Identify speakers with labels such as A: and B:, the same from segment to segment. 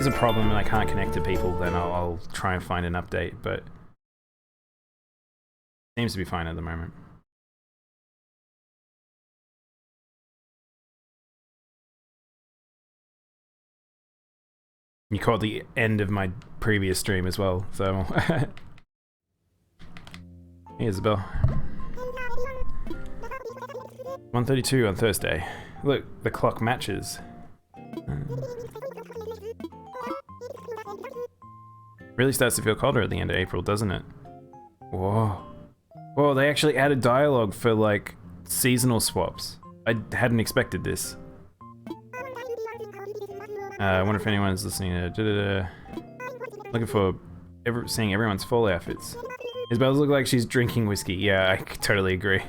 A: there's a problem and I can't connect to people, then I'll try and find an update, but seems to be fine at the moment. You caught the end of my previous stream as well, so here's the bell. 1:32 on Thursday. Look, the clock matches. Really starts to feel colder at the end of April, doesn't it? Whoa. Whoa, they actually added dialogue for, like, seasonal swaps. I hadn't expected this. I wonder if anyone's listening to... Looking for seeing everyone's fall outfits. Isabel looks like she's drinking whiskey. Yeah, I totally agree.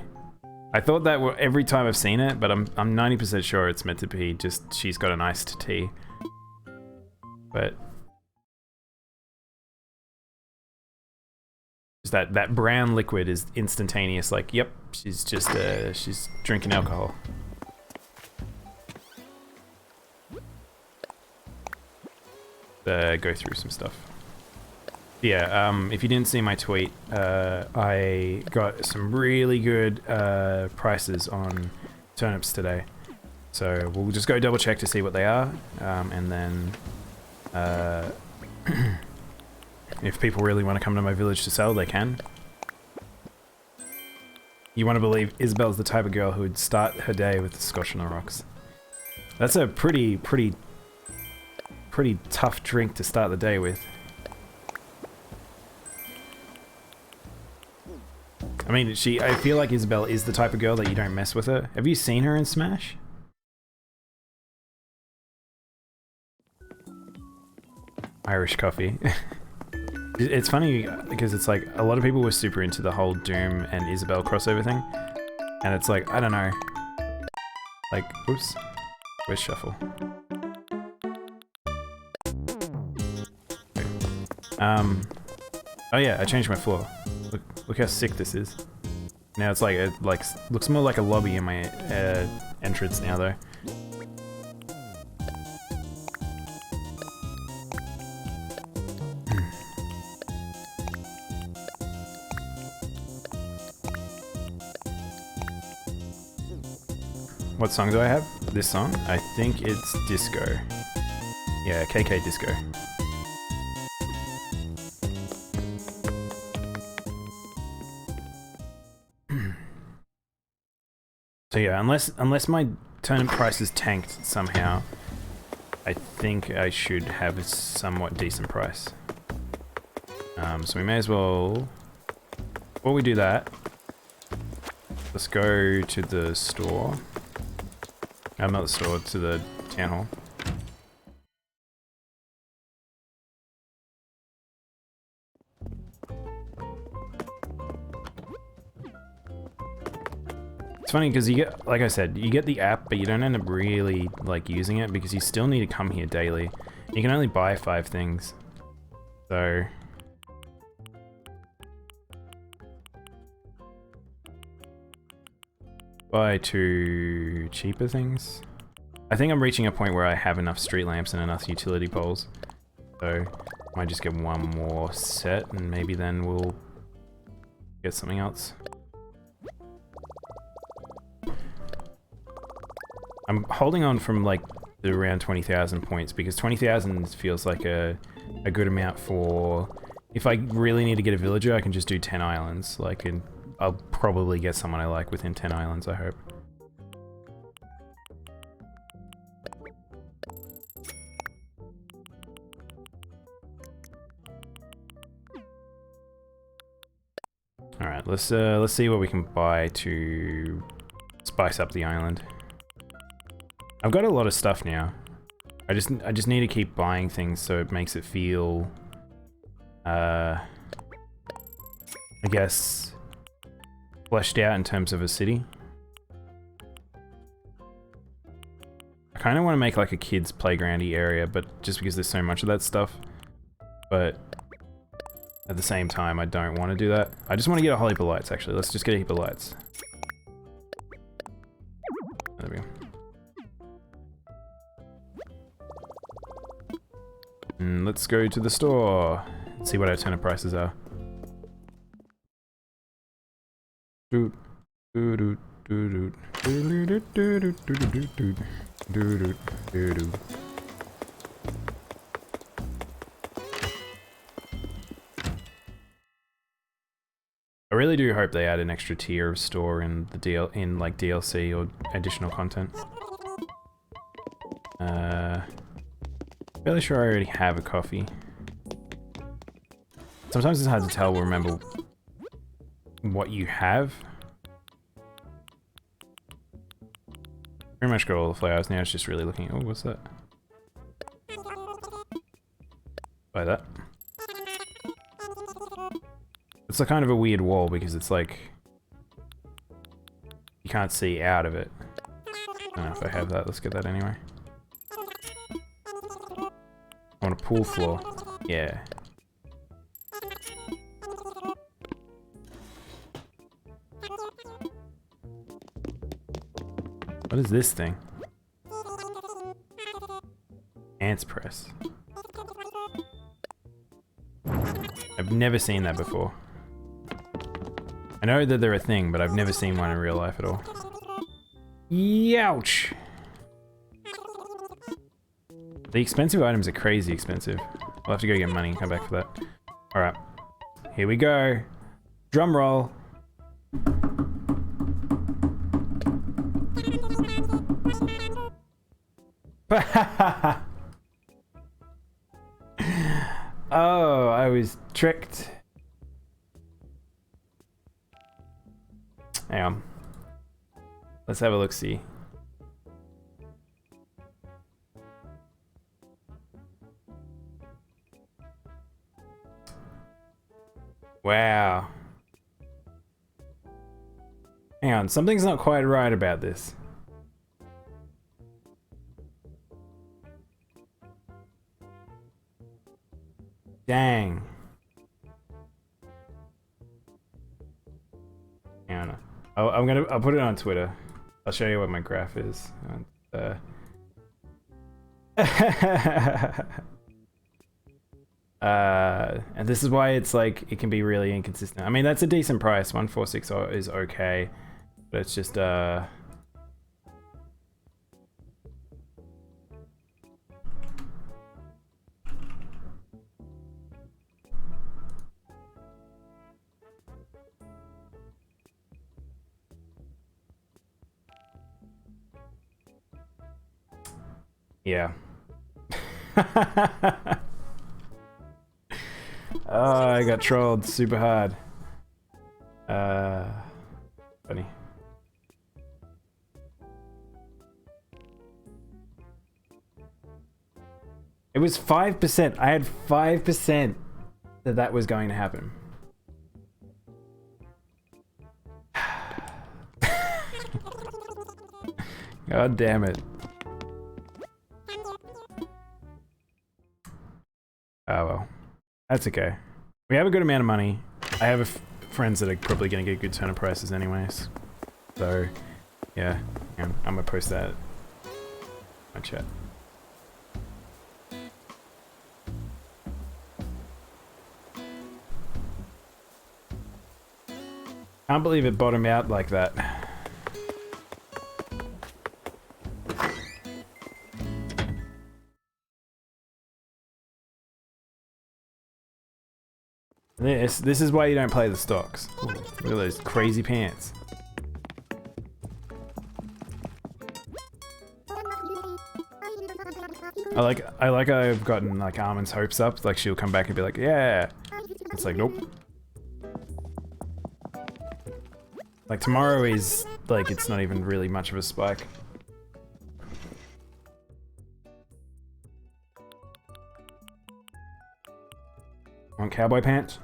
A: I thought that every time I've seen it, but I'm 90% sure it's meant to be just she's got an iced tea. But just that brown liquid is instantaneous. Like, yep, she's just she's drinking alcohol. Go through some stuff. Yeah, if you didn't see my tweet, I got some really good prices on turnips today. So we'll just go double check to see what they are, and then if people really want to come to my village to sell, they can. You want to believe Isabel's the type of girl who would start her day with the Scotch on the rocks. That's a pretty tough drink to start the day with. I mean, I feel like Isabel is the type of girl that you don't mess with her. Have you seen her in Smash? Irish coffee. It's funny because it's like a lot of people were super into the whole Doom and Isabel crossover thing. And it's like, I don't know. Like, oops. Where's Shuffle? Okay. Oh yeah, I changed my floor. Look how sick this is. Now it's like, it looks more like a lobby in my entrance now though. What song do I have? This song? I think it's Disco. Yeah, KK Disco. So yeah, unless my turnip price is tanked somehow, I think I should have a somewhat decent price. So we may as well, before we do that, let's go to the store. Not the store, to the town hall. It's funny because you get, like I said, you get the app, but you don't end up really like using it because you still need to come here daily. You can only buy 5 things, so buy 2 cheaper things. I think I'm reaching a point where I have enough street lamps and enough utility poles, so might just get 1 more set and maybe then we'll get something else. I'm holding on from like around 20,000 points because 20,000 feels like a good amount for, if I really need to get a villager, I can just do 10 islands. Like, and I'll probably get someone I like within 10 islands, I hope. All right, let's see what we can buy to spice up the island. I've got a lot of stuff now. I just need to keep buying things so it makes it feel, I guess, fleshed out in terms of a city. I kind of want to make like a kids playgroundy area, but just because there's so much of that stuff. But at the same time, I don't want to do that. I just want to get a whole heap of lights, actually. Let's just get a heap of lights. There we go. Let's go to the store and see what our turnip prices are. Doot, doot, doot, doot, doot, doot, doot, doot, doot, doot, doot, doot, doot. I really do hope they add an extra tier of store in the like DLC or additional content. Fairly sure I already have a coffee. Sometimes it's hard to tell or remember what you have. Pretty much got all the flowers now, it's just really looking. Oh, what's that? Buy that. It's a kind of a weird wall because it's like you can't see out of it. I don't know if I have that. Let's get that anyway. I want a pool floor. Yeah. What is this thing? Ants press. I've never seen that before. I know that they're a thing, but I've never seen one in real life at all. Youch! The expensive items are crazy expensive. I'll have to go get money and come back for that. Alright. Here we go. Drum roll. Oh, I was tricked. Hang on. Let's have a look-see. Wow. Hang on, something's not quite right about this. Dang. Hang on. I'll put it on Twitter. I'll show you what my graph is. And this is why it's like it can be really inconsistent. I mean, that's a decent price. 146 is okay, but it's just yeah. Oh, I got trolled super hard. Funny. It was 5%. I had 5% that was going to happen. God damn it. Oh well. That's okay. We have a good amount of money. I have friends that are probably going to get good turnip prices anyways. So, yeah. I'm going to post that in my chat. Can't believe it bottomed out like that. This is why you don't play the stocks. Ooh, look at those crazy pants. I like I've gotten like Armin's hopes up. Like she'll come back and be like, yeah. It's like, nope. Like tomorrow is like it's not even really much of a spike. Want cowboy pants?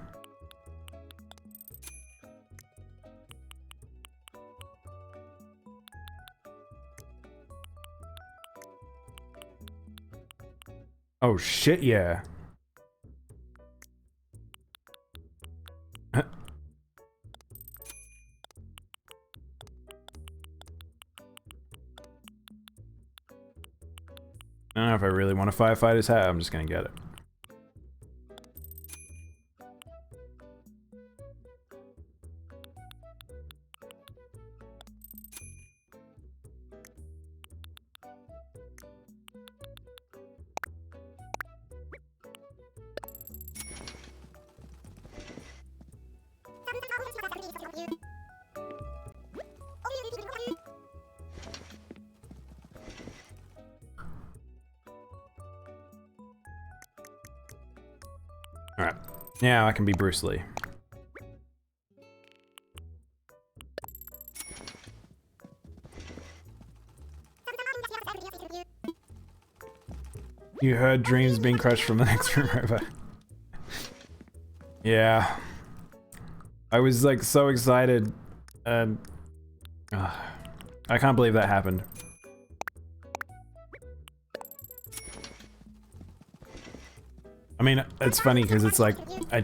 A: Oh shit, yeah. I don't know if I really want a firefighter's hat. I'm just gonna get it. Alright. Now I can be Bruce Lee. You heard dreams being crushed from the next room over. Yeah. I was like so excited. I can't believe that happened. I mean, it's funny because it's like I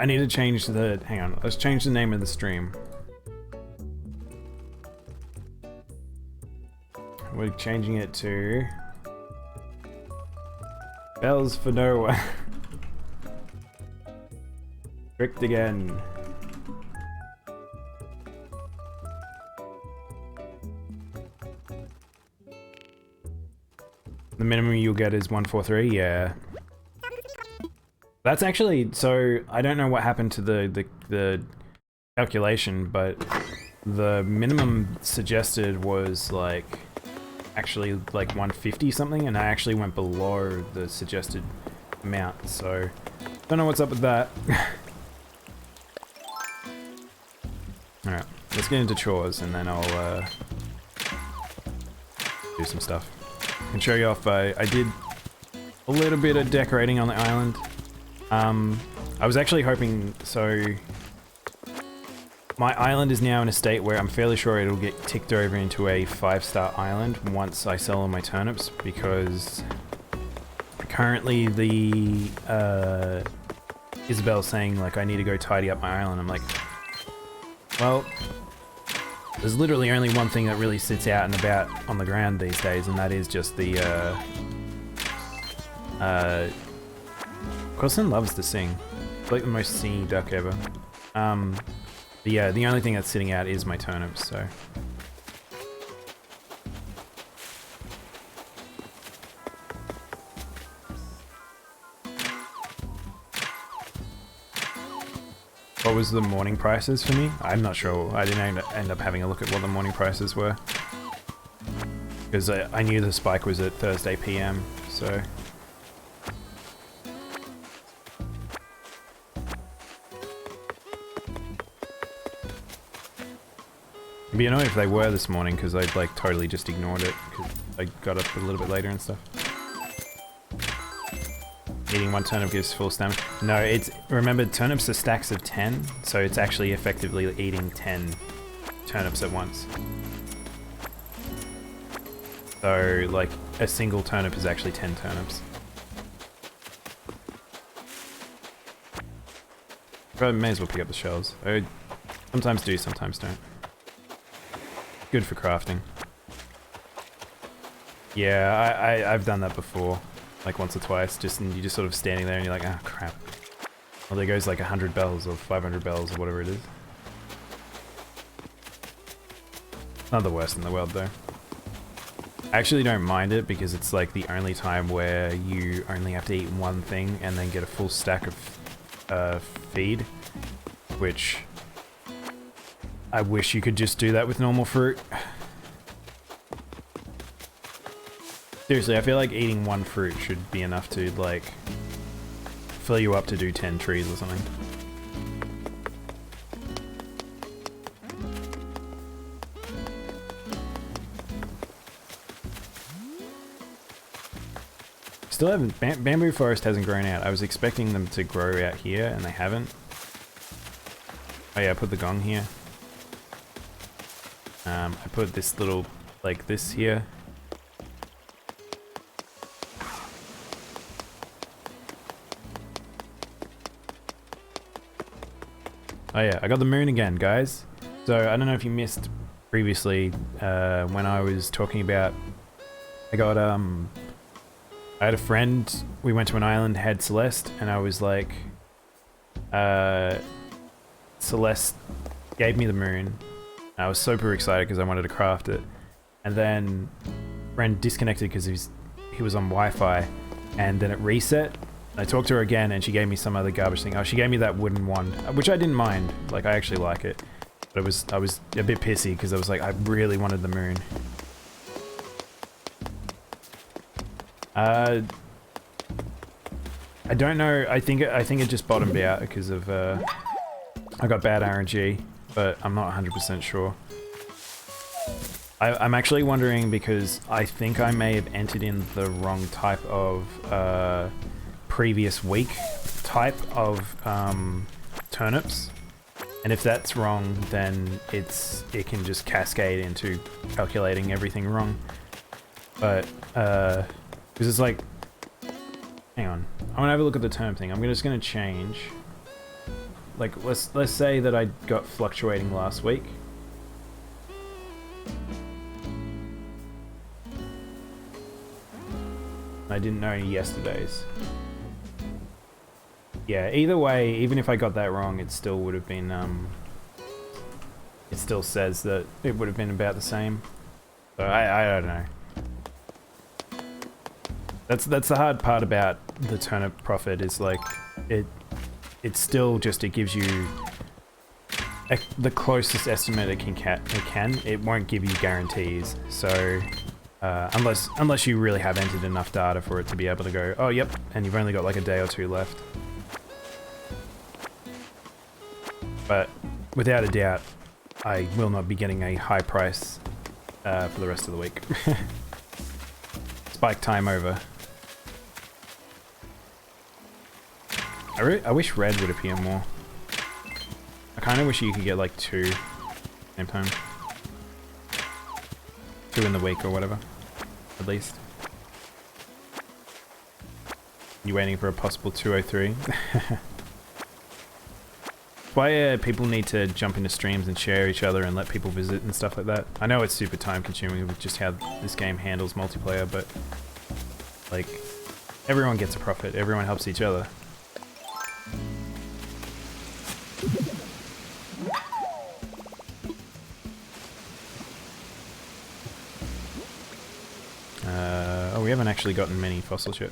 A: need to change the. Hang on, let's change the name of the stream. We're changing it to Bells for No One. Tricked again. The minimum you'll get is 143, yeah. That's actually, so I don't know what happened to the calculation, but the minimum suggested was like actually like 150 something, and I actually went below the suggested amount, so don't know what's up with that. Alright, let's get into chores and then I'll do some stuff. I can show you off, I did a little bit of decorating on the island. I was actually hoping, so my island is now in a state where I'm fairly sure it'll get ticked over into a 5-star island once I sell all my turnips, because currently the Isabel's saying like I need to go tidy up my island. I'm like, well, there's literally only one thing that really sits out and about on the ground these days, and that is just the Coulson loves to sing. It's like the most singing duck ever. But yeah, the only thing that's sitting out is my turnips, so. What was the morning prices for me? I'm not sure. I didn't end up having a look at what the morning prices were. Because I knew the spike was at Thursday PM, so. It'd be annoying if they were this morning, because I'd like totally just ignored it, because I got up a little bit later and stuff. Eating one turnip gives full stamina. No, it's, remember, turnips are stacks of 10, so it's actually effectively eating 10 turnips at once. So, like, a single turnip is actually 10 turnips. But I may as well pick up the shells. I sometimes do, sometimes don't. Good for crafting. Yeah, I've done that before. Like once or twice, and you're just sort of standing there and you're like, ah, crap. Well, there goes like 100 bells or 500 bells or whatever it is. Not the worst in the world though. I actually don't mind it because it's like the only time where you only have to eat one thing and then get a full stack of feed, which I wish you could just do that with normal fruit. Seriously, I feel like eating one fruit should be enough to, like, fill you up to do 10 trees or something. Still haven't, bamboo forest hasn't grown out. I was expecting them to grow out here, and they haven't. Oh yeah, I put the gong here. I put this little, like this here. Oh yeah, I got the moon again, guys. So I don't know if you missed previously when I was talking about, I had a friend, we went to an island, had Celeste, and I was like, Celeste gave me the moon. I was super excited because I wanted to craft it. And then friend disconnected because he was on Wi-Fi, and then it reset. I talked to her again and she gave me some other garbage thing. Oh, she gave me that wooden wand, which I didn't mind. Like, I actually like it. But I was a bit pissy because I was like, I really wanted the moon. I don't know. I think it just bottomed out because of I got bad RNG, but I'm not 100% sure. I'm actually wondering because I think I may have entered in the wrong type of previous week type of turnips, and if that's wrong, then it can just cascade into calculating everything wrong. But because it's like, hang on, I'm gonna have a look at the turnip thing. I'm just gonna change. Like let's say that I got fluctuating last week. I didn't know yesterday's. Yeah, either way, even if I got that wrong, it still would have been, it still says that it would have been about the same. So I don't know. That's the hard part about the turnip profit is like, it still just, it gives you the closest estimate it can. It won't give you guarantees, so... unless you really have entered enough data for it to be able to go, oh yep, and you've only got like a day or two left. But without a doubt, I will not be getting a high price for the rest of the week. Spike time over. I wish red would appear more. I kind of wish you could get like 2 same time. 2 in the week or whatever. At least. You waiting for a possible 203? Why people need to jump into streams and share each other and let people visit and stuff like that. I know it's super time consuming with just how this game handles multiplayer, but like everyone gets a profit, everyone helps each other. Oh, we haven't actually gotten many fossils yet.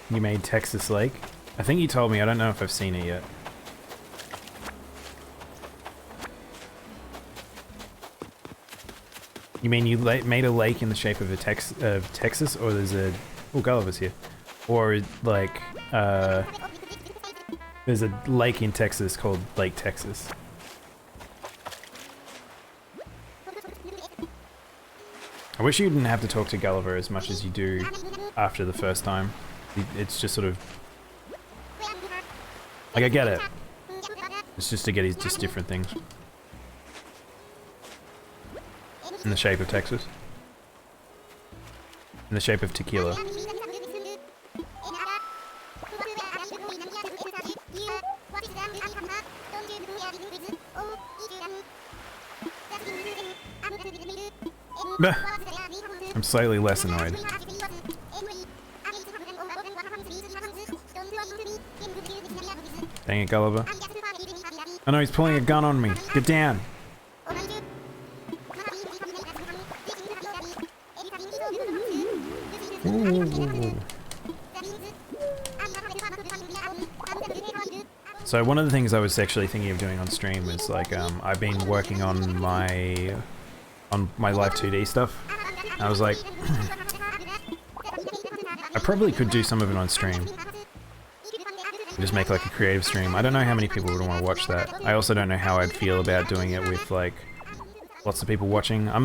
A: You made Texas Lake? I think you told me, I don't know if I've seen it yet. You mean you made a lake in the shape of Texas, or there's a... Oh, Gulliver's here. Or, like, there's a lake in Texas called Lake Texas. I wish you didn't have to talk to Gulliver as much as you do after the first time. It's just sort of... Like, I get it. It's just to get his just different things. In the shape of Texas. In the shape of tequila. I'm slightly less annoyed. Dang it, Gulliver. Oh no, he's pulling a gun on me. Get down. Ooh. So one of the things I was actually thinking of doing on stream is like I've been working on my live 2D stuff. I was like I probably could do some of it on stream. Just make like a creative stream. I don't know how many people would want to watch that. I also don't know how I'd feel about doing it with like lots of people watching. I'm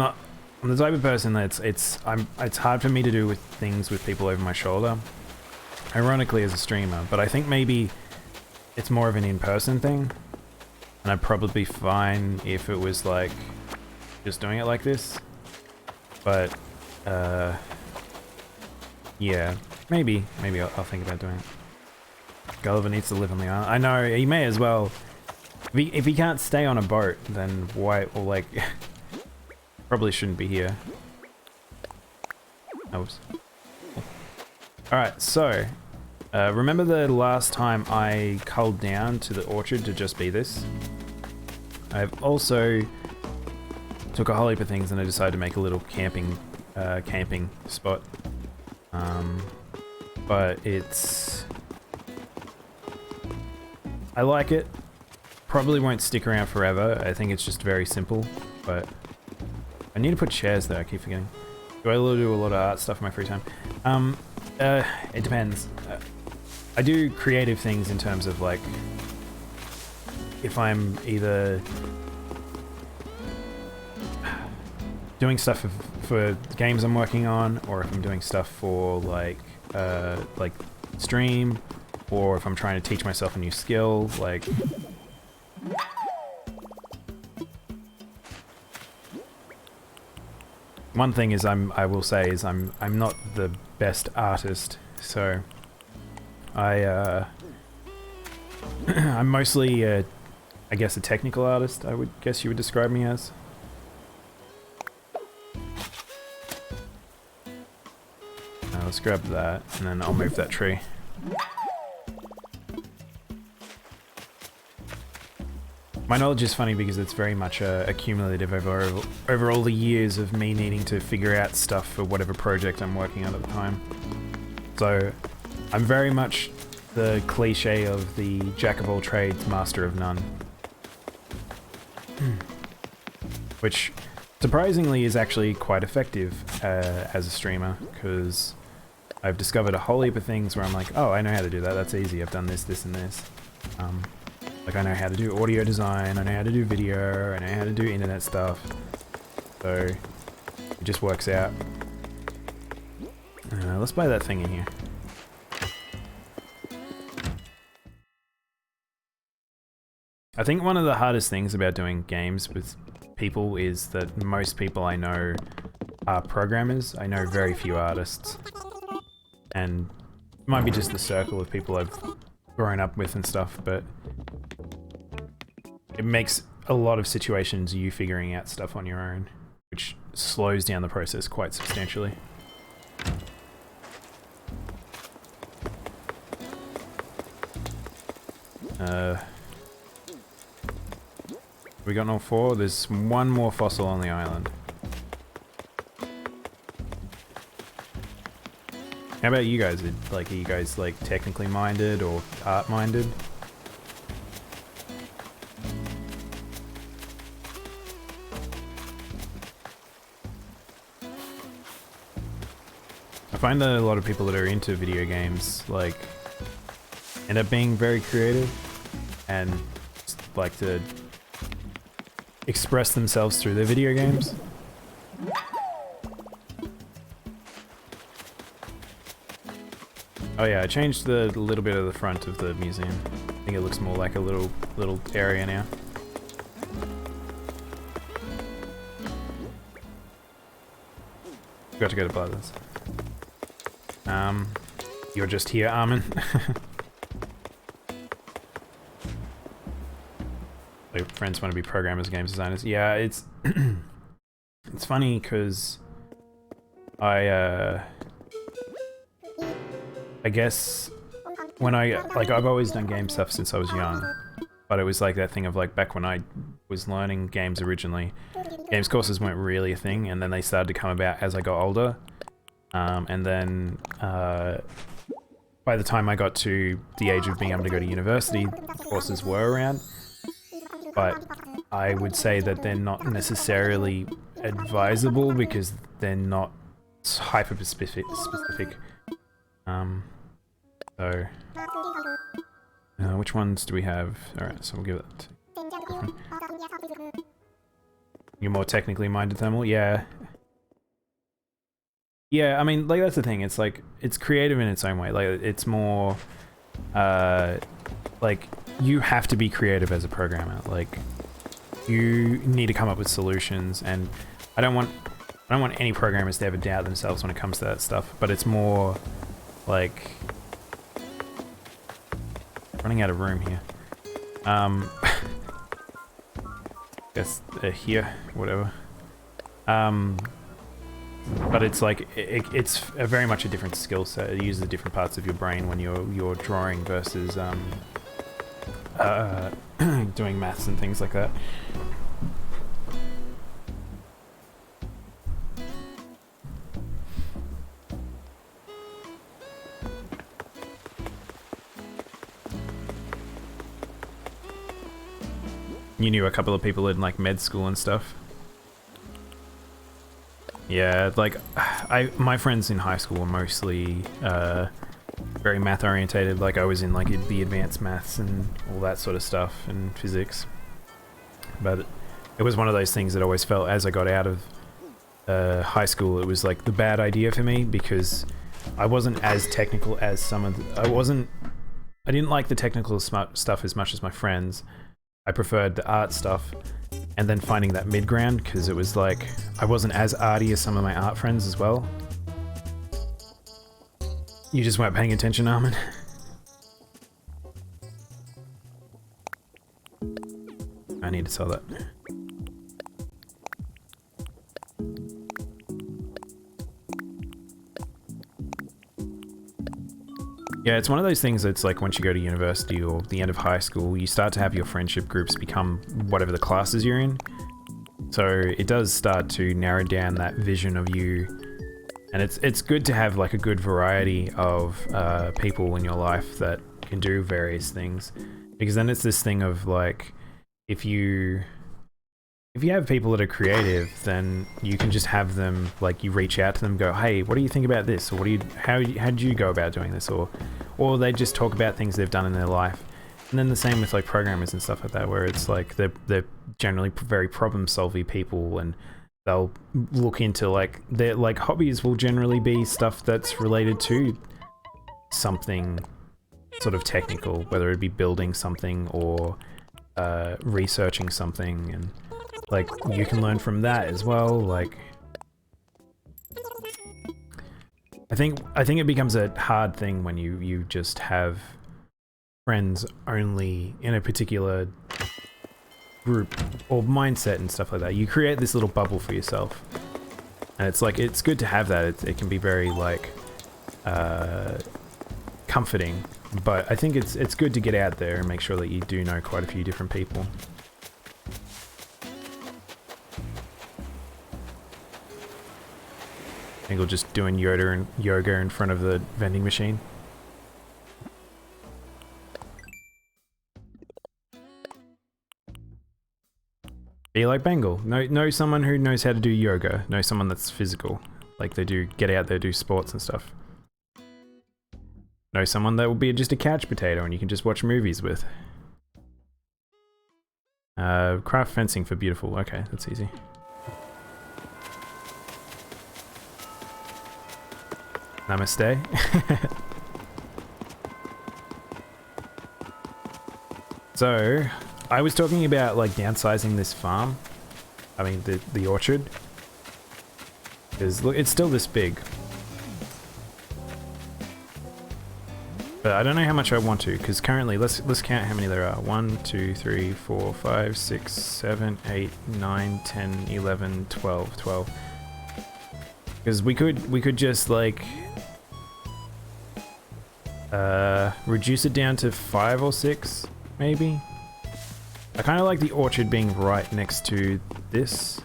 A: the type of person that it's hard for me to do with things with people over my shoulder. Ironically as a streamer, but I think maybe it's more of an in-person thing. And I'd probably be fine if it was like just doing it like this. But yeah, maybe I'll think about doing it. Gulliver needs to live on the island. I know, he may as well. If he can't stay on a boat, then why, or like, probably shouldn't be here. Oops. Alright, so, remember the last time I culled down to the orchard to just be this? I've also took a whole heap of things and I decided to make a little camping spot. But it's I like it. Probably won't stick around forever. I think it's just very simple, but I need to put chairs there. I keep forgetting. Do I do a lot of art stuff in my free time? It depends. I do creative things in terms of like if I'm either doing stuff for games I'm working on, or if I'm doing stuff for like stream, or if I'm trying to teach myself a new skill, like. One thing is I will say is I'm not the best artist, so I'm mostly I guess a technical artist, I would guess you would describe me as. Let's grab that, and then I'll move that tree. My knowledge is funny because it's very much accumulative over all the years of me needing to figure out stuff for whatever project I'm working on at the time. So I'm very much the cliche of the jack of all trades, master of none. Which surprisingly is actually quite effective as a streamer, because I've discovered a whole heap of things where I'm like, oh, I know how to do that, that's easy, I've done this, this, and this. Like I know how to do audio design, I know how to do video, I know how to do internet stuff. So it just works out. Let's buy that thing in here. I think one of the hardest things about doing games with people is that most people I know are programmers. I know very few artists. And it might be just the circle of people I've grown up with and stuff, but it makes a lot of situations you figuring out stuff on your own, which slows down the process quite substantially. We got all 4? There's one more fossil on the island. How about you guys? Are you guys like technically minded or art minded? I find that a lot of people that are into video games like end up being very creative and like to express themselves through their video games. Oh yeah, I changed the little bit of the front of the museum. I think it looks more like a little area now. Got to go to Brothers. You're just here, Armin. Like friends want to be programmers, games designers. Yeah, it's it's funny because I guess when I've always done game stuff since I was young, but it was like that thing of like back when I was learning games originally, games courses weren't really a thing, and then they started to come about as I got older. And then by the time I got to the age of being able to go to university, courses were around. But I would say that they're not necessarily advisable because they're not hyper-specific. So, which ones do we have? Alright, so we'll give it to... You're more technically minded, Thermal? Yeah. Yeah, I mean, like, that's the thing. It's like, it's creative in its own way. Like, it's more, like, you have to be creative as a programmer. Like, you need to come up with solutions, and I don't want any programmers to ever doubt themselves when it comes to that stuff, but it's more, like... Running out of room here. Guess here, whatever. But it's like it's a very much a different skill set. It uses different parts of your brain when you're drawing versus doing maths and things like that. You knew a couple of people in like med school and stuff. Yeah, like my friends in high school were mostly very math orientated. Like I was in like the advanced maths and all that sort of stuff and physics. But it was one of those things that I always felt as I got out of high school, it was like the bad idea for me because I wasn't as technical as some of the, I didn't like the technical stuff as much as my friends. I preferred the art stuff, and then finding that mid ground because it was like I wasn't as arty as some of my art friends as well. You just weren't paying attention, Armin. I need to sell that. Yeah, it's one of those things that's like once you go to university or the end of high school, you start to have your friendship groups become whatever the classes you're in. So it does start to narrow down that vision of you. And it's good to have like a good variety of people in your life that can do various things. Because then it's this thing of like, if you have people that are creative, then you can just have them, like, you reach out to them, go, hey, what do you think about this? Or what do you, how did you go about doing this? Or they just talk about things they've done in their life. And then the same with like programmers and stuff like that, where it's like they're generally very problem-solving people, and they'll look into like their like hobbies will generally be stuff that's related to something sort of technical, whether it be building something or researching something, and like you can learn from that as well. Like I think it becomes a hard thing when you just have friends only in a particular group or mindset and stuff like that. You create this little bubble for yourself, and it's like it's good to have that. It can be very like comforting, but I think it's good to get out there and make sure that you do know quite a few different people. I think we'll just doing yoga in front of the vending machine. Be like Bengal. Know someone who knows how to do yoga. Know someone that's physical. Like they do, get out there, do sports and stuff. Know someone that will be just a couch potato and you can just watch movies with. Craft fencing for beautiful. Okay, that's easy. Namaste. So, I was talking about like downsizing this farm. I mean the orchard. Because look, it's still this big. But I don't know how much I want to, because currently let's count how many there are. 1, 2, 3, 4, 5, 6, 7, 8, 9, 10, 11, 12, 12. Because we could just like reduce it down to 5 or 6, maybe. I kind of like the orchard being right next to this,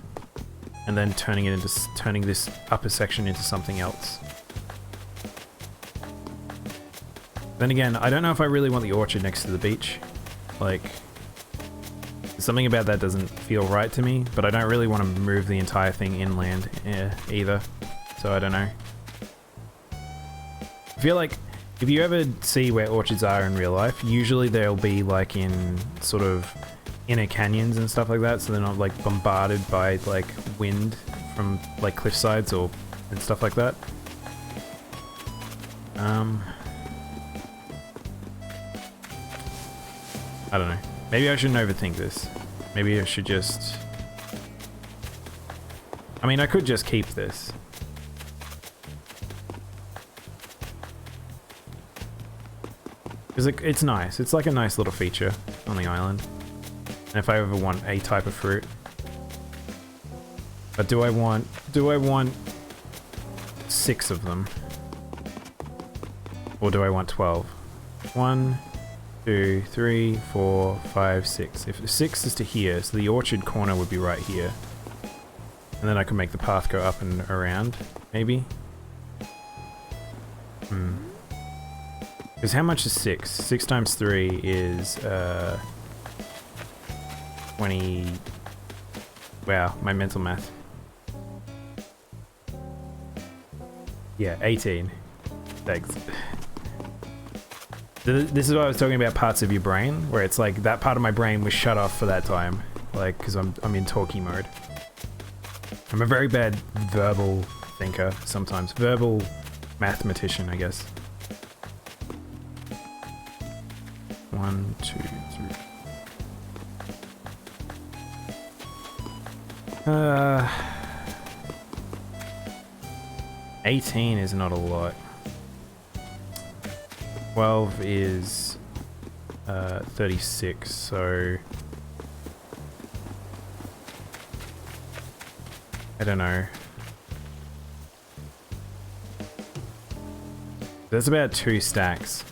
A: and then turning this upper section into something else. Then again, I don't know if I really want the orchard next to the beach. Like, something about that doesn't feel right to me, but I don't really want to move the entire thing inland either. So I don't know. I feel like if you ever see where orchards are in real life, usually they'll be like in sort of inner canyons and stuff like that, so they're not like bombarded by like wind from like cliff sides and stuff like that. I don't know. Maybe I shouldn't overthink this. Maybe I should just... I mean, I could just keep this. Because it's nice. It's like a nice little feature on the island. And if I ever want a type of fruit. But do I want 6 of them? Or do I want 12? 1, 2, 3, 4, 5, 6. If 6 is to here, so the orchard corner would be right here. And then I can make the path go up and around, maybe? Because how much is 6? 6 times 3 is, 20... Wow, my mental math. Yeah, 18. Thanks. This is what I was talking about, parts of your brain, where it's like that part of my brain was shut off for that time. Like, because I'm in talkie mode. I'm a very bad verbal thinker sometimes. Verbal mathematician, I guess. 1, 2, 3. 18 is not a lot. 12 is 36, so I don't know. There's about 2 stacks.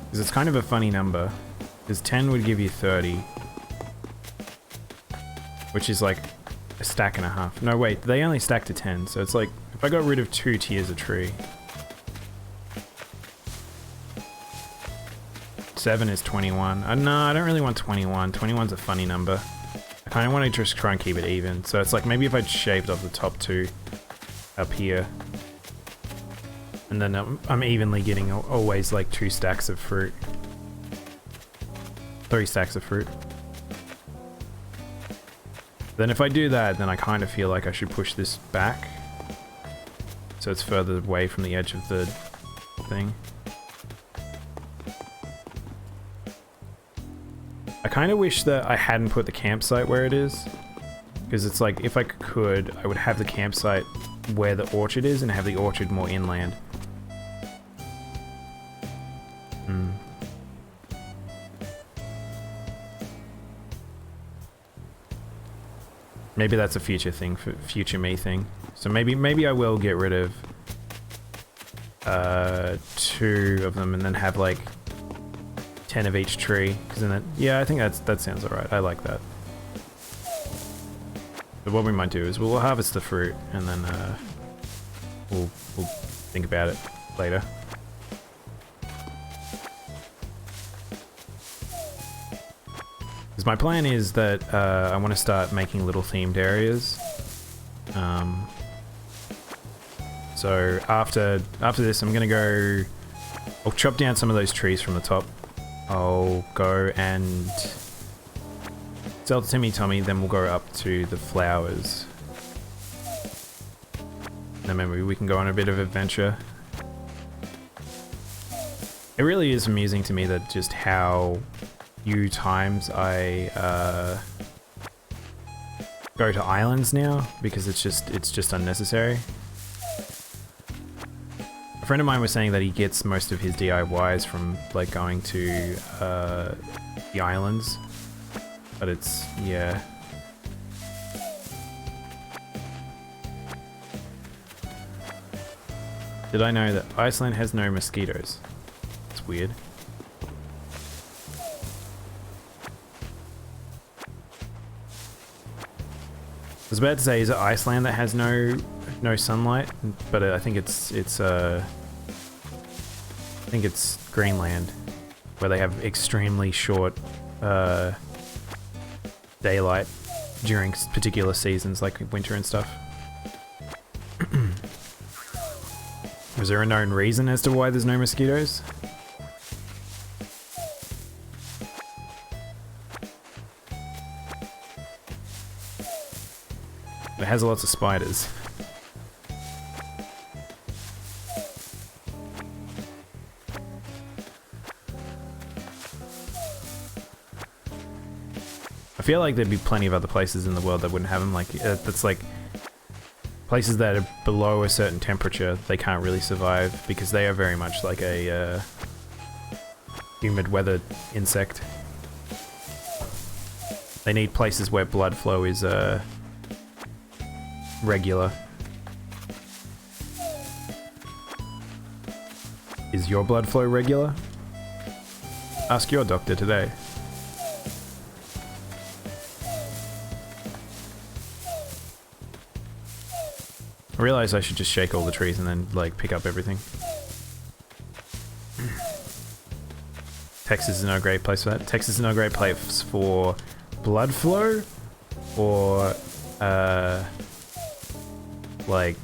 A: Because it's kind of a funny number. Because 10 would give you 30. Which is like a stack and a half. No, wait, they only stack to 10, so it's like, if I got rid of 2 tiers of tree. 7 is 21. No, I don't really want 21. 21's a funny number. I kind of want to just try and keep it even. So it's like, maybe if I'd shaved off the top 2 up here. And then I'm evenly getting always like 2 stacks of fruit. 3 stacks of fruit. Then if I do that, then I kind of feel like I should push this back. So it's further away from the edge of the thing. I kind of wish that I hadn't put the campsite where it is. Because it's like, if I could, I would have the campsite where the orchard is and have the orchard more inland. Maybe that's a future thing, for future me thing. So maybe I will get rid of 2 of them and then have like 10 of each tree. Because then yeah, I think that sounds alright. I like that. But what we might do is we'll harvest the fruit and then we'll think about it later. Because my plan is that I want to start making little themed areas. So after this, I'm gonna go. I'll chop down some of those trees from the top. I'll go and sell to Timmy Tommy. Then we'll go up to the flowers. And then maybe we can go on a bit of adventure. It really is amusing to me that just how few times I go to islands now, because it's just unnecessary. A friend of mine was saying that he gets most of his DIYs from like going to the islands, but it's, yeah. Did I know that Iceland has no mosquitoes? It's weird. I was about to say, is it Iceland that has no sunlight? But I think it's Greenland, where they have extremely short daylight during particular seasons, like winter and stuff. Was there a known reason as to why there's no mosquitoes? It has lots of spiders. I feel like there'd be plenty of other places in the world that wouldn't have them. Like that's like places that are below a certain temperature, they can't really survive because they are very much like a humid weather insect. They need places where blood flow is regular. Is your blood flow regular? Ask your doctor today. I realize I should just shake all the trees and then like pick up everything. Texas is not a great place for that. Texas is not a great place for blood flow or like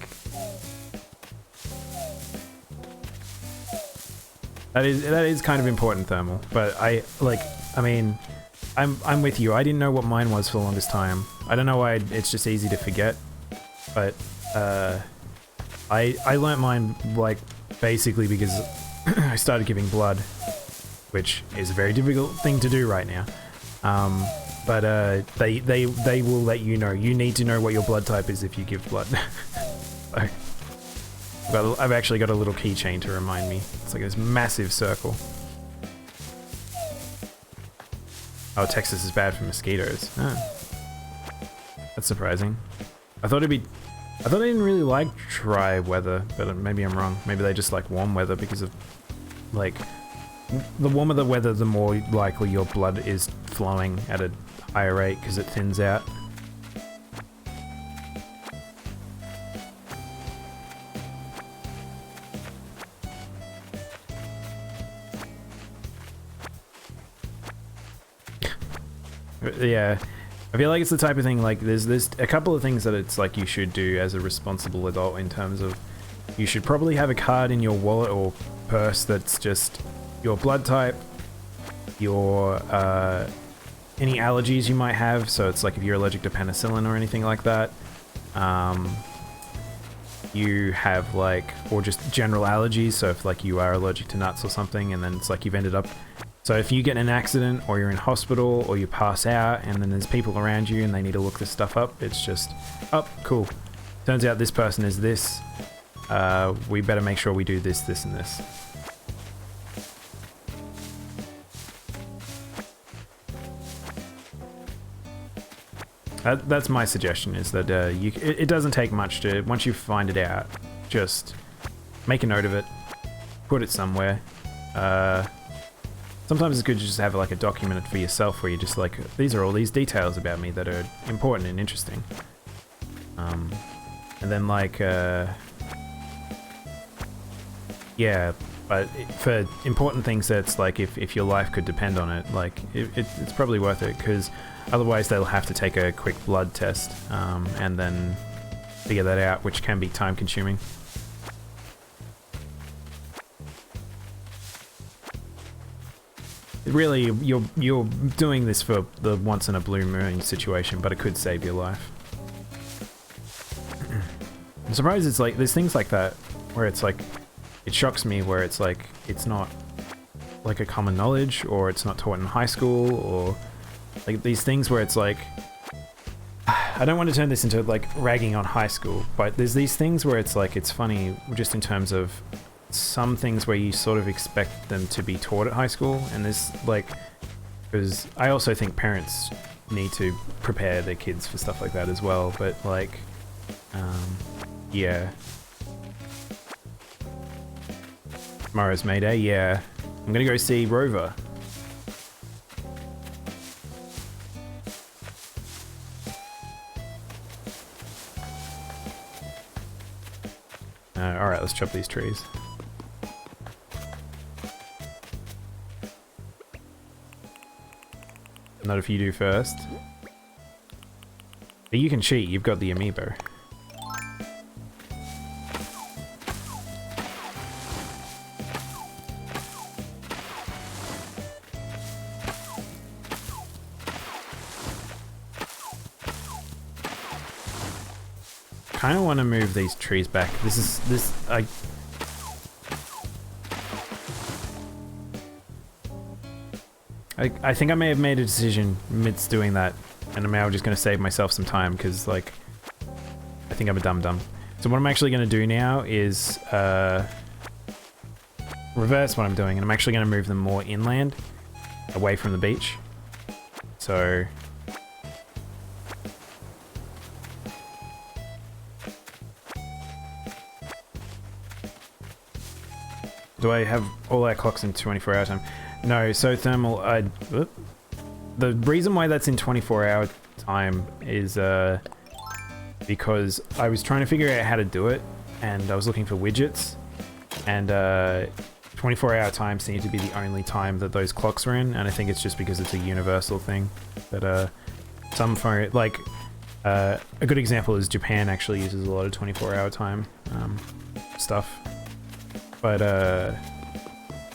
A: that is kind of important, thermal. But I mean, I'm with you. I didn't know what mine was for the longest time. I don't know why it's just easy to forget. But I learnt mine like basically because I started giving blood, which is a very difficult thing to do right now. But they will let you know. You need to know what your blood type is if you give blood. So, I've actually got a little keychain to remind me. It's like this massive circle. Oh, Texas is bad for mosquitoes. Oh. That's surprising. I thought they didn't really like dry weather, but maybe I'm wrong. Maybe they just like warm weather because of, like, the warmer the weather, the more likely your blood is flowing at a higher rate because it thins out. Yeah, I feel like it's the type of thing, like, there's a couple of things that it's like you should do as a responsible adult in terms of you should probably have a card in your wallet or purse that's just your blood type, your any allergies you might have, so it's like if you're allergic to penicillin or anything like that, you have like, or just general allergies, so if like you are allergic to nuts or something and then it's like you've ended up, so if you get in an accident or you're in hospital or you pass out and then there's people around you and they need to look this stuff up, it's just, oh, cool. Turns out this person is this. We better make sure we do this, this, and this. That's my suggestion, is that it doesn't take much to, once you find it out, just make a note of it, put it somewhere. Sometimes it's good to just have like a document for yourself where you're just like, these are all these details about me that are important and interesting. And then like, yeah, but for important things that's like, if your life could depend on it, like it's probably worth it, because otherwise they'll have to take a quick blood test and then figure that out, which can be time consuming. Really, you're doing this for the once in a blue moon situation, but it could save your life. I'm surprised it's like, there's things like that where it's like, it shocks me where it's like, it's not like a common knowledge, or it's not taught in high school, or like these things where it's like, I don't want to turn this into like ragging on high school, but there's these things where it's like, it's funny just in terms of some things where you sort of expect them to be taught at high school, and there's like, because I also think parents need to prepare their kids for stuff like that as well, but like, yeah. Tomorrow's May Day, yeah. I'm gonna go see Rover. Alright, let's chop these trees. Not if you do first. But you can cheat, you've got the amiibo. Kinda wanna move these trees back. I think I may have made a decision amidst doing that, and I'm now just going to save myself some time, because, like, I think I'm a dum-dum. So what I'm actually going to do now is reverse what I'm doing, and I'm actually going to move them more inland, away from the beach. So... do I have all our clocks in 24-hour time? No, so thermal, the reason why that's in 24-hour time is because I was trying to figure out how to do it, and I was looking for widgets, and 24-hour time seemed to be the only time that those clocks were in, and I think it's just because it's a universal thing. But some phone, like a good example is Japan actually uses a lot of 24-hour time stuff, but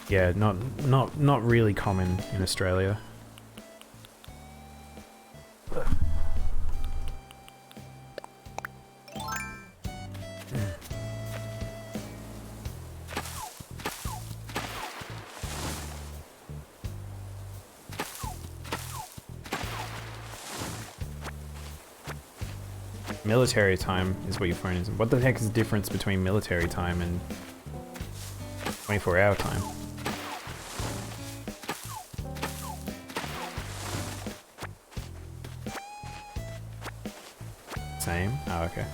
A: yeah, not really common in Australia. Military time is what your phone is. What the heck is the difference between military time and 24-hour time? Same? Oh, okay.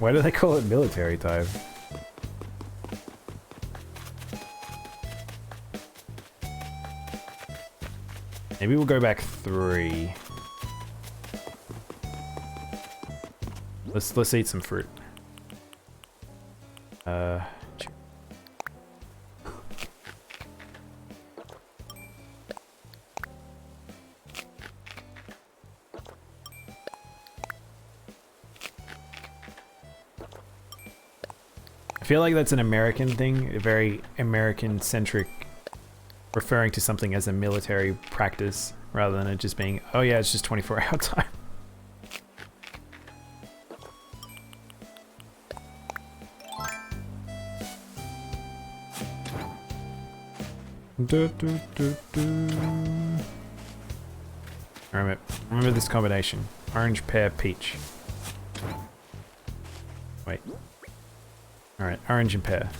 A: Why do they call it military time? Maybe we'll go back 3. Let's eat some fruit. I feel like that's an American thing, a very American-centric, referring to something as a military practice rather than it just being, oh yeah, it's just 24-hour time. Remember this combination. Orange, pear, peach. Wait. Alright, orange and pear.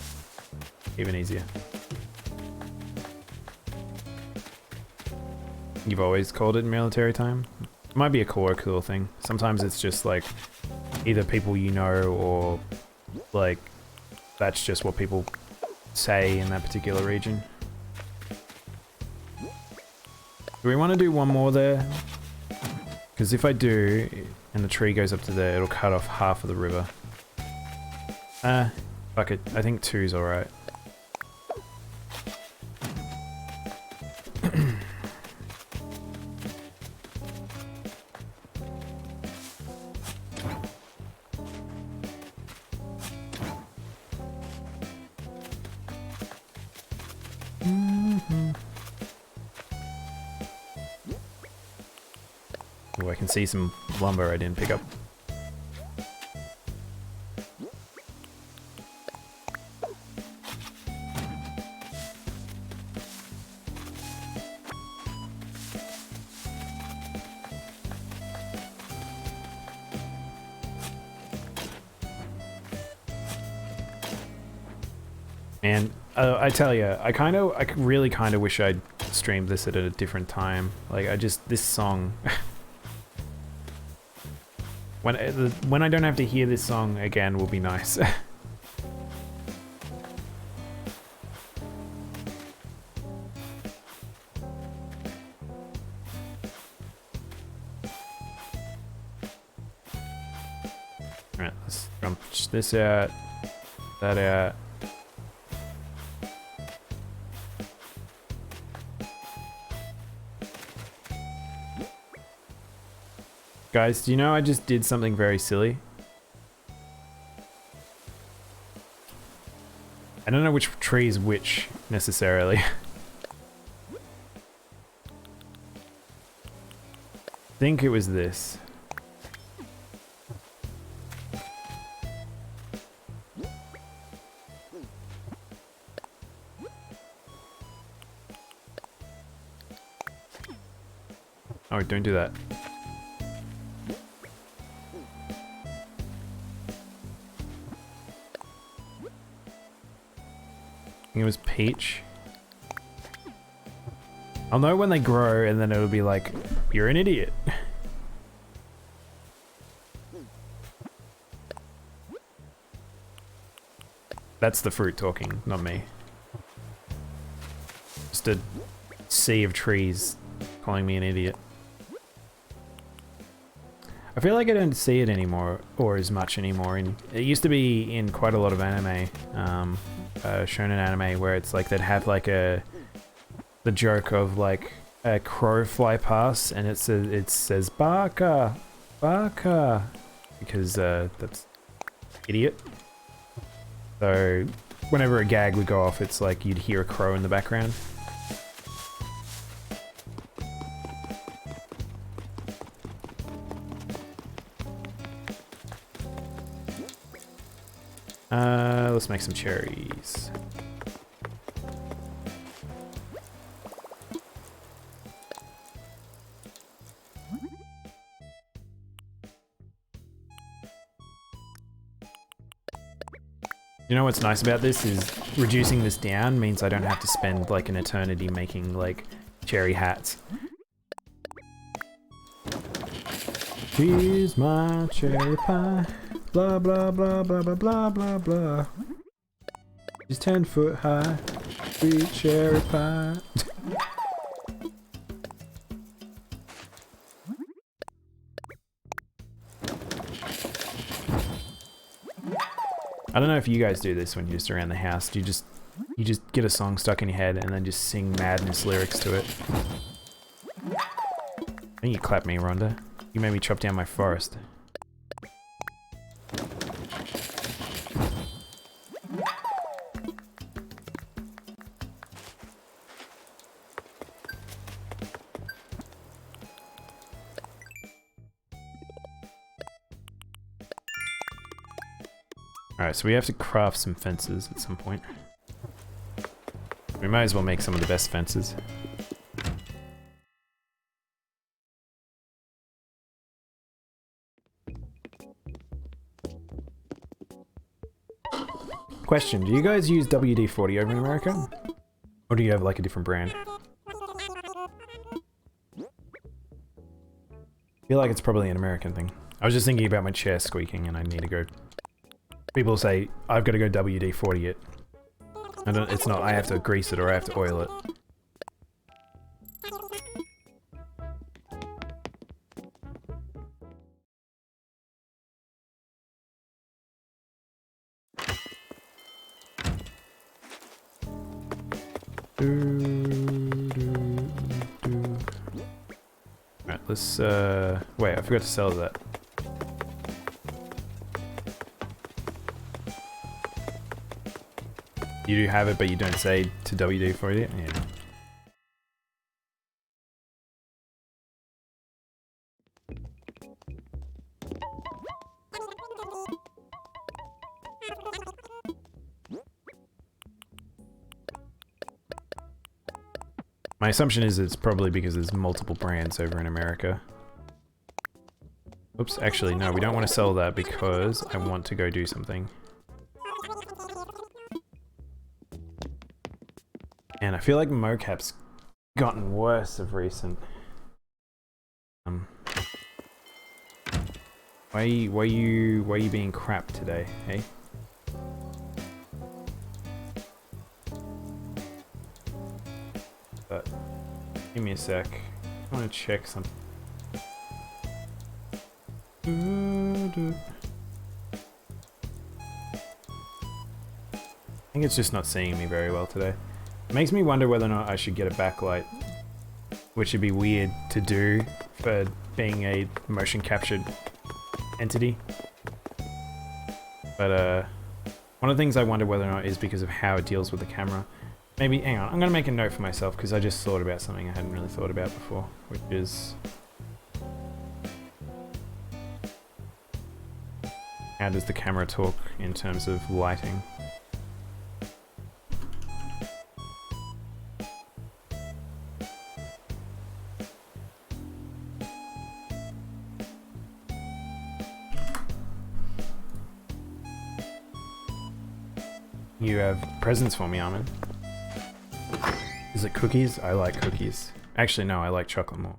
A: Even easier. You've always called it military time? It might be a colloquial thing. Sometimes it's just like either people you know or like that's just what people say in that particular region. Do we want to do one more there? Because if I do, and the tree goes up to there, it'll cut off half of the river. Fuck it. I think 2's alright. Oh, I can see some lumber I didn't pick up. Man, I tell you, I really kind of wish I'd streamed this at a different time. Like, this song. When I don't have to hear this song again will be nice. Alright, let's jump this out, that out. Guys, do you know I just did something very silly? I don't know which tree is which, necessarily. I think it was this. Oh, don't do that. I think it was peach. I'll know when they grow and then it'll be like, you're an idiot. That's the fruit talking, not me. Just a sea of trees calling me an idiot. feel like I don't see it anymore, or as much anymore. It used to be in quite a lot of anime, shonen anime, where it's like they'd have like the joke of like a crow fly past, and it says "Baka, Baka," because that's idiot. So whenever a gag would go off, it's like you'd hear a crow in the background. Let's make some cherries. You know what's nice about this is reducing this down means I don't have to spend like an eternity making like cherry hats. Here's my cherry pie. Blah blah blah blah blah blah blah blah. She's 10 foot high. Sweet cherry pie. I don't know if you guys do this when you're just around the house. Do you just get a song stuck in your head and then just sing madness lyrics to it? I think you clapped me, Rhonda. You made me chop down my forest. Alright, so we have to craft some fences at some point. We might as well make some of the best fences. Question, do you guys use WD-40 over in America? Or do you have like a different brand? I feel like it's probably an American thing. I was just thinking about my chair squeaking and I need to go... People say, I've got to go WD-40 it. It's not, I have to grease it or I have to oil it. Alright, let's, wait, I forgot to sell that. You do have it, but you don't say to WD-40 it? Yeah. My assumption is it's probably because there's multiple brands over in America. Oops, actually no, we don't want to sell that because I want to go do something. And I feel like mocap's gotten worse of recent. Why are you being crap today, hey? But give me a sec. I want to check something. I think it's just not seeing me very well today. It makes me wonder whether or not I should get a backlight, which would be weird to do for being a motion captured entity. But one of the things I wonder whether or not is because of how it deals with the camera. Maybe, hang on, I'm gonna make a note for myself because I just thought about something I hadn't really thought about before, which is how does the camera talk in terms of lighting? You have presents for me, Armin. Is it cookies? I like cookies. Actually, no, I like chocolate more.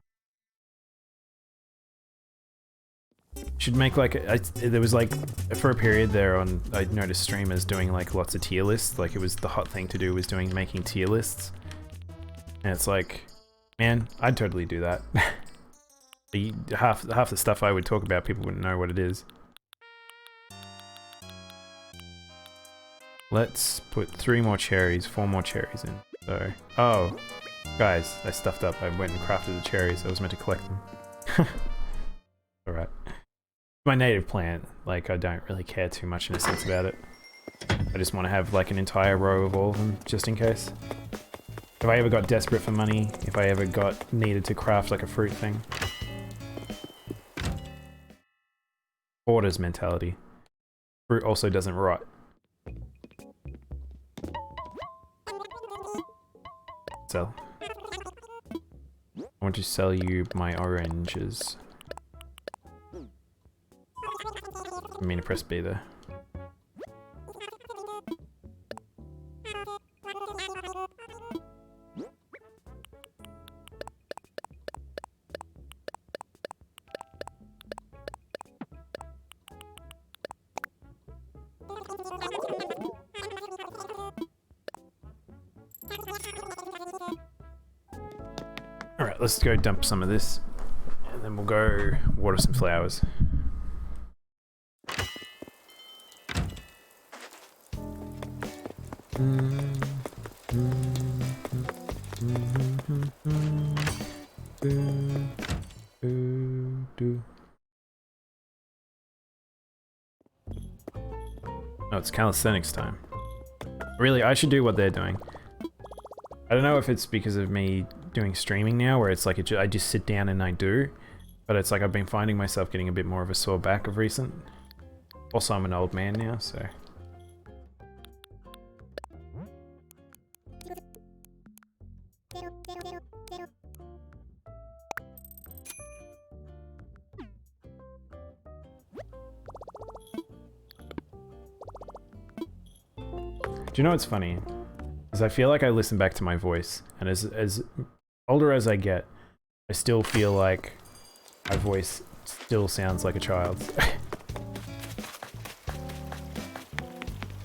A: Should make like there was like for a period there on I noticed streamers doing like lots of tier lists. Like it was the hot thing to do was making tier lists. And it's like, man, I'd totally do that. Half the stuff I would talk about, people wouldn't know what it is. Let's put 3 more cherries, 4 more cherries in. So, oh, guys, I stuffed up. I went and crafted the cherries. I was meant to collect them. Alright. My native plant, like, I don't really care too much in a sense about it. I just want to have, like, an entire row of all of them, just in case. If I ever got desperate for money, if I ever needed to craft, like, a fruit thing. Hoarder's mentality. Fruit also doesn't rot. Sell. I want to sell you my oranges. I mean to press B there. Alright, let's go dump some of this, and then we'll go water some flowers. Oh, it's calisthenics time. Really, I should do what they're doing. I don't know if it's because of me doing streaming now, where it's like I just sit down and I do, but it's like I've been finding myself getting a bit more of a sore back of recent. Also, I'm an old man now, so... Do you know what's funny? Is I feel like I listen back to my voice, and as older as I get, I still feel like my voice still sounds like a child's.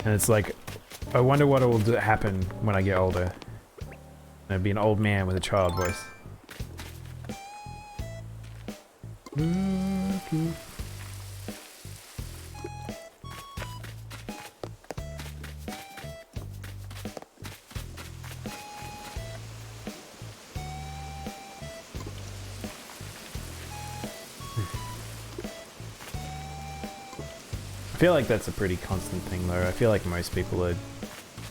A: And it's like, I wonder what will happen when I get older. I'd be an old man with a child voice. I feel like that's a pretty constant thing though. I feel like most people are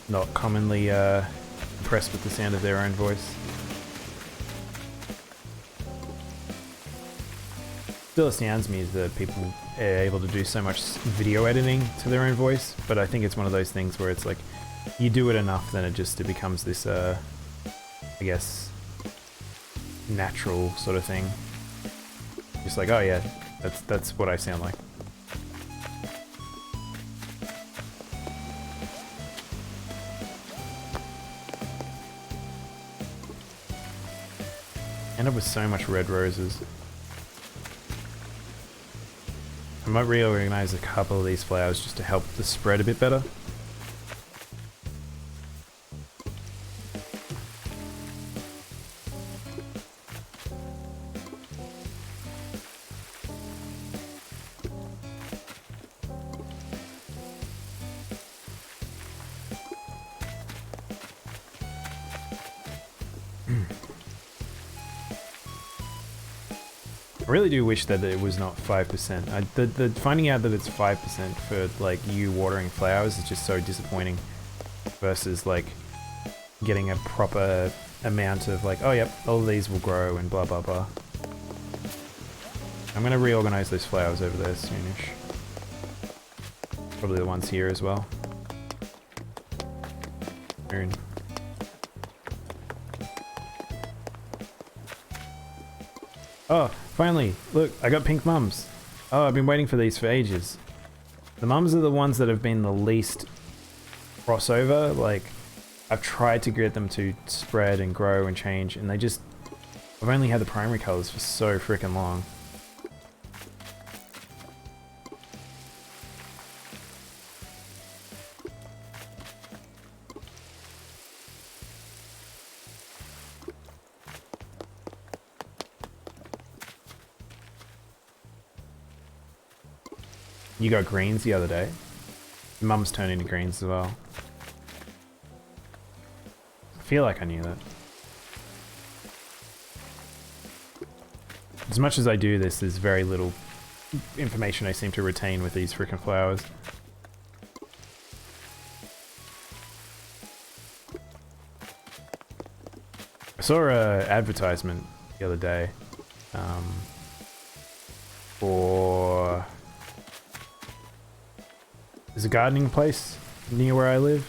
A: not commonly impressed with the sound of their own voice. Still astounds me that people are able to do so much video editing to their own voice, but I think it's one of those things where it's like, you do it enough, then it becomes this, I guess, natural sort of thing. Just like, oh yeah, that's what I sound like. End up with so much red roses. I might reorganize a couple of these flowers just to help the spread a bit better. I really do wish that it was not 5%. The finding out that it's 5% for like you watering flowers is just so disappointing. Versus like getting a proper amount of like, oh yep, all of these will grow and blah blah blah. I'm gonna reorganize those flowers over there soonish. Probably the ones here as well. Soon. Oh, finally! Look, I got pink mums. Oh, I've been waiting for these for ages. The mums are the ones that have been the least crossover. Like, I've tried to get them to spread and grow and change, and they just... I've only had the primary colors for so freaking long. You got greens the other day. Mum's turned into greens as well. I feel like I knew that. As much as I do this, there's very little information I seem to retain with these freaking flowers. I saw an advertisement the other day for... There's a gardening place near where I live,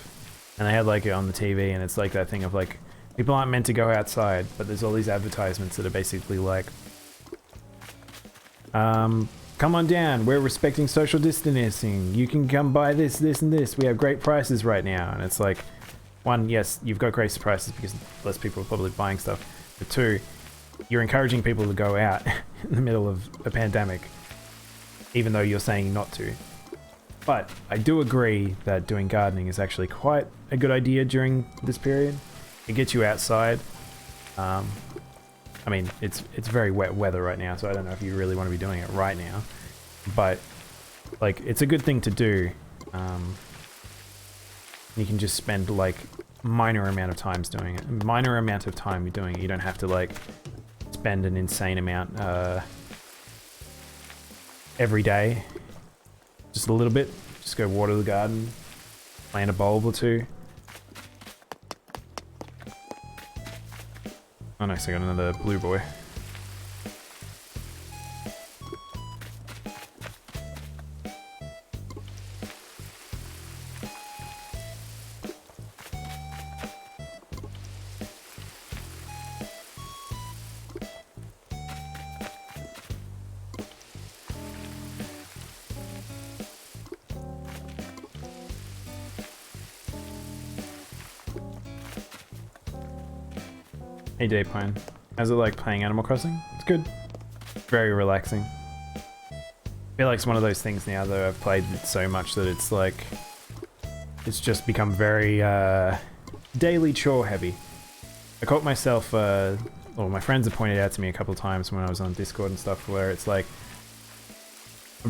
A: and they had like it on the TV, and it's like that thing of like, people aren't meant to go outside, but there's all these advertisements that are basically like, come on down, we're respecting social distancing, you can come buy this, this, and this, we have great prices right now. And it's like, one, yes, you've got great prices because less people are probably buying stuff, but two, you're encouraging people to go out in the middle of a pandemic, even though you're saying not to. But I do agree that doing gardening is actually quite a good idea during this period. It gets you outside. I mean, it's very wet weather right now, so I don't know if you really want to be doing it right now. But, like, it's a good thing to do. You can just spend, like, minor amount of time doing it. Minor amount of time doing it. You don't have to, like, spend an insane amount every day. Just a little bit. Just go water the garden. Plant a bulb or two. Oh nice, I got another blue boy. Hey Daypine, how's it like playing Animal Crossing? It's good. Very relaxing. I feel like it's one of those things now that I've played it so much that it's like... It's just become very daily chore heavy. I caught myself, well my friends have pointed out to me a couple of times when I was on Discord and stuff where it's like...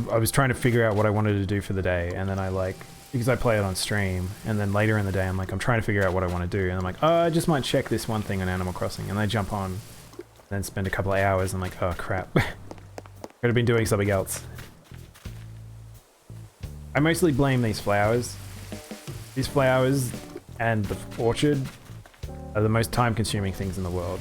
A: I was trying to figure out what I wanted to do for the day, and then I like... Because I play it on stream, and then later in the day I'm like, I'm trying to figure out what I want to do, and I'm like, oh, I just might check this one thing on Animal Crossing, and I jump on, and then spend a couple of hours, and I'm like, oh crap. Could have been doing something else. I mostly blame these flowers. These flowers and the orchard are the most time-consuming things in the world.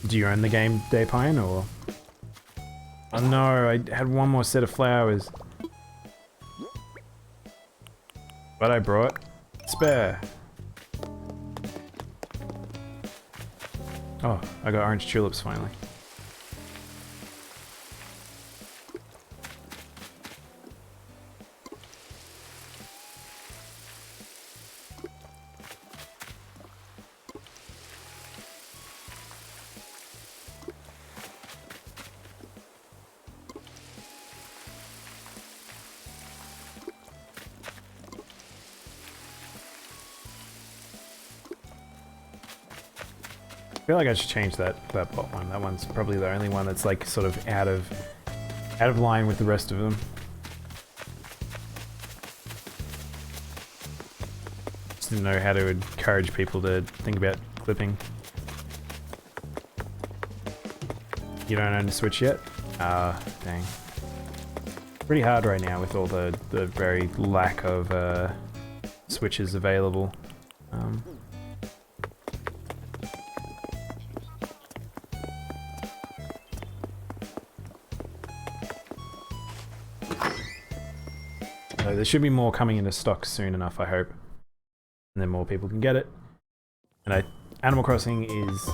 A: Do you own the game, Daypine, or...? Oh no, I had one more set of flowers. But I brought spare. Oh, I got orange tulips finally. I feel like I should change that pot one. That one's probably the only one that's like sort of out of line with the rest of them. Just didn't know how to encourage people to think about clipping. You don't own the Switch yet? Ah, dang. Pretty hard right now with all the very lack of Switches available. There should be more coming into stock soon enough, I hope. And then more people can get it. And Animal Crossing is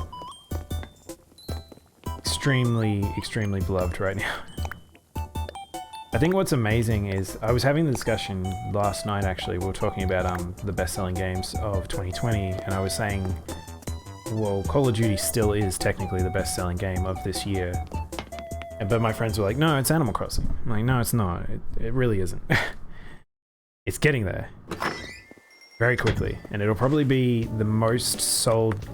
A: extremely beloved right now. I think what's amazing is, I was having the discussion last night actually, we were talking about the best-selling games of 2020, and I was saying, well, Call of Duty still is technically the best-selling game of this year. But my friends were like, no, it's Animal Crossing. I'm like, no, it's not. It really isn't. It's getting there. Very quickly. And it'll probably be the most sold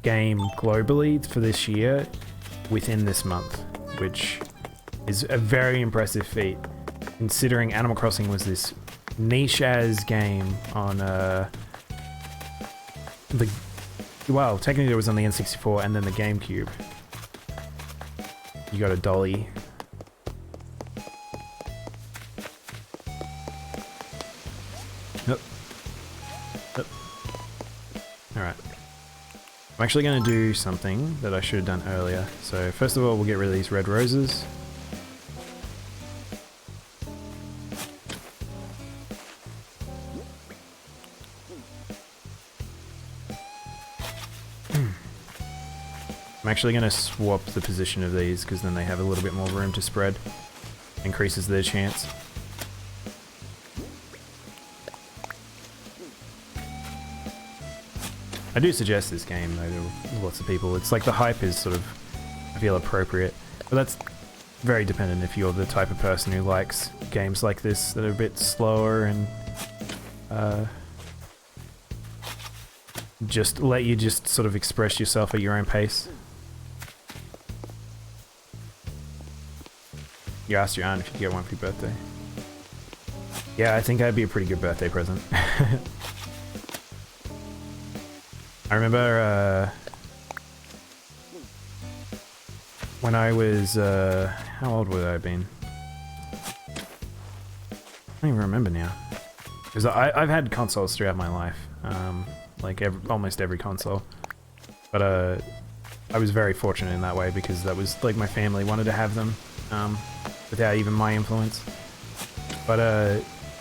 A: game globally for this year within this month, which is a very impressive feat, considering Animal Crossing was this niche-as game on well, technically it was on the N64 and then the GameCube. You got a dolly. Yep. Yep. Alright. I'm actually going to do something that I should have done earlier. So first of all, we'll get rid of these red roses. I'm actually going to swap the position of these because then they have a little bit more room to spread. Increases their chance. I do suggest this game though to lots of people. It's like the hype is sort of, I feel, appropriate. But that's very dependent if you're the type of person who likes games like this that are a bit slower and just let you just sort of express yourself at your own pace. You asked your aunt if you could get one for your birthday. Yeah, I think that'd be a pretty good birthday present. I remember when I was, how old would I have been? I don't even remember now. Because I've had consoles throughout my life, like almost every console. But I was very fortunate in that way because that was like my family wanted to have them. Without even my influence. But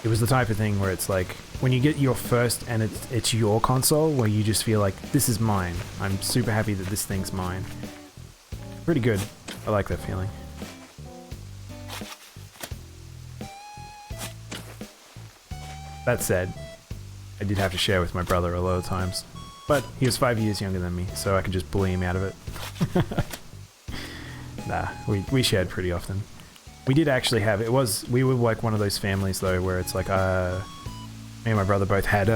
A: it was the type of thing where it's like when you get your first and it's your console where you just feel like this is mine. I'm super happy that this thing's mine. Pretty good. I like that feeling. That said, I did have to share with my brother a lot of times. But he was 5 years younger than me, so I could just bully him out of it. Nah, we shared pretty often. We did actually have, we were like one of those families though where it's like, me and my brother both had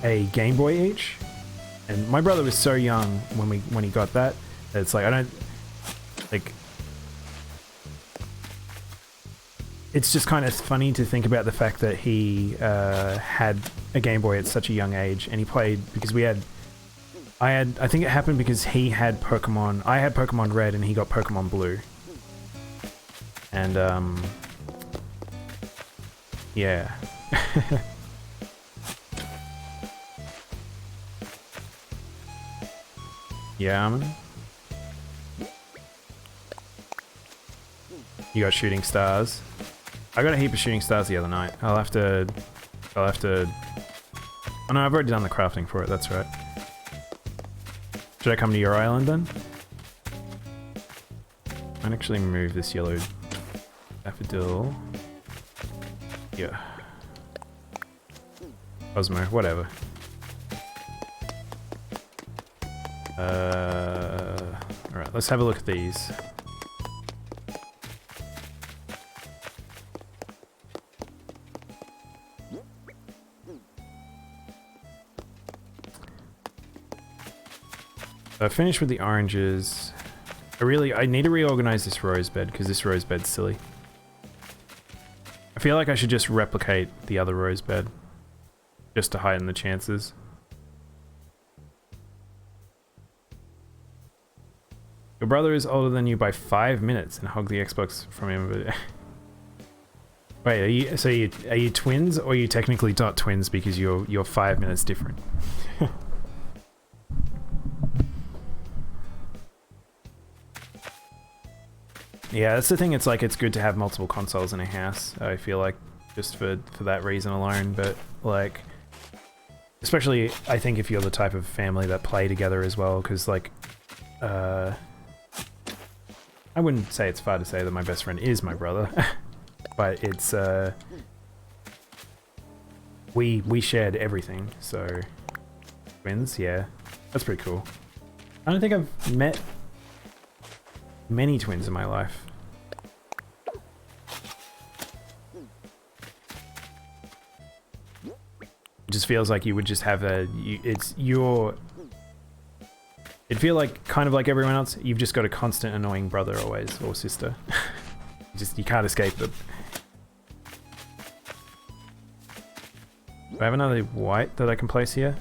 A: a Game Boy each. And my brother was so young when he got that it's like, I don't, like, it's just kind of funny to think about the fact that he had a Game Boy at such a young age and he played, because I think it happened because he had Pokemon. I had Pokemon Red and he got Pokemon Blue. And, yeah. Yeah, man. You got shooting stars. I got a heap of shooting stars the other night. I'll have to... Oh no, I've already done the crafting for it, that's right. Should I come to your island then? I'd actually move this yellow daffodil. Yeah. Cosmo, whatever. Alright, let's have a look at these. I finished with the oranges. I need to reorganize this rose bed because this rose bed's silly. I feel like I should just replicate the other rose bed just to heighten the chances. Your brother is older than you by 5 minutes and hog the Xbox from him. Wait, are you twins or are you technically not twins because you're 5 minutes different? Yeah, that's the thing, it's like it's good to have multiple consoles in a house, I feel like, just for that reason alone, but like, especially I think if you're the type of family that play together as well, because like, I wouldn't say it's far to say that my best friend is my brother, but it's, we shared everything, so, twins, yeah, that's pretty cool. I don't think I've met many twins in my life. It just feels like you would just have a... it'd feel like, kind of like everyone else, you've just got a constant annoying brother always, or sister. You can't escape them. Do I have another white that I can place here?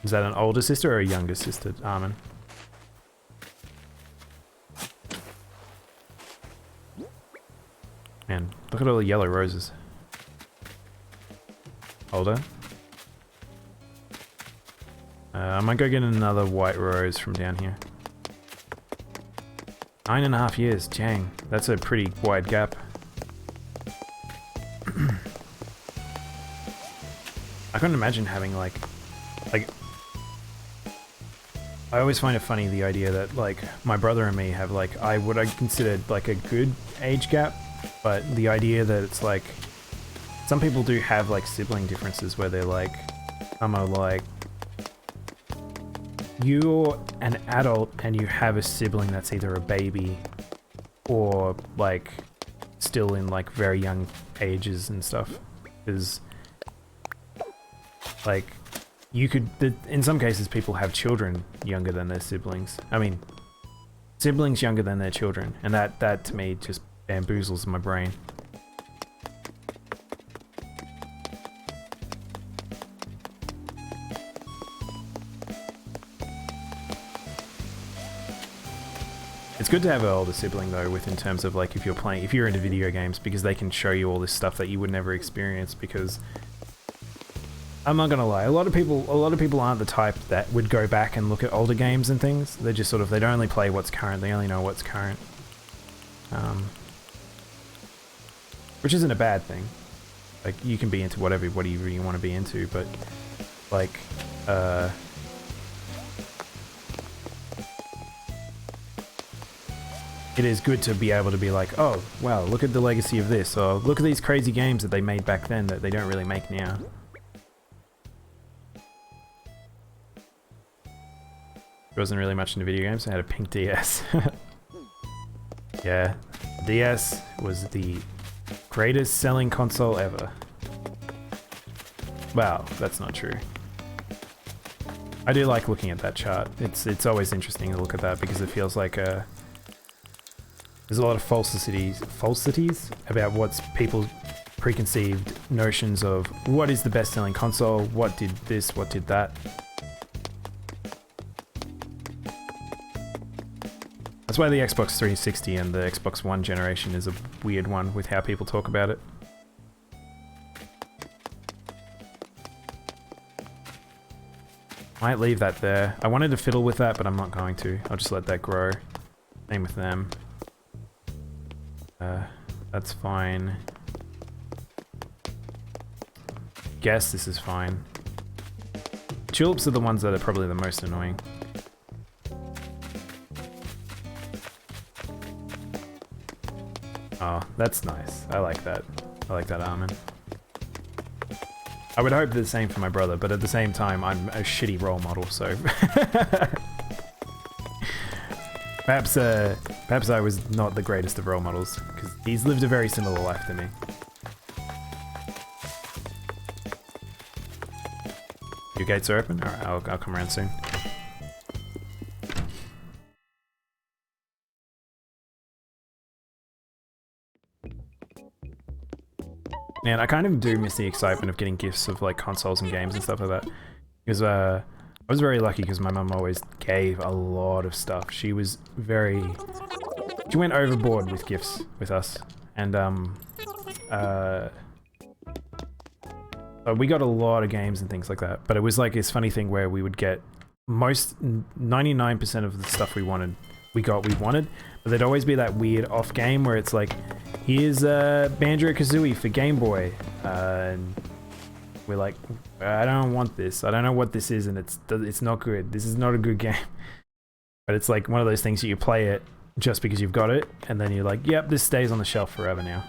A: Is that an older sister or a younger sister, Armin? Man, look at all the yellow roses. Older. I might go get another white rose from down here. 9.5 years, dang. That's a pretty wide gap. I couldn't imagine having like... I always find it funny, the idea that like my brother and me have like what I considered like a good age gap, but the idea that it's like some people do have like sibling differences where they're like, I'm like, you're an adult and you have a sibling that's either a baby or like still in like very young ages and stuff, because like you could, in some cases people have children younger than their siblings. I mean, siblings younger than their children, and that to me just bamboozles my brain. It's good to have an older sibling though, in terms of like if you're into video games, because they can show you all this stuff that you would never experience. Because I'm not gonna lie, a lot of people aren't the type that would go back and look at older games and things. They just sort of, they don't only play what's current, they only know what's current. Which isn't a bad thing. Like, you can be into whatever you want to be into, but like, it is good to be able to be like, oh, wow, look at the legacy of this, or look at these crazy games that they made back then that they don't really make now. Wasn't really much into video games. I had a pink DS. Yeah, DS was the greatest selling console ever. Wow, that's not true. I do like looking at that chart. It's always interesting to look at that, because it feels like there's a lot of falsities about what's people's preconceived notions of what is the best selling console, what did this, what did that. That's why the Xbox 360 and the Xbox One generation is a weird one with how people talk about it. Might leave that there. I wanted to fiddle with that, but I'm not going to. I'll just let that grow. Same with them. That's fine. Guess this is fine. Tulips are the ones that are probably the most annoying. Oh, that's nice. I like that. I like that, Armin. I would hope the same for my brother, but at the same time, I'm a shitty role model, so... Perhaps I was not the greatest of role models, because he's lived a very similar life to me. Your gates are open? Alright, I'll come around soon. Man, I kind of do miss the excitement of getting gifts of like consoles and games and stuff like that. Because I was very lucky because my mum always gave a lot of stuff. She went overboard with gifts with us. And we got a lot of games and things like that. But it was like this funny thing where we would get 99% of the stuff we wanted. We wanted, but there'd always be that weird off game where it's like, here's Banjo-Kazooie for Game Boy, and we're like, I don't want this. I don't know what this is, and it's not good. This is not a good game. But it's like one of those things that you play it just because you've got it, and then you're like, yep, this stays on the shelf forever now.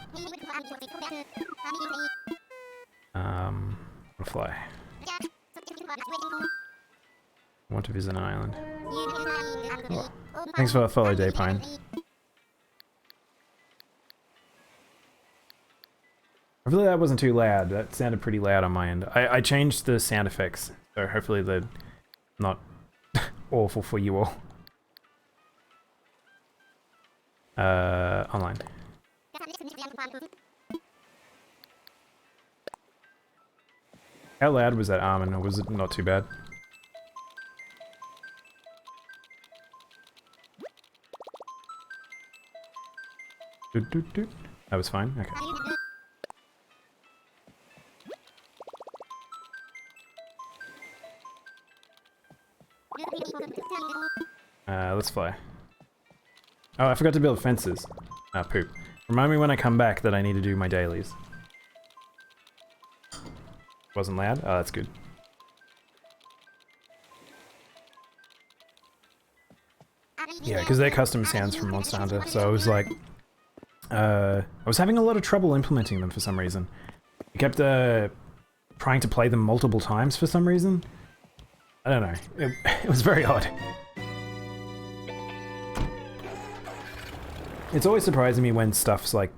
A: Fly. Want to visit an island. Well, thanks for the follow, Daypine. Hopefully that wasn't too loud. That sounded pretty loud on my end. I changed the sound effects, so hopefully they're not awful for you all. Online. How loud was that almond, or was it not too bad? Doot, doot, doot. That was fine, okay. Let's fly. Oh, I forgot to build fences. Ah, poop. Remind me when I come back that I need to do my dailies. Wasn't loud? Oh, that's good. Yeah, because they're custom sounds from Monster Hunter, so I was like... I was having a lot of trouble implementing them for some reason. I kept trying to play them multiple times for some reason. I don't know. It was very odd. It's always surprising me when stuff's like...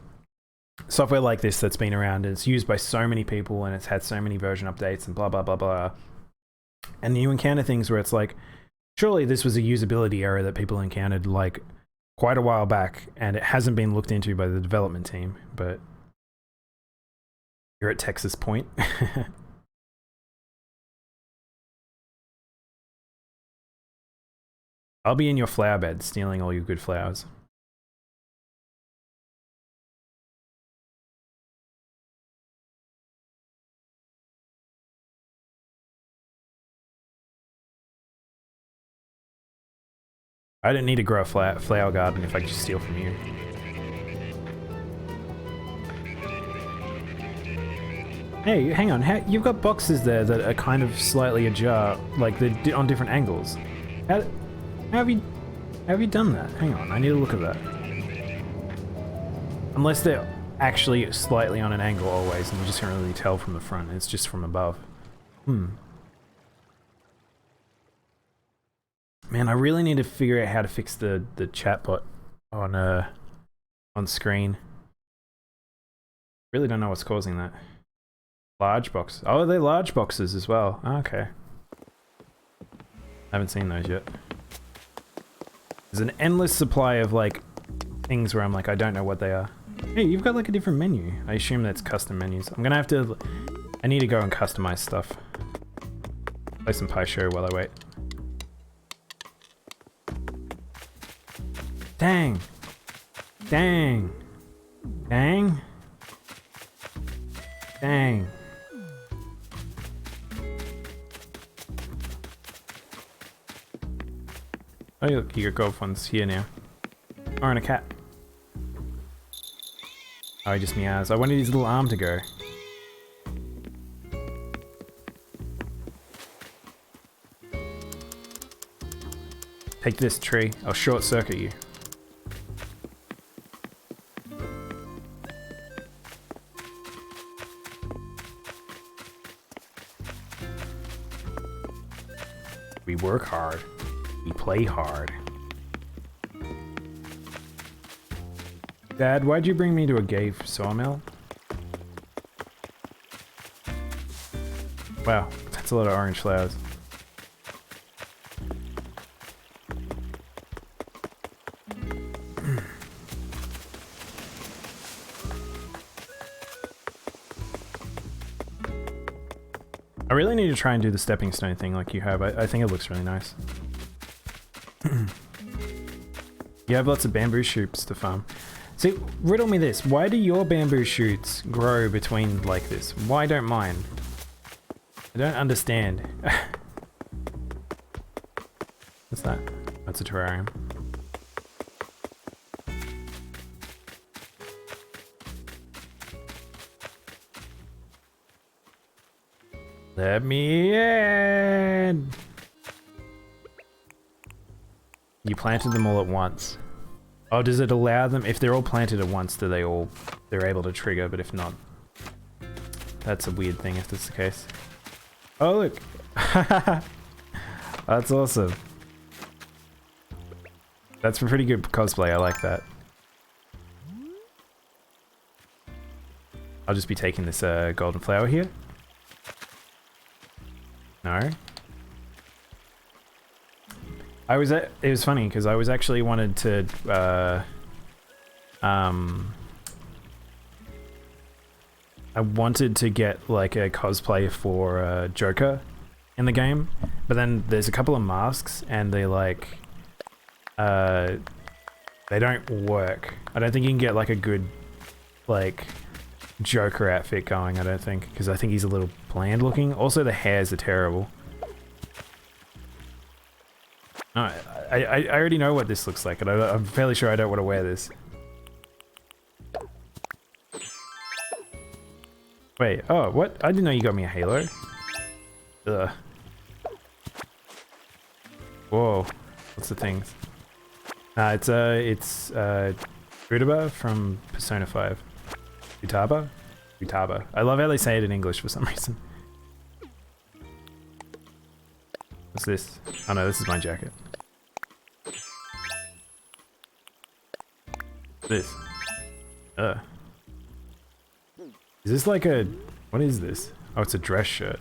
A: software like this that's been around and it's used by so many people and it's had so many version updates and blah blah blah blah. And you encounter things where it's like, surely this was a usability error that people encountered like quite a while back and it hasn't been looked into by the development team, but you're at Texas Point. I'll be in your flower bed stealing all your good flowers. I don't need to grow a flower garden if I can just steal from you. Hey, hang on. You've got boxes there that are kind of slightly ajar, like they're on different angles. How have you done that? Hang on, I need to look at that. Unless they're actually slightly on an angle always, and you just can't really tell from the front. It's just from above. Man, I really need to figure out how to fix the chatbot on screen. Really don't know what's causing that. Large box. Oh, they're large boxes as well. Oh, okay. Haven't seen those yet. There's an endless supply of like things where I'm like, I don't know what they are. Hey, you've got like a different menu. I assume that's custom menus. I'm gonna have to... I need to go and customize stuff. Play some Pi Show while I wait. Dang. Dang. Dang. Dang. Oh, look, you got golf ones here now. Oh, and a cat. Oh, he just meows. I wanted his little arm to go. Take this tree. I'll short circuit you. We work hard. We play hard. Dad, why'd you bring me to a gay sawmill? Wow, that's a lot of orange flowers. I really need to try and do the stepping stone thing like you have. I think it looks really nice. You have lots of bamboo shoots to farm. See, riddle me this. Why do your bamboo shoots grow between like this? Why don't mine? I don't understand. What's that? That's a terrarium. Let me in! You planted them all at once. Oh, does it allow them, if they're all planted at once, they're able to trigger, but if not, that's a weird thing if that's the case. Oh look, That's awesome. That's a pretty good cosplay. I like that. I'll just be taking this golden flower here. No. It was funny because I was actually wanted to I wanted to get like a cosplay for Joker in the game, but then there's a couple of masks and they like they don't work. I don't think you can get like a good like Joker outfit going, I don't think, because I think he's a little bland looking. Also the hairs are terrible. No, I already know what this looks like, and I'm fairly sure I don't want to wear this. Wait, oh, what? I didn't know you got me a halo. Ugh. Whoa, what's the things? It's Futaba from Persona 5. Futaba? Futaba. I love how they say it in English for some reason. What's this? Oh no, this is my jacket. This. Is this like a... What is this? Oh, it's a dress shirt.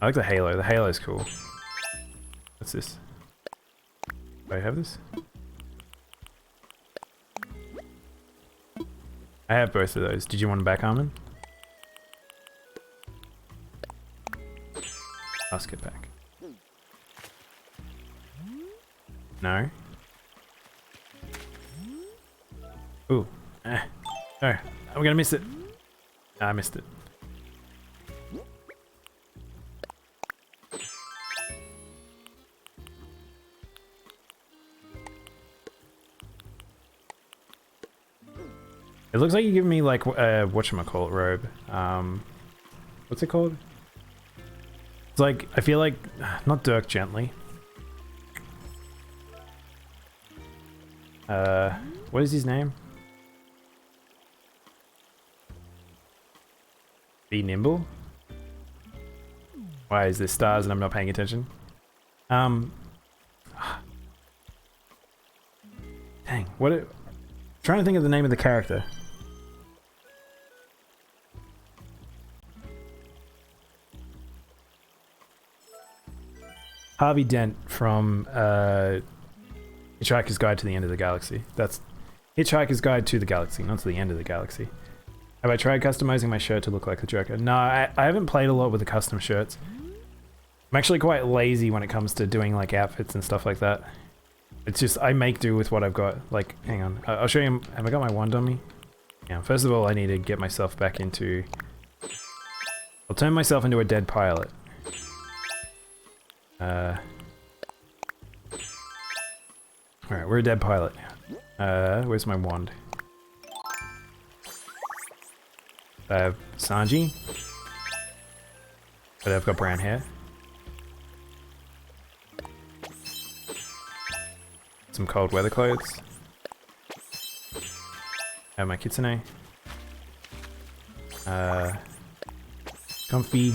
A: I like the halo. The halo's cool. What's this? Do I have this? I have both of those. Did you want them back, Armin? Ask it back. No. Ooh. No. I'm gonna miss it. I missed it. It looks like you're giving me like whatchamacallit robe. What's it called? It's like, I feel like, not Dirk Gently. What is his name? Be Nimble? Why is there stars and I'm not paying attention? Dang, trying to think of the name of the character. Harvey Dent from Hitchhiker's Guide to the End of the Galaxy. That's Hitchhiker's Guide to the Galaxy, not to the End of the Galaxy. Have I tried customizing my shirt to look like the Joker? No, I haven't played a lot with the custom shirts. I'm actually quite lazy when it comes to doing like outfits and stuff like that. It's just, I make do with what I've got. Like, hang on, I'll show you, have I got my wand on me? Yeah, first of all I need to get myself back into... I'll turn myself into a dead pilot. Alright, we're a dead pilot now. Where's my wand? I have Sanji. But I've got brown hair. Some cold weather clothes. I have my kitsune. Comfy.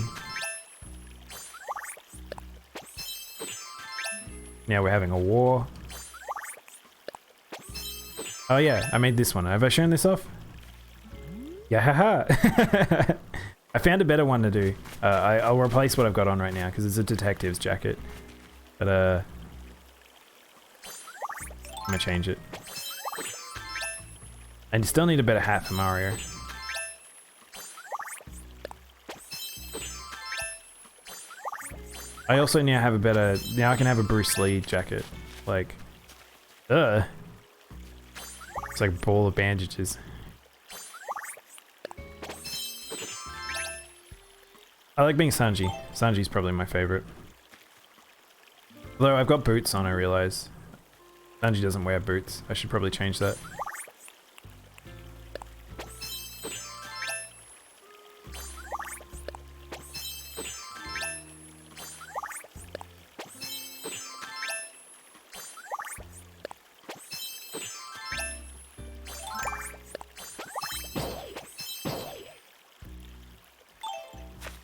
A: Now we're having a war. Oh yeah, I made this one. Have I shown this off? Yeah, haha. I found a better one to do. I'll replace what I've got on right now because it's a detective's jacket. But I'm gonna change it. And you still need a better hat for Mario. I also now have a better... Now I can have a Bruce Lee jacket. Like... It's like a ball of bandages. I like being Sanji. Sanji's probably my favorite. Although I've got boots on, I realize. Sanji doesn't wear boots. I should probably change that.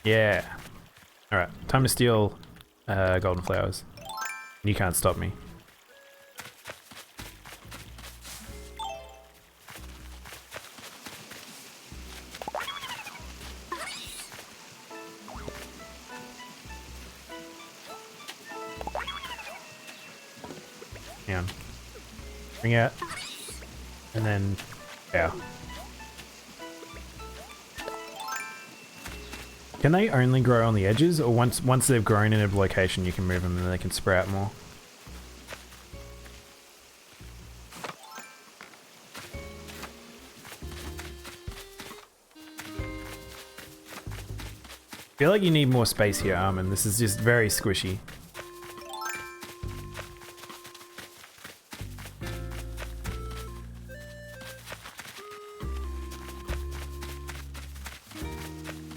A: Yeah. Alright, time to steal golden flowers. You can't stop me. Down. Bring out. And then, yeah. Can they only grow on the edges, or once they've grown in a location, you can move them and they can sprout more? I feel like you need more space here, Armin. This is just very squishy.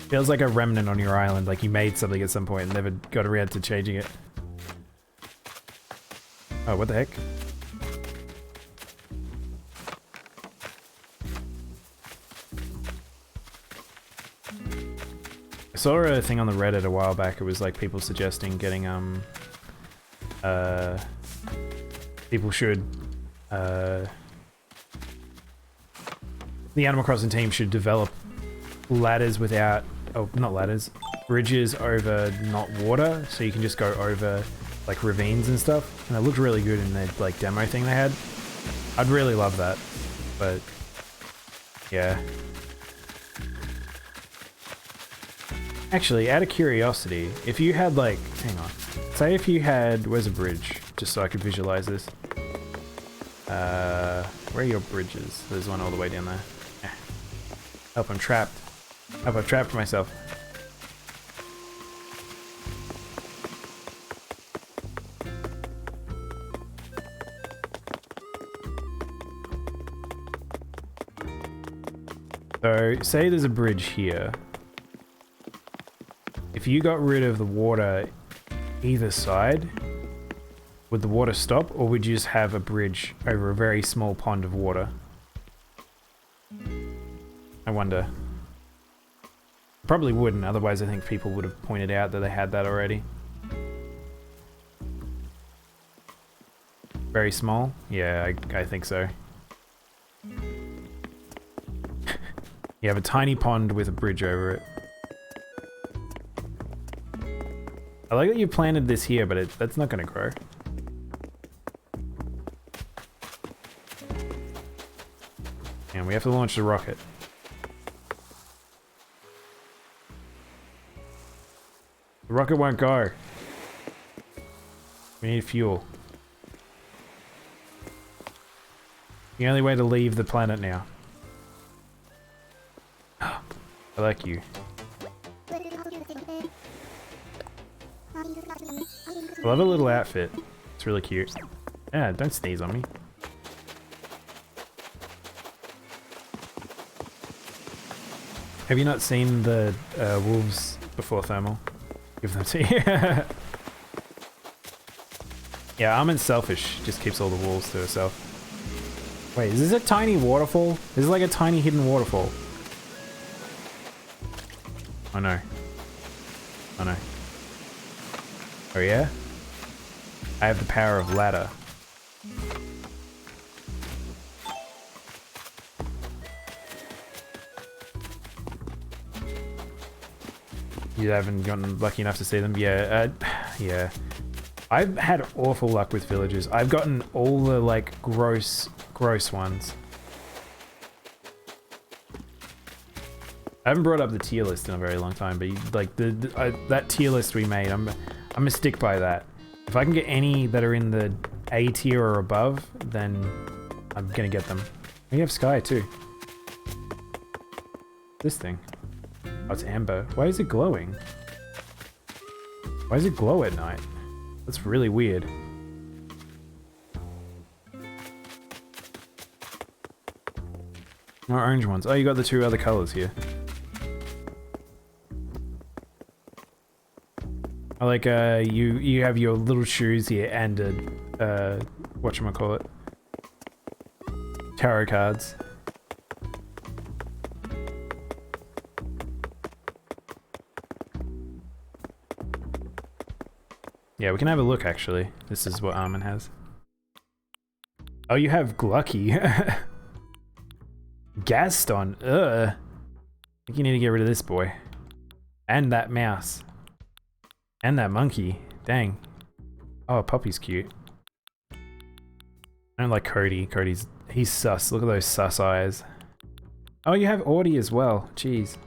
A: Feels like a remnant on your island, like you made something at some point and never got around to changing it. Oh, what the heck? I saw a thing on the Reddit a while back. It was like people suggesting getting people should the Animal Crossing team should develop ladders without, oh, not ladders, bridges over not water, so you can just go over like ravines and stuff. And it looked really good in the like demo thing they had. I'd really love that, but yeah. Actually, out of curiosity, if you had like, hang on, say if you had, where's a bridge? Just so I could visualize this. Where are your bridges? There's one all the way down there. Help, I'm trapped. Help, I've trapped myself. So, say there's a bridge here. If you got rid of the water either side, would the water stop, or would you just have a bridge over a very small pond of water? I wonder. Probably wouldn't, otherwise I think people would have pointed out that they had that already. Very small? Yeah, I think so. You have a tiny pond with a bridge over it. I like that you planted this here, but that's not going to grow. And we have to launch the rocket. The rocket won't go. We need fuel. The only way to leave the planet now. I like you. I love a little outfit. It's really cute. Yeah, don't sneeze on me. Have you not seen the wolves before thermal? Give them to you. Yeah, Armin's selfish. Just keeps all the wolves to herself. Wait, is this a tiny waterfall? This is like a tiny hidden waterfall. Oh no. Oh no. Oh yeah? I have the power of ladder. You haven't gotten lucky enough to see them? Yeah, yeah. I've had awful luck with villagers. I've gotten all the, like, gross ones. I haven't brought up the tier list in a very long time, but, like, that tier list we made, I'm gonna stick by that. If I can get any that are in the A tier or above, then I'm gonna get them. We have Sky, too. This thing. Oh, it's amber. Why is it glowing? Why does it glow at night? That's really weird. No orange ones. Oh, you got the two other colors here. I like, you have your little shoes here and whatchamacallit? Tarot cards. Yeah, we can have a look actually. This is what Armin has. Oh, you have Glucky. Gaston. Ugh. I think you need to get rid of this boy. And that mouse. And that monkey. Dang. Oh, Poppy's cute. I don't like Cody. He's sus. Look at those sus eyes. Oh, you have Audie as well. Jeez.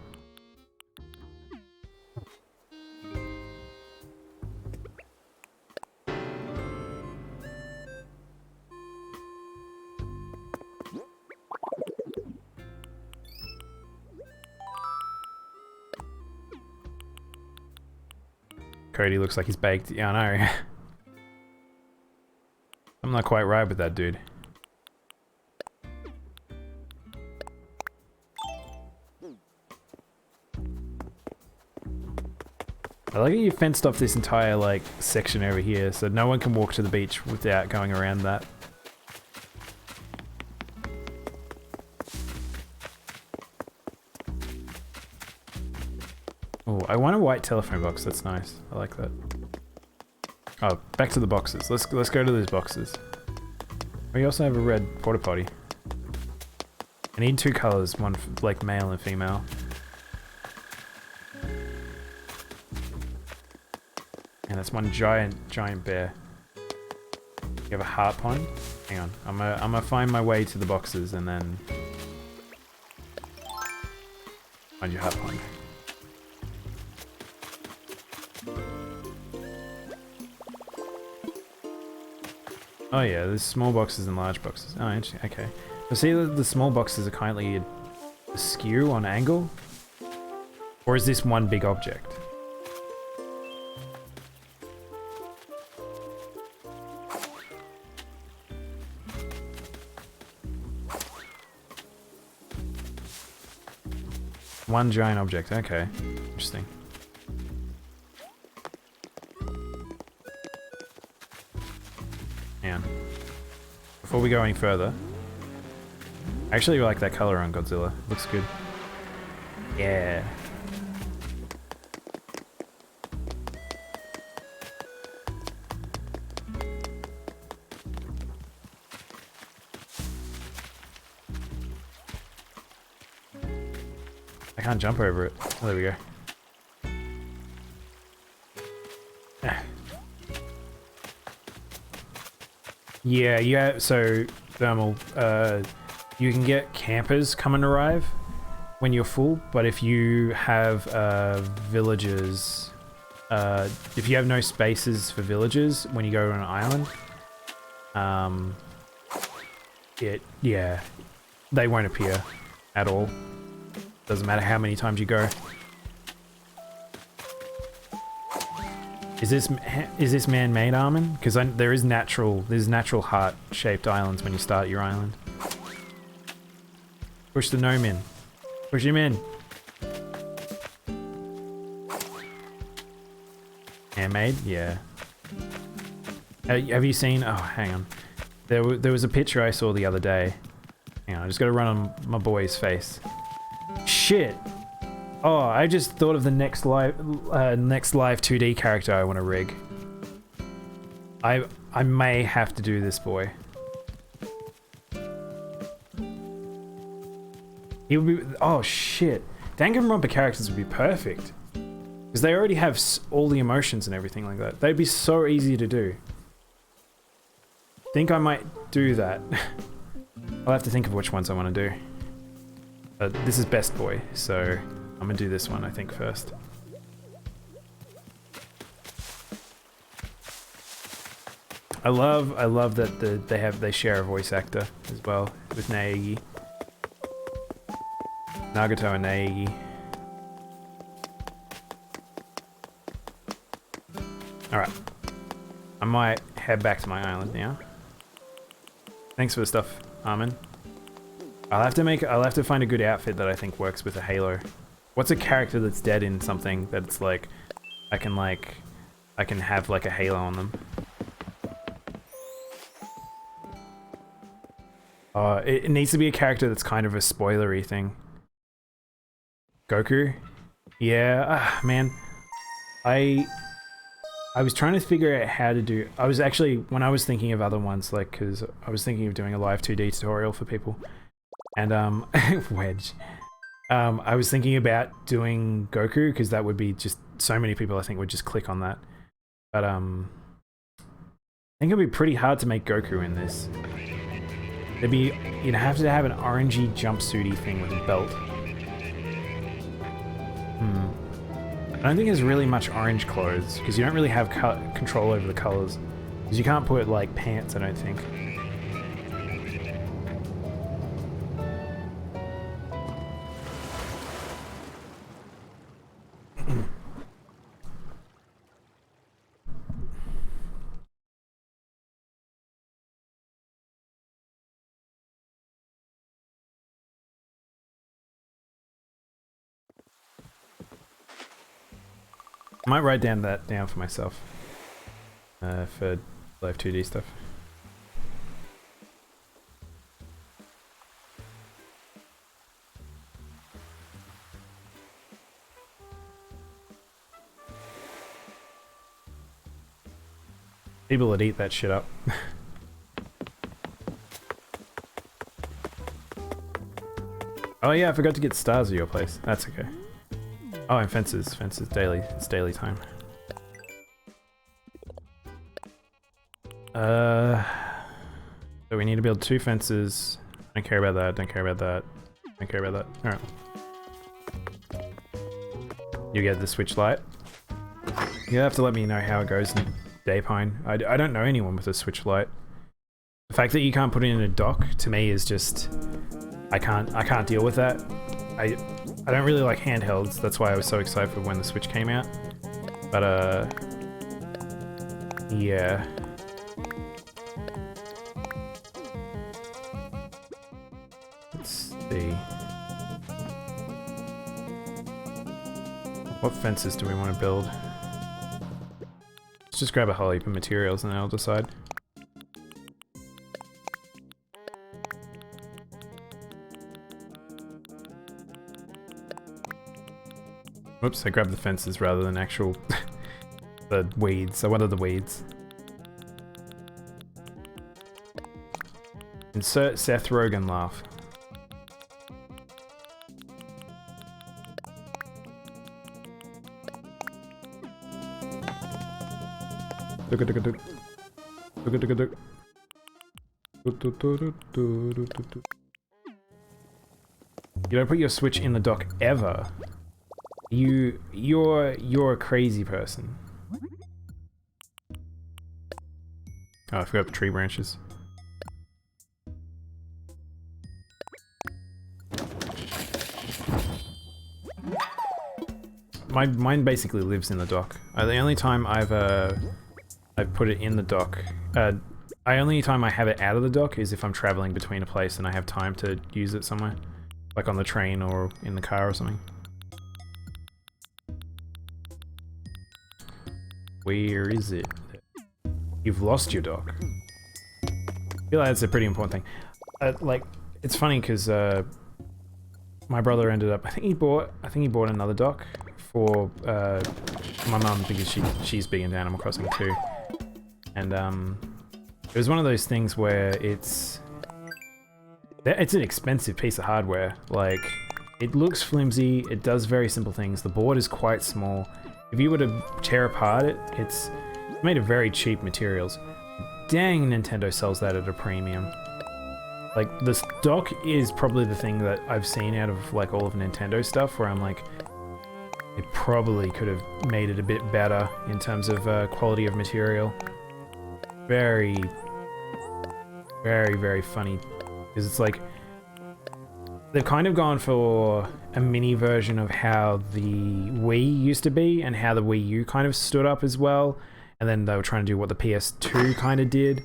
A: Cody looks like he's baked. Yeah, I know. I'm not quite right with that dude. I like how you fenced off this entire, like, section over here, so no one can walk to the beach without going around that. Oh, I want a white telephone box. That's nice. I like that. Oh, back to the boxes. Let's go to those boxes. We also have a red porta potty. I need 2 colors, one for, like, male and female. And that's one giant bear. You have a heart pond? Hang on. I'm gonna find my way to the boxes and then find your heart pond. Oh yeah, there's small boxes and large boxes. Oh, interesting. Okay. So see, the small boxes are kindly askew on angle? Or is this one big object? One giant object, okay. Interesting. Yeah. Before we go any further, I actually like that color on Godzilla. Looks good. Yeah. I can't jump over it. Oh, there we go. Yeah, so Thermal, you can get campers come and arrive when you're full, but if you have villagers, if you have no spaces for villagers when you go to an island, yeah, they won't appear at all. Doesn't matter how many times you go. Is this man-made, Armin? Because there's natural heart-shaped islands when you start your island. Push the gnome in. Push him in. Handmade? Yeah. Have you seen? Oh, hang on. There was a picture I saw the other day. Hang on, I just got to run on my boy's face. Shit. Oh, I just thought of the next live 2D character I want to rig. I may have to do this boy. He would be. Oh shit! Danganronpa characters would be perfect because they already have all the emotions and everything like that. They'd be so easy to do. Think I might do that. I'll have to think of which ones I want to do. But this is Best Boy, so I'm gonna do this one, I think, first. I love that they share a voice actor as well with Naegi. Nagato and Naegi. Alright. I might head back to my island now. Thanks for the stuff, Armin. I'll have to find a good outfit that I think works with a halo. What's a character that's dead in something that's like I can have like a halo on them? It needs to be a character that's kind of a spoilery thing. Goku? Yeah, man. I I was trying to figure out how to do... I was actually, when I was thinking of other ones, like, because I was thinking of doing a live 2D tutorial for people. And, Wedge. I was thinking about doing Goku, because that would be just... So many people, I think, would just click on that. But, I think it'd be pretty hard to make Goku in this. There'd be... You'd have to have an orangey jumpsuity thing with a belt. I don't think there's really much orange clothes, because you don't really have control over the colors. Because you can't put, like, pants, I don't think. I might write that down for myself. For live 2D stuff. People would eat that shit up. Oh yeah, I forgot to get stars at your place. That's okay. Oh, and fences. Fences daily. It's daily time. So we need to build 2 fences. Don't care about that. Don't care about that. Don't care about that. Alright. You get the switch light. You have to let me know how it goes in Daypine. I don't know anyone with a switch light. The fact that you can't put it in a dock to me is just... I can't deal with that. I don't really like handhelds, that's why I was so excited for when the Switch came out. But, yeah. Let's see. What fences do we want to build? Let's just grab a whole heap of materials and then I'll decide. Oops, I grabbed the fences rather than actual the weeds. So what are the weeds? Insert Seth Rogen laugh. You don't put your Switch in the dock ever. You're a crazy person. Oh, I forgot the tree branches. Mine basically lives in the dock. The only time I've put it in the dock, only time I have it out of the dock is if I'm traveling between a place and I have time to use it somewhere, like on the train or in the car or something. Where is it? You've lost your dock. I feel like that's a pretty important thing. Like, it's funny because my brother ended up. I think he bought another dock for my mum because she's big into Animal Crossing too, and it was one of those things where it's an expensive piece of hardware. Like, it looks flimsy. It does very simple things. The board is quite small. If you were to tear apart it, it's made of very cheap materials. Dang, Nintendo sells that at a premium. Like, this dock is probably the thing that I've seen out of, like, all of Nintendo stuff where I'm like, it probably could have made it a bit better in terms of quality of material. Very, very, very funny. Because it's like, they've kind of gone for a mini version of how the Wii used to be and how the Wii U kind of stood up as well. And then they were trying to do what the PS2 kind of did.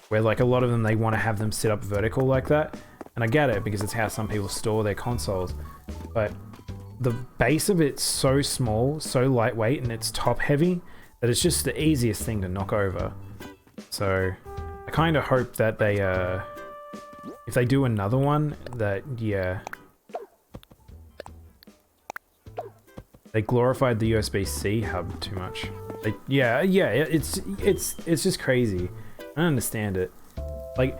A: Where like a lot of them, they want to have them sit up vertical like that. And I get it because it's how some people store their consoles. But the base of it's so small, so lightweight, and it's top heavy that it's just the easiest thing to knock over. So I kind of hope that they, if they do another one, that, yeah. They glorified the USB-C hub too much. Yeah, it's just crazy. I don't understand it. Like,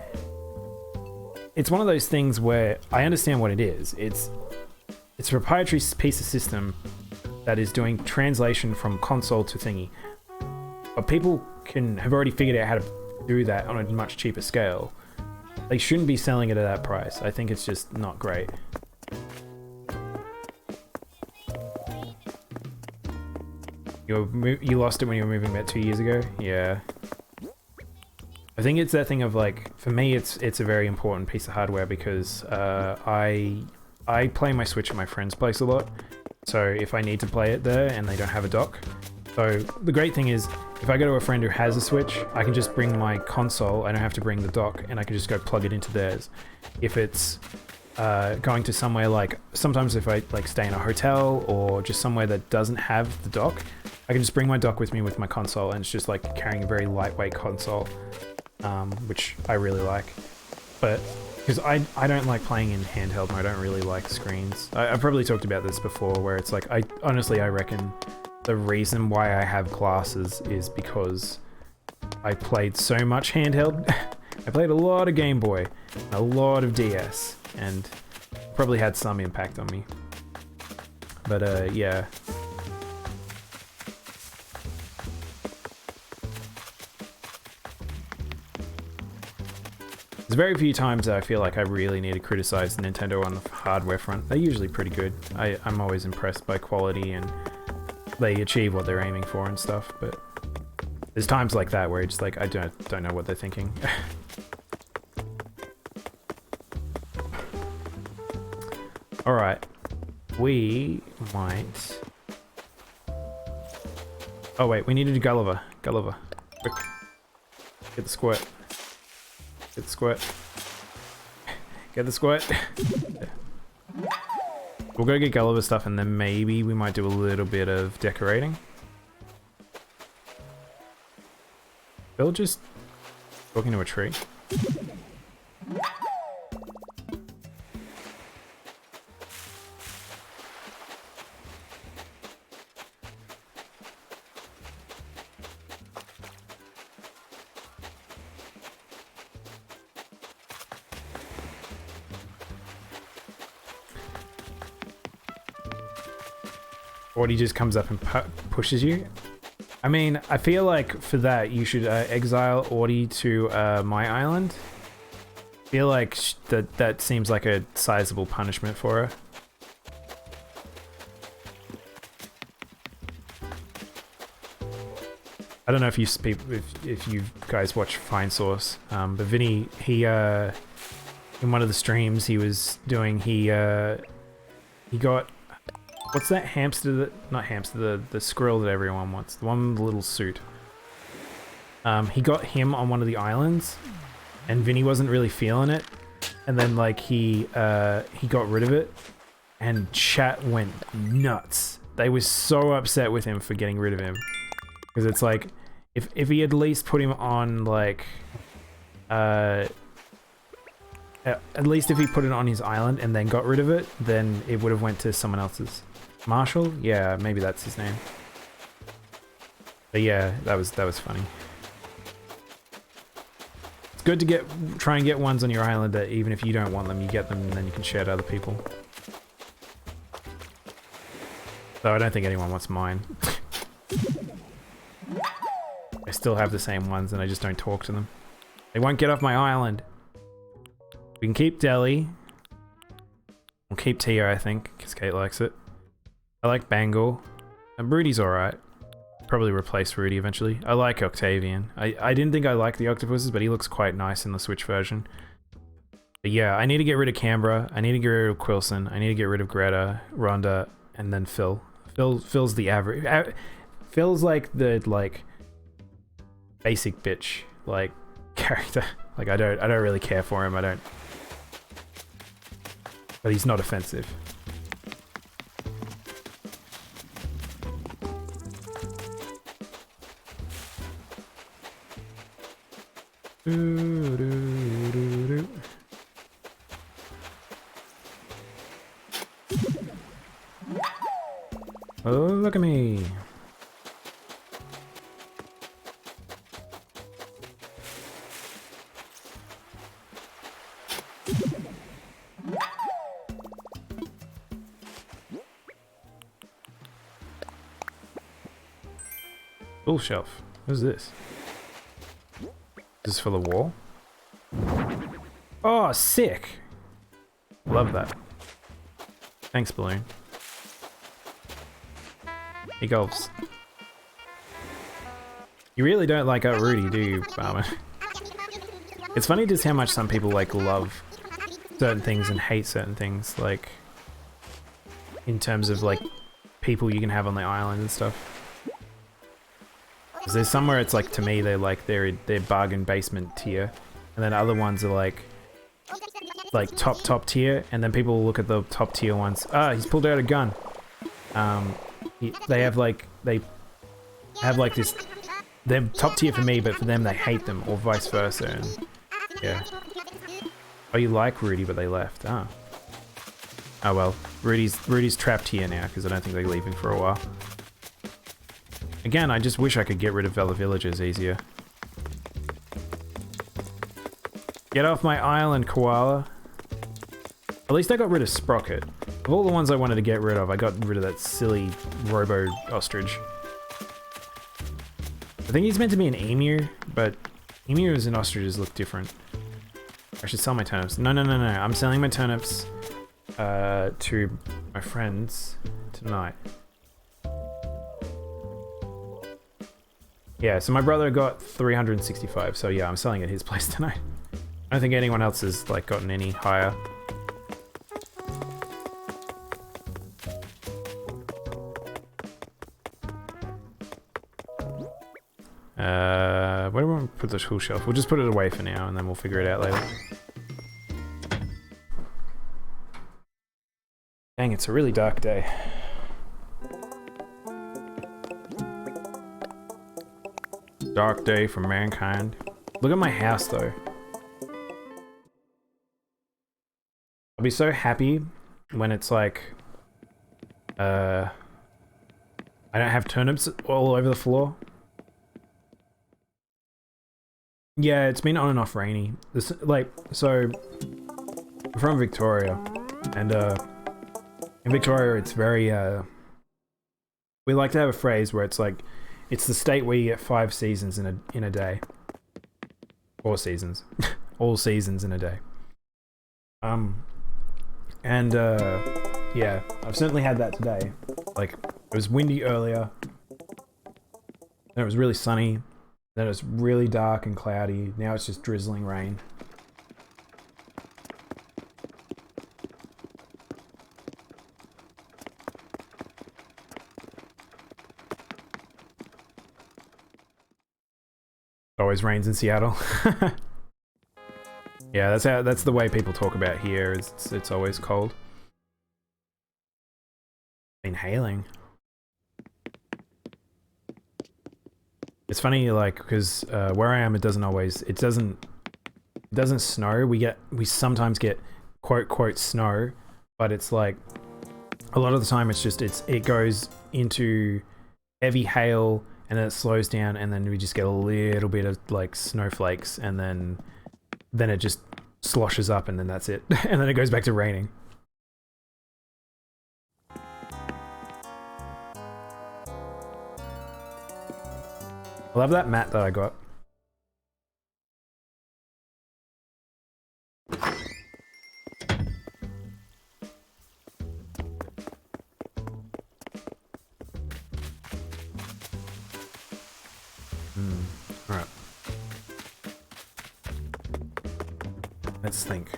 A: it's one of those things where I understand what it is. It's a proprietary piece of system that is doing translation from console to thingy. But people have already figured out how to do that on a much cheaper scale. They shouldn't be selling it at that price. I think it's just not great. You lost it when you were moving about 2 years ago? Yeah. I think it's that thing of like, for me it's a very important piece of hardware because I play my Switch at my friend's place a lot. So if I need to play it there and they don't have a dock. So the great thing is, if I go to a friend who has a Switch, I can just bring my console, I don't have to bring the dock, and I can just go plug it into theirs. If it's going to somewhere like, sometimes if I like stay in a hotel or just somewhere that doesn't have the dock, I can just bring my dock with me with my console, and it's just like carrying a very lightweight console, which I really like. But because I don't like playing in handheld mode, I don't really like screens. I've probably talked about this before, where it's like, honestly I reckon the reason why I have glasses is because I played so much handheld. I played a lot of Game Boy, a lot of DS, and probably had some impact on me. But yeah. There's very few times that I feel like I really need to criticize Nintendo on the hardware front. They're usually pretty good. I'm always impressed by quality and they achieve what they're aiming for and stuff, but there's times like that where it's like, I don't know what they're thinking. Alright, we might... Oh wait, we needed a Gulliver. Gulliver. Quick. Get the squirt. Get the squirt. Get the squirt. We'll go get Gulliver stuff and then maybe we might do a little bit of decorating. Bill just talking to a tree. Or he just comes up and pushes you. I mean, I feel like for that you should exile Audie to my island. I feel like that seems like a sizable punishment for her. I don't know if you guys watch Fine Source, but Vinny, he in one of the streams he was doing, he got, what's that hamster that, not hamster, the squirrel that everyone wants, the one with the little suit. He got him on one of the islands, and Vinny wasn't really feeling it, and then like he got rid of it, and chat went nuts. They were so upset with him for getting rid of him, because it's like, if he at least put him on like, at least if he put it on his island and then got rid of it, then it would have went to someone else's. Marshall? Yeah, maybe that's his name. But yeah, that was funny. It's good to try and get ones on your island that even if you don't want them, you get them and then you can share to other people. Though I don't think anyone wants mine. I still have the same ones and I just don't talk to them. They won't get off my island. We can keep Deli. We'll keep Tia, I think, because Kate likes it. I like Bangle. And Rudy's alright. Probably replace Rudy eventually. I like Octavian. I didn't think I liked the octopuses, but he looks quite nice in the Switch version. But yeah, I need to get rid of Canberra. I need to get rid of Quilson. I need to get rid of Greta, Rhonda, and then Phil. Phil's the average. Phil's like the basic bitch character. Like I don't really care for him. I don't. But he's not offensive. Oh, look at me. Tool shelf. What is this? Is this for the wall? Oh, sick! Love that. Thanks, Balloon. He golfs. You really don't like Rudy, do you, Barman? It's funny just how much some people like love certain things and hate certain things, like in terms of like people you can have on the island and stuff. 'Cause there's somewhere it's like, to me, they're like their bargain basement tier, and then other ones are like top tier, and then people will look at the top tier ones. Ah, he's pulled out a gun. They have like this. They're top tier for me, but for them they hate them, or vice versa. And yeah. Oh, you like Rudy, but they left. Ah. Oh well, Rudy's trapped here now because I don't think they're leaving for a while. Again, I just wish I could get rid of fellow villagers easier. Get off my island, koala. At least I got rid of Sprocket. Of all the ones I wanted to get rid of, I got rid of that silly robo ostrich. I think he's meant to be an emu, but emus and ostriches look different. I should sell my turnips. No. I'm selling my turnips to my friends tonight. Yeah, so my brother got 365, so yeah, I'm selling at his place tonight. I don't think anyone else has like gotten any higher. Where do we want to put the tool shelf? We'll just put it away for now, and then we'll figure it out later. Dang, it's a really dark day. Dark day for mankind. Look at my house, though. I'll be so happy when it's like... I don't have turnips all over the floor. Yeah, it's been on and off rainy. This, like, so... I'm from Victoria, and in Victoria it's very... we like to have a phrase where it's like, it's the state where you get 5 seasons in a day. 4 seasons. All seasons in a day. Yeah, I've certainly had that today. Like, it was windy earlier, then it was really sunny, then it was really dark and cloudy, now it's just drizzling rain. Always rains in Seattle. Yeah, that's the way people talk about here. It's always cold. Inhaling. It's funny, like, because where I am, it doesn't snow. We sometimes get quote snow, but it's like a lot of the time it goes into heavy hail, and then it slows down, and then we just get a little bit of like snowflakes, and then it just sloshes up, and then that's it. And then it goes back to raining. I love that mat that I got. Alright. Let's think.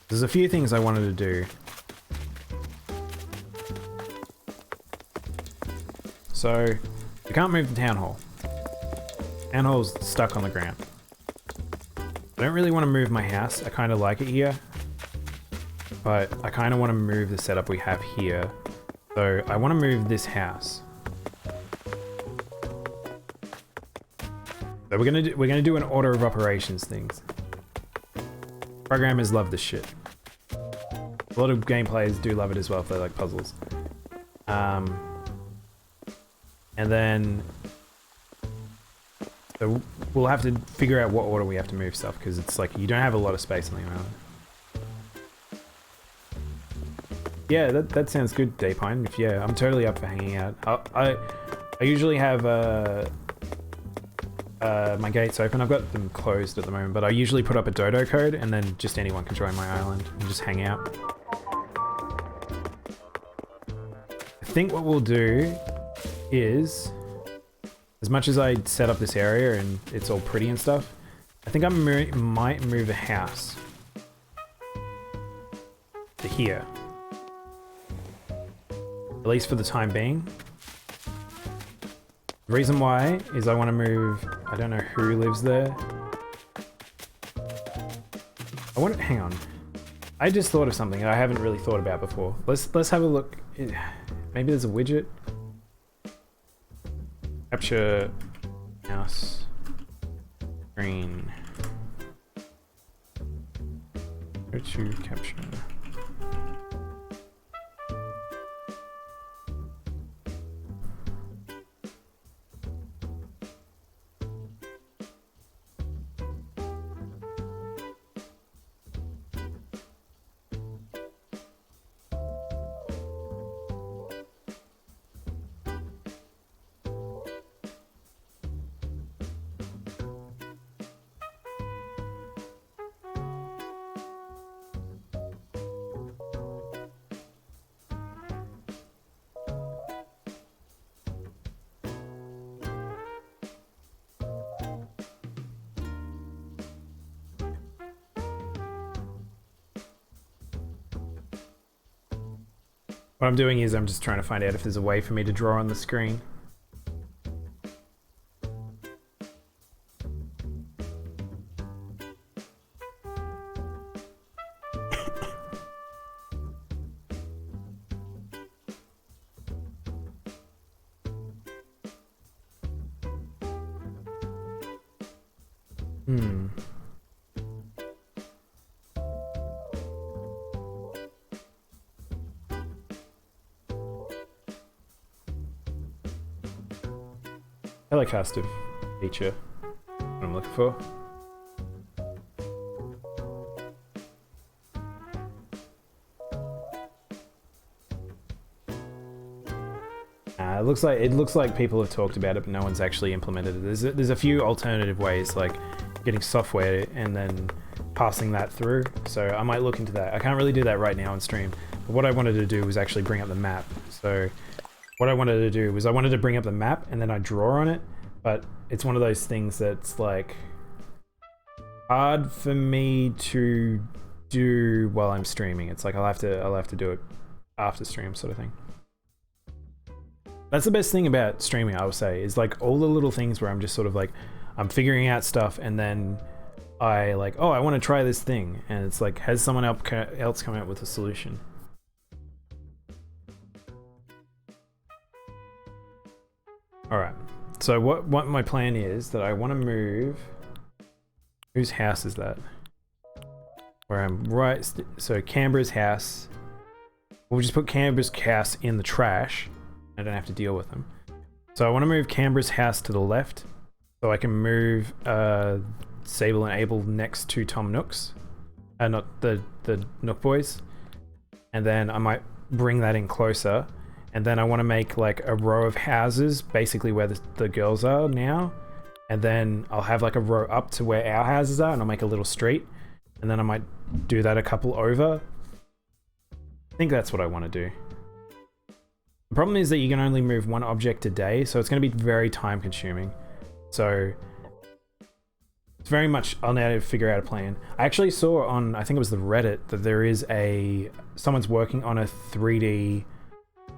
A: There's a few things I wanted to do. So, we can't move the town hall. Town hall's stuck on the ground. I don't really want to move my house. I kind of like it here. But I kind of want to move the setup we have here. So, I want to move this house. So we're gonna do an order of operations things. Programmers love this shit. A lot of game players do love it as well if they like puzzles. And then so we'll have to figure out what order we have to move stuff, because it's like you don't have a lot of space on the island. Yeah, that sounds good, Daypine. Yeah, I'm totally up for hanging out. I usually have my gates open. I've got them closed at the moment, but I usually put up a dodo code and then just anyone can join my island and just hang out. I think what we'll do is, as much as I set up this area and it's all pretty and stuff, I think I might move a house to here. At least for the time being. The reason why is I want to move, I don't know who lives there. Hang on. I just thought of something that I haven't really thought about before. Let's have a look. Maybe there's a widget. Capture house screen. Go to capture. What I'm doing is I'm just trying to find out if there's a way for me to draw on the screen. Helicastive feature. What I'm looking for. It looks like people have talked about it, but no one's actually implemented it. There's a few alternative ways, like getting software and then passing that through. So I might look into that. I can't really do that right now on stream. But what I wanted to do was actually bring up the map. So what I wanted to do was I wanted to bring up the map and then I draw on it, but it's one of those things that's like hard for me to do while I'm streaming. It's like I'll have to do it after stream, sort of thing. That's the best thing about streaming, I would say, is like all the little things where I'm just sort of like, I'm figuring out stuff and then I like, oh, I want to try this thing. And it's like, has someone else come out with a solution? All right. So what my plan is that I want to move, whose house is that? Where I'm right, so Canberra's house. We'll just put Canberra's house in the trash. I don't have to deal with them. So I want to move Canberra's house to the left, so I can move Sable and Abel next to Tom Nook's, not the Nook boys, and then I might bring that in closer, and then I want to make like a row of houses, basically where the girls are now, and then I'll have like a row up to where our houses are, and I'll make a little street, and then I might do that a couple over. I think that's what I want to do. The problem is that you can only move one object a day, so it's going to be very time consuming. So it's very much, I'll now figure out a plan. I actually saw on, I think it was the Reddit, that there is someone's working on a 3D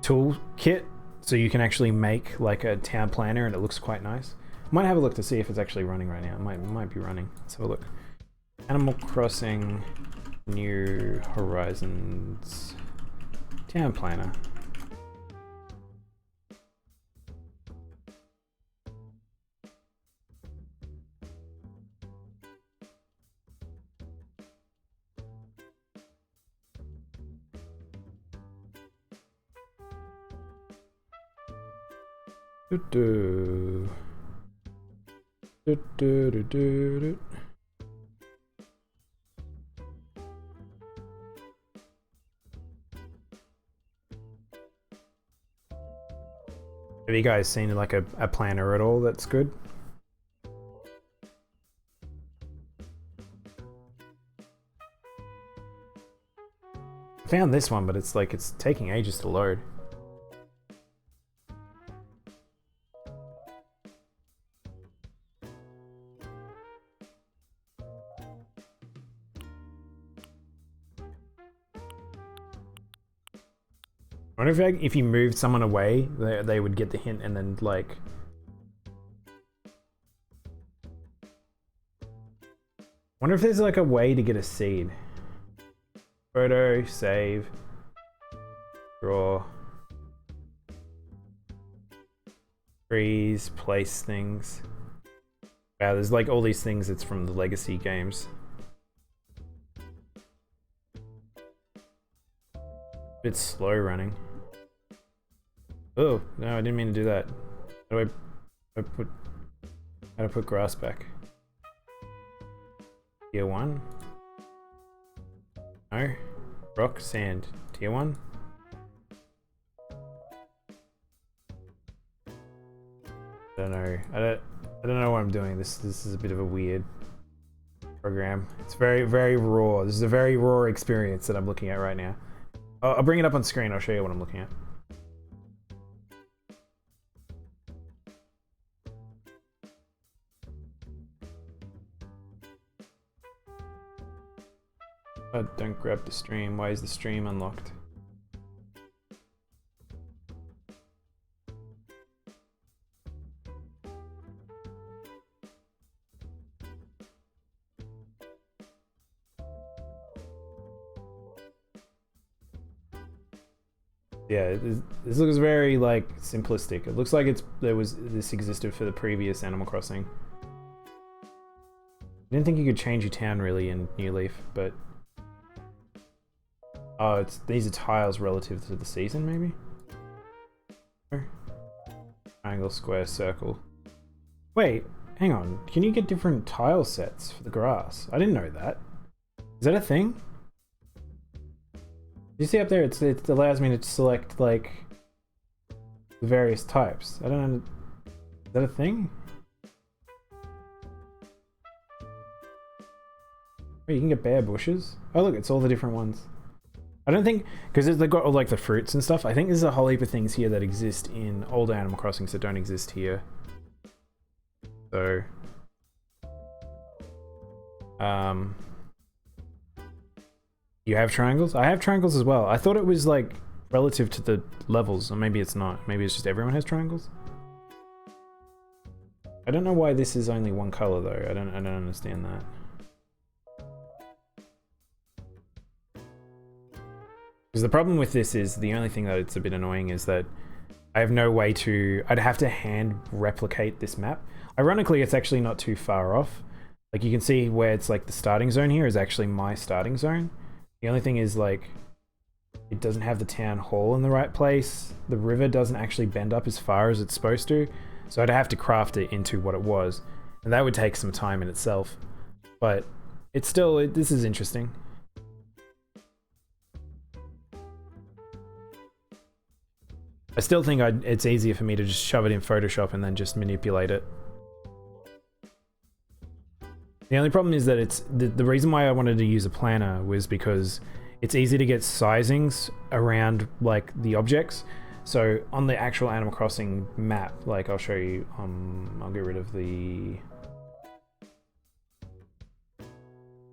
A: toolkit, so you can actually make like a town planner and it looks quite nice. I might have a look to see if it's actually running right now. It might be running. Let's have a look. Animal Crossing New Horizons town planner. Do, do. Do, do, do, do, do. Have you guys seen like a planner at all that's good? I found this one, but it's like it's taking ages to load. I wonder if you moved someone away, they would get the hint and then like... Wonder if there's like a way to get a seed. Photo, save, draw, freeze, place things. Wow, there's like all these things that's from the legacy games. Bit slow running. Oh, no, I didn't mean to do that. How do I put grass back? Tier 1? No. Rock, sand. Tier 1? I don't know. I don't know what I'm doing. This is a bit of a weird program. It's very, very raw. This is a very raw experience that I'm looking at right now. I'll bring it up on screen. I'll show you what I'm looking at. Oh, don't grab the stream. Why is the stream unlocked? Yeah, this looks very like simplistic. It looks like this existed for the previous Animal Crossing. I didn't think you could change your town really in New Leaf, but oh, these are tiles relative to the season, maybe? Triangle, square, circle. Wait, hang on. Can you get different tile sets for the grass? I didn't know that. Is that a thing? You see up there, it allows me to select like the various types. I don't know. Is that a thing? Oh, you can get bare bushes. Oh look, it's all the different ones. I don't think, because they've got all like the fruits and stuff. I think there's a whole heap of things here that exist in older Animal Crossings that don't exist here. So, you have triangles? I have triangles as well. I thought it was like relative to the levels, or maybe it's not. Maybe it's just everyone has triangles. I don't know why this is only one color though. I don't understand that. Because the problem with this is the only thing that it's a bit annoying is that I have no way to. I'd have to hand replicate this map. Ironically, it's actually not too far off. Like you can see where it's like the starting zone here is actually my starting zone. The only thing is like it doesn't have the town hall in the right place. The river doesn't actually bend up as far as it's supposed to. So I'd have to craft it into what it was. And that would take some time in itself. But it's still, this is interesting. I still think it's easier for me to just shove it in Photoshop and then just manipulate it. The only problem is that it's the reason why I wanted to use a planner was because it's easy to get sizings around like the objects. So on the actual Animal Crossing map, like I'll show you, I'll get rid of the,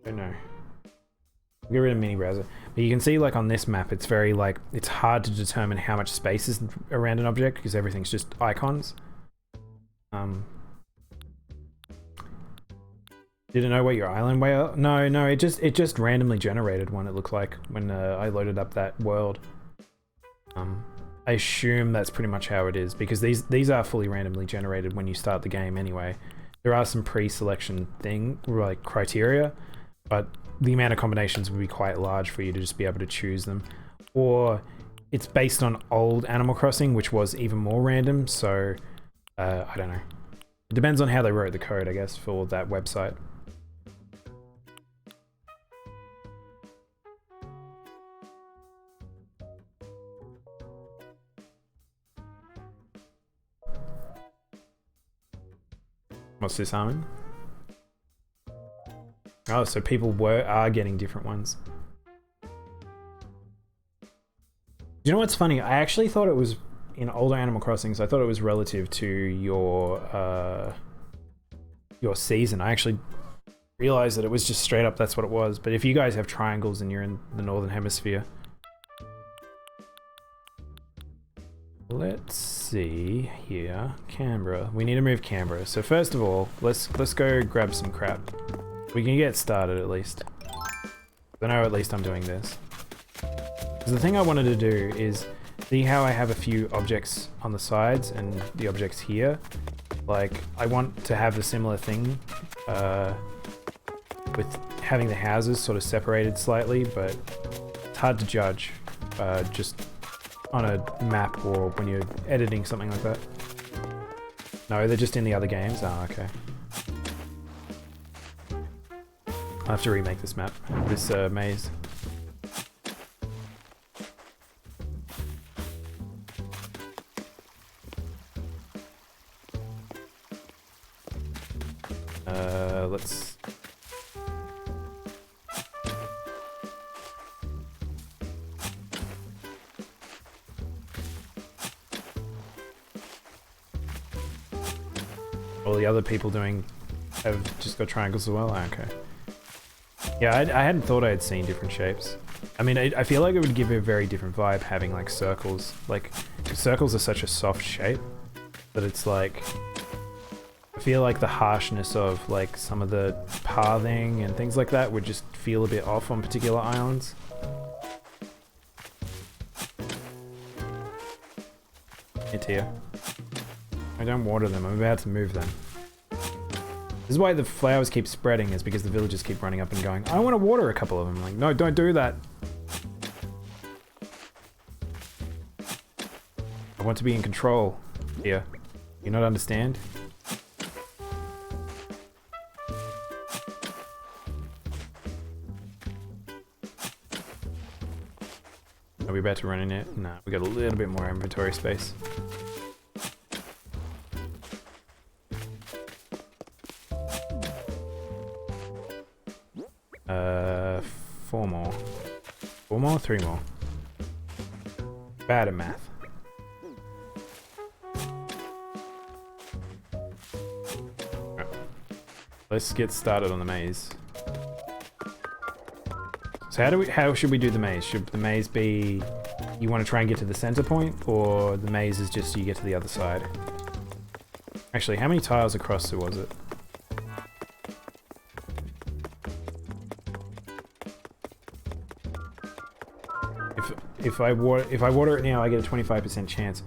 A: oh no, I'll get rid of mini browser. But you can see like on this map, it's very like, it's hard to determine how much space is around an object because everything's just icons. Didn't know what your island way. No, it just randomly generated one. It looked like when I loaded up that world. I assume that's pretty much how it is because these are fully randomly generated when you start the game anyway. There are some pre-selection like criteria, but the amount of combinations would be quite large for you to just be able to choose them. Or it's based on old Animal Crossing, which was even more random. So I don't know. It depends on how they wrote the code, I guess, for that website. What's this, Armin? Oh, so people are getting different ones. You know what's funny? I actually thought it was, in older Animal Crossings, I thought it was relative to your season. I actually realized that it was just straight up that's what it was. But if you guys have triangles and you're in the Northern Hemisphere... Let's see here. Canberra. We need to move Canberra. So first of all, let's go grab some crap. We can get started at least. I know at least I'm doing this. Because the thing I wanted to do is see how I have a few objects on the sides and the objects here. Like, I want to have a similar thing with having the houses sort of separated slightly, but it's hard to judge just on a map or when you're editing something like that. No, they're just in the other games? Oh, okay. I'll have to remake this map, this maze. Let's... All the other people have just got triangles as well? Oh, okay. Yeah, I hadn't thought I had seen different shapes. I mean, I feel like it would give a very different vibe having like circles. Like, circles are such a soft shape that it's like... I feel like the harshness of like some of the pathing and things like that would just feel a bit off on particular islands. It's here. I don't water them, I'm about to move them. This is why the flowers keep spreading, is because the villagers keep running up and going, I want to water a couple of them. Like, no, don't do that. I want to be in control here. You not understand? Are we about to run in it? No, we got a little bit more inventory space. Four more. Four more? Three more. Bad at math. Right. Let's get started on the maze. So how should we do the maze? Should the maze be you want to try and get to the center point, or the maze is just you get to the other side? Actually, how many tiles across was it? If I water it now, I get a 25% chance.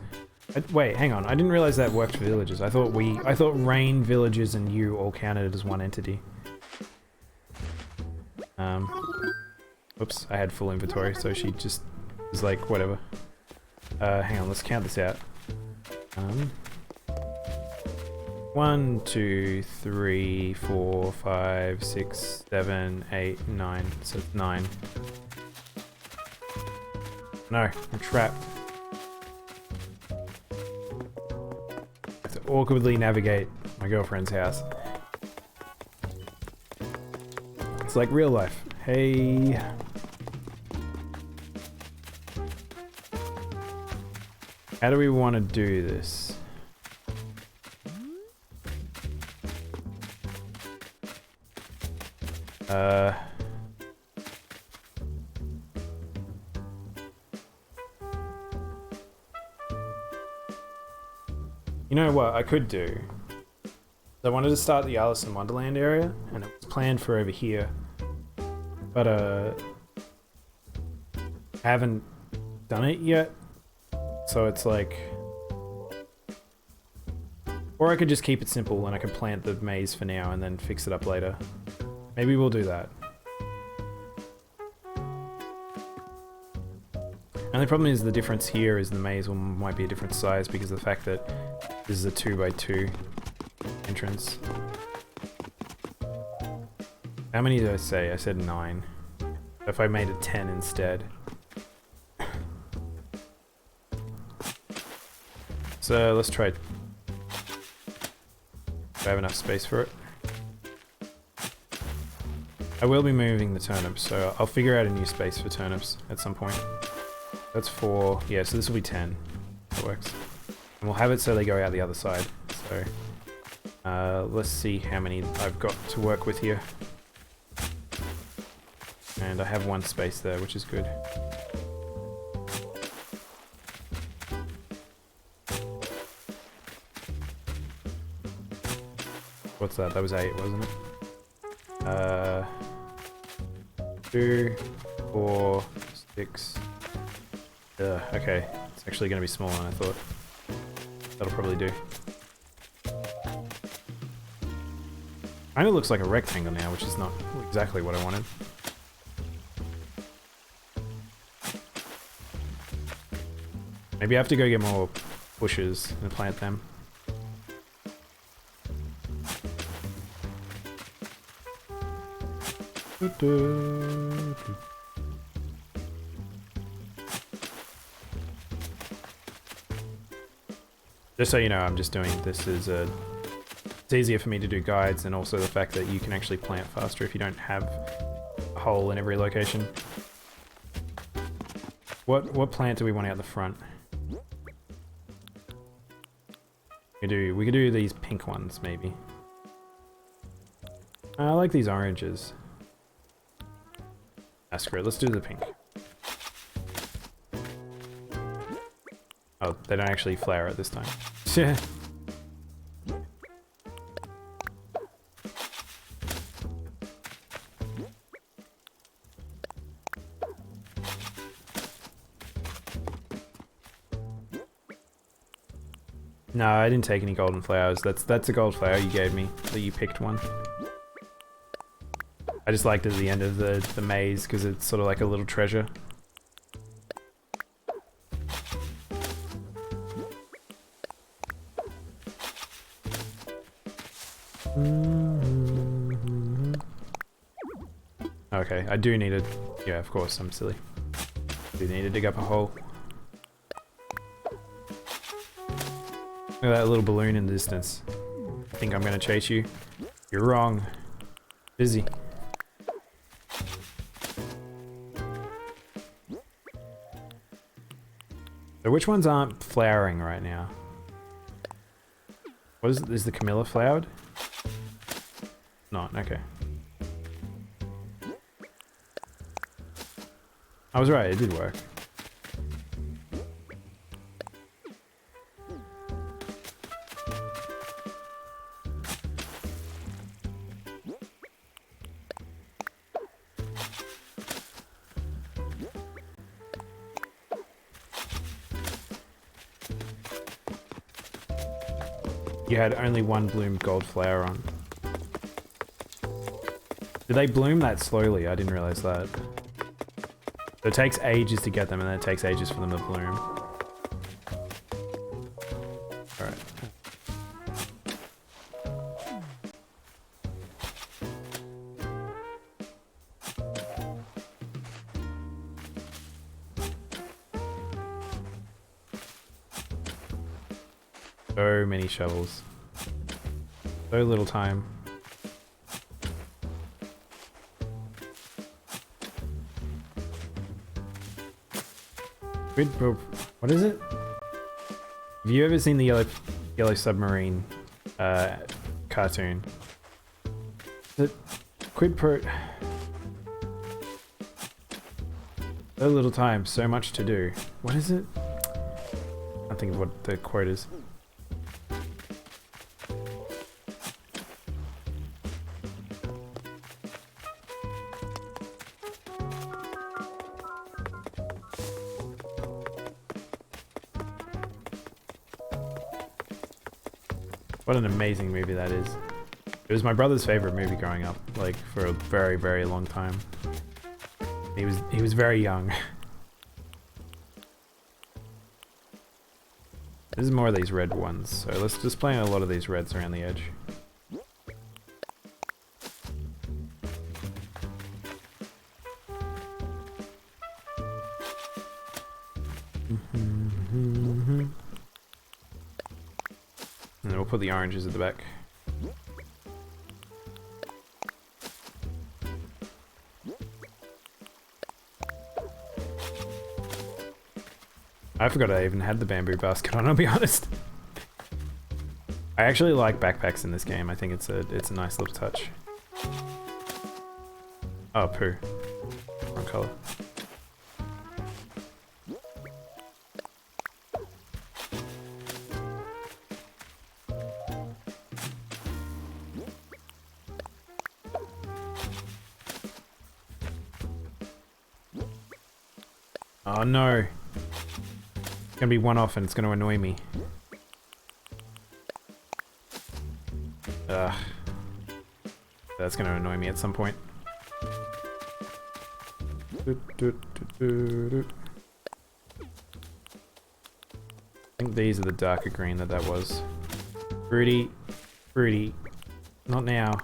A: Wait, hang on. I didn't realize that worked for villages. I thought rain, villages, and you all counted as one entity. Oops, I had full inventory, so she just was like, whatever. Hang on, let's count this out. 1, 2, 3, 4, 5, 6, 7, 8, 9. So it's 9. No, I'm trapped. I have to awkwardly navigate my girlfriend's house. It's like real life. Hey. How do we want to do this? You know what I could do? I wanted to start the Alice in Wonderland area, and it was planned for over here. But I haven't done it yet. So it's like... Or I could just keep it simple and I could plant the maze for now and then fix it up later. Maybe we'll do that. And the problem is the difference here is the maze might be a different size because of the fact that This is a 2x2 entrance. How many did I say? I said 9. If I made it 10 instead. So let's try. Do I have enough space for it? I will be moving the turnips, so I'll figure out a new space for turnips at some point. That's 4. Yeah, so this will be 10. That works. And we'll have it so they go out the other side. So let's see how many I've got to work with here. And I have 1 space there, which is good. What's that? That was 8, wasn't it? 2, 4, 6. Okay. It's actually going to be smaller than I thought. That'll probably do. Kinda looks like a rectangle now, which is not exactly what I wanted. Maybe I have to go get more bushes and plant them. Just so you know, I'm just doing this as a... It's easier for me to do guides, and also the fact that you can actually plant faster if you don't have a hole in every location. What plant do we want out the front? We could do these pink ones, maybe. I like these oranges. Ah, screw it, let's do the pink. Oh, they don't actually flower at this time. Yeah. No, I didn't take any golden flowers. That's a gold flower you gave me, that you picked one. I just liked it at the end of the maze because it's sort of like a little treasure. Okay, I do need it. Yeah, of course, I'm silly. I do need to dig up a hole. Look at that little balloon in the distance. I think I'm gonna chase you. You're wrong. Busy. So which ones aren't flowering right now? What is the Camilla flowered? Not, okay. I was right, it did work. You had only 1 bloomed gold flower on. Do they bloom that slowly? I didn't realize that. So it takes ages to get them, and then it takes ages for them to bloom. Alright. So many shovels. So little time. What is it? Have you ever seen the Yellow Submarine cartoon? The quid pro... So little time, so much to do. What is it? I can't think of what the quote is. What an amazing movie that is. It was my brother's favorite movie growing up, like for a very, very long time. He was very young. This is more of these red ones, so let's just plant a lot of these reds around the edge. And then we'll put the oranges at the back. I forgot I even had the bamboo basket on, I'll be honest. I actually like backpacks in this game. I think it's a nice little touch. Oh, poo. Wrong color. Oh no. It's gonna be one off and it's gonna annoy me. Ugh. That's gonna annoy me at some point. I think these are the darker green that was. Fruity. Fruity. Not now.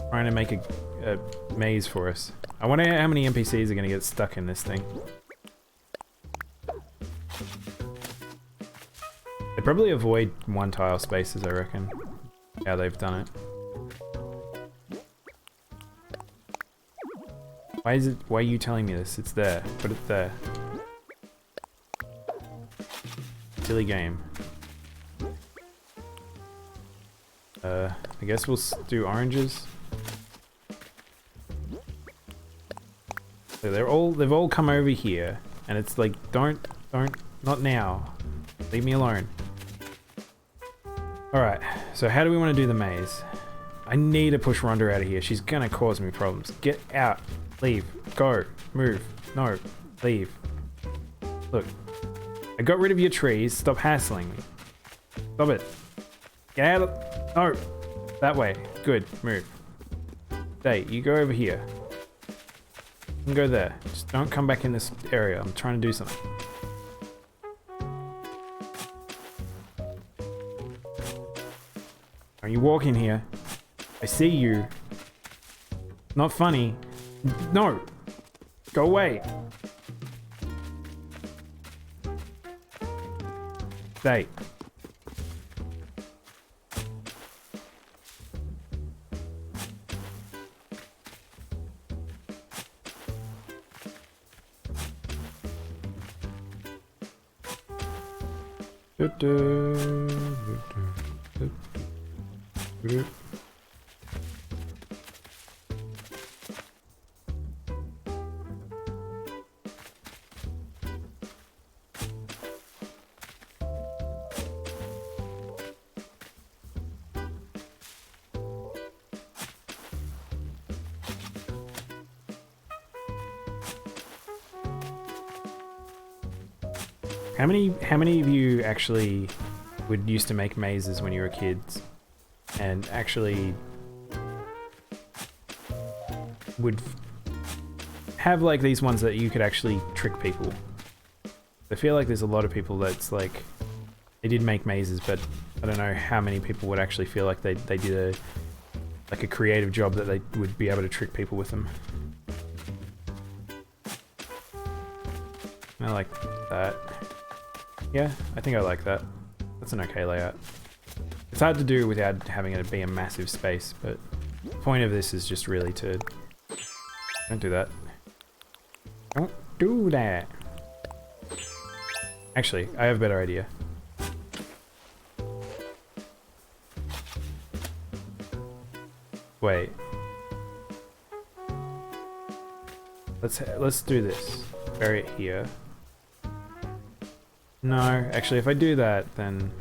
A: Trying to make a maze for us. I wonder how many NPCs are gonna get stuck in this thing. They probably avoid one tile spaces, I reckon. How they've done it. Why are you telling me this? It's there. Put it there. Silly game. I guess we'll do oranges. So they've all come over here, and it's like, don't, not now. Leave me alone. Alright, so how do we want to do the maze? I need to push Rhonda out of here. She's gonna cause me problems. Get out. Leave. Go. Move. No. Leave. Look. I got rid of your trees. Stop hassling me. Stop it. Get out of... No. That way. Good. Move. Stay. You go over here. You can go there. Just don't come back in this area. I'm trying to do something. Are you walking here? I see you. Not funny. No! Go away! Stay. How many of you actually would used to make mazes when you were kids and actually would have like these ones that you could actually trick people? I feel like there's a lot of people that's like, they did make mazes, but I don't know how many people would actually feel like they did a creative job that they would be able to trick people with them. I like that. Yeah, I think I like that. That's an okay layout. It's hard to do without having it be a massive space, but the point of this is just really to... Don't do that. Don't do that! Actually, I have a better idea. Wait. Let's do this. Bury it here. No, actually, if I do that, then...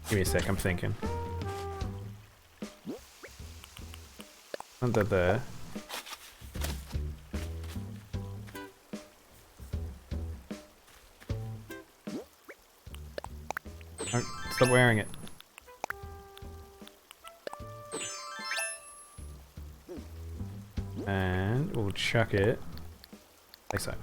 A: Give me a sec, I'm thinking. Put that there. Don't stop wearing it. And we'll chuck it Like so.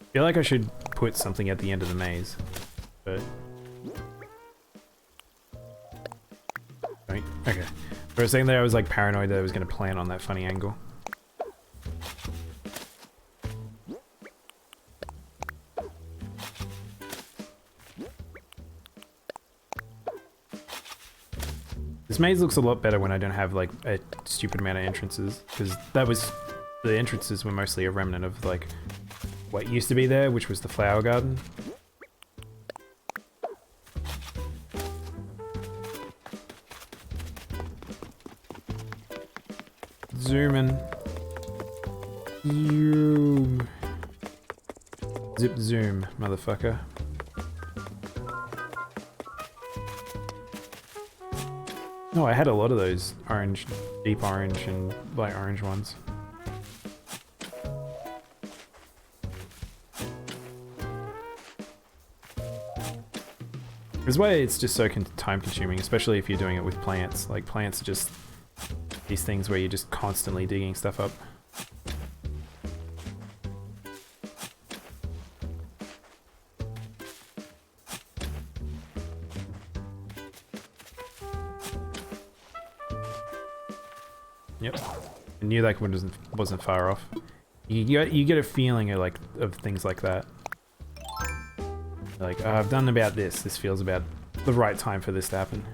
A: I feel like I should put something at the end of the maze, but... Okay. For a second there I was like paranoid that I was going to plant on that funny angle. This maze looks a lot better when I don't have like a stupid amount of entrances, because the entrances were mostly a remnant of like what used to be there, which was the flower garden. Zoom in. Zoom. Zip zoom, motherfucker. Oh, I had a lot of those orange, deep orange and light orange ones. This way it's just so time consuming, especially if you're doing it with plants. Like plants are just these things where you're just constantly digging stuff up. Yep, I knew that one wasn't far off. You get a feeling of like of things like that. Like, oh, I've done about this. This feels about the right time for this to happen.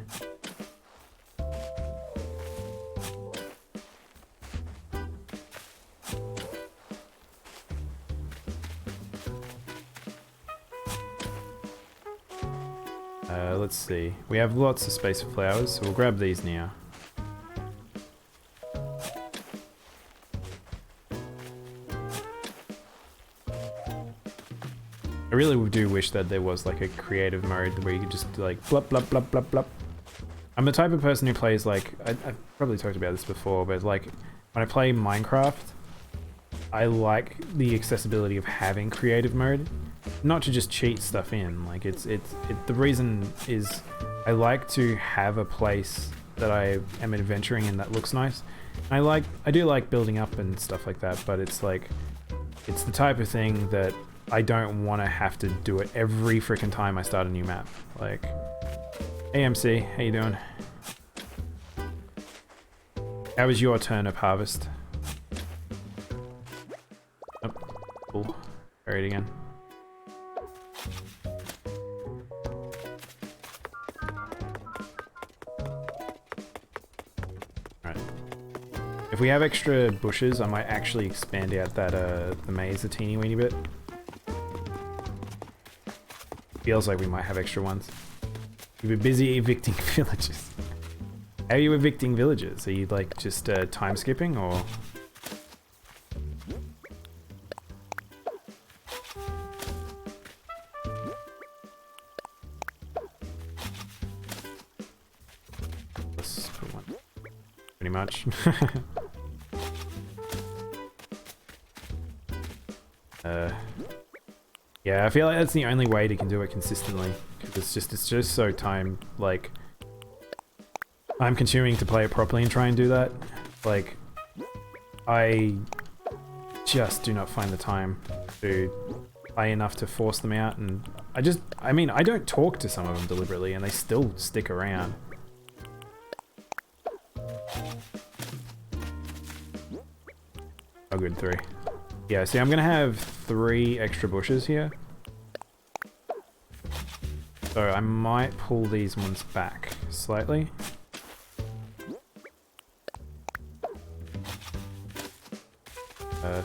A: Let's see. We have lots of space for flowers, so we'll grab these now. I really do wish that there was like a creative mode where you could just like blup blup blup blup blup. I'm the type of person who plays like, I've probably talked about this before, but like when I play Minecraft, I like the accessibility of having creative mode, not to just cheat stuff in. Like the reason is I like to have a place that I am adventuring in that looks nice. And I do like building up and stuff like that, but it's like, it's the type of thing that I don't want to have to do it every freaking time I start a new map. Like, AMC, how you doing? How was your turnip harvest? Oh, cool. Try it again. Alright. If we have extra bushes, I might actually expand out that the maze a teeny weeny bit. Feels like we might have extra ones. You've been busy evicting villages. How are you evicting villages? Are you like just time skipping or? Let's put one. Pretty much. Yeah, I feel like that's the only way you can do it consistently, because it's just so time consuming to play it properly and try and do that. Like, I just do not find the time to play enough to force them out, and I mean, I don't talk to some of them deliberately and they still stick around. Oh good, 3. Yeah, see, I'm gonna have 3 extra bushes here. So I might pull these ones back slightly.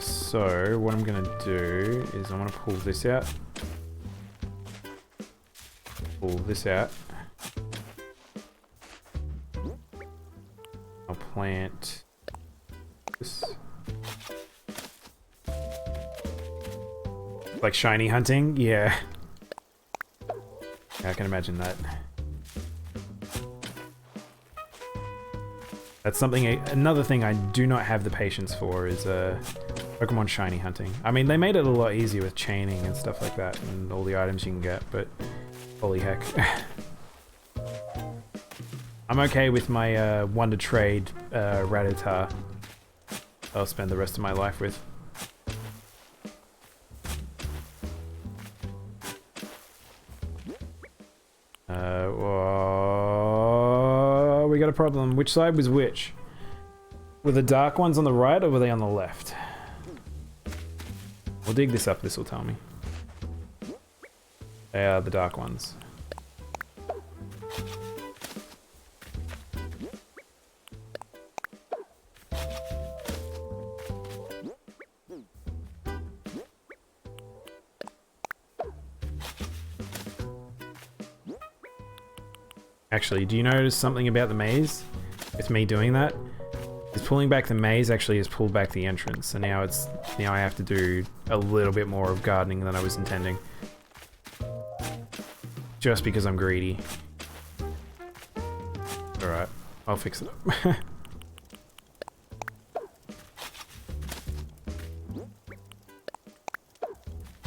A: So what I'm gonna do is I want to pull this out. Pull this out. I'll plant this. Like shiny hunting? Yeah. I can imagine that. That's something, another thing I do not have the patience for is Pokemon shiny hunting. I mean, they made it a lot easier with chaining and stuff like that and all the items you can get, but holy heck. I'm okay with my Wonder Trade Rattata I'll spend the rest of my life with. Oh, we got a problem. Which side was which? Were the dark ones on the right or were they on the left? We'll dig this up, this will tell me. They are the dark ones. Actually, do you notice something about the maze? With me doing that? Is pulling back the maze actually has pulled back the entrance, so now I have to do a little bit more of gardening than I was intending. Just because I'm greedy. Alright, I'll fix it up.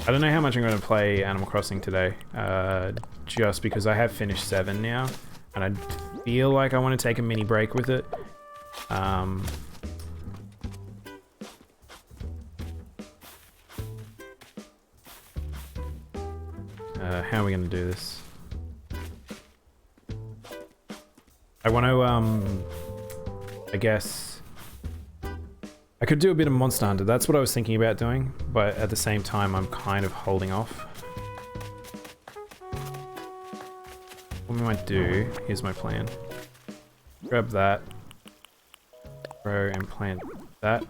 A: I don't know how much I'm going to play Animal Crossing today, just because I have finished 7 now, and I feel like I want to take a mini break with it. How are we going to do this? I want to, I guess... I could do a bit of Monster Hunter, that's what I was thinking about doing, but at the same time I'm kind of holding off. What we might do, here's my plan. Grab that. Grow and plant that.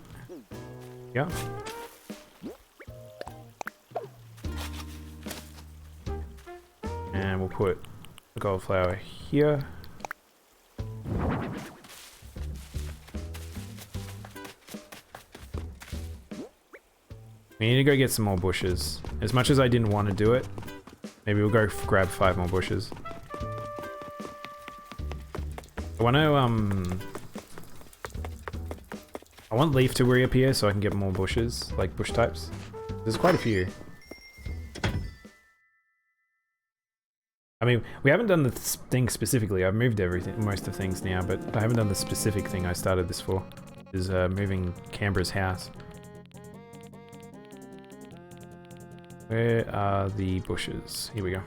A: Yeah. And we'll put the gold flower here. We need to go get some more bushes. As much as I didn't want to do it, maybe we'll go grab 5 more bushes. I want to, I want Leaf to reappear so I can get more bushes, like bush types. There's quite a few. I mean, we haven't done the thing specifically. I've moved everything, most of things now, but I haven't done the specific thing I started this for. Is moving Canberra's house. Where are the bushes? Here we go.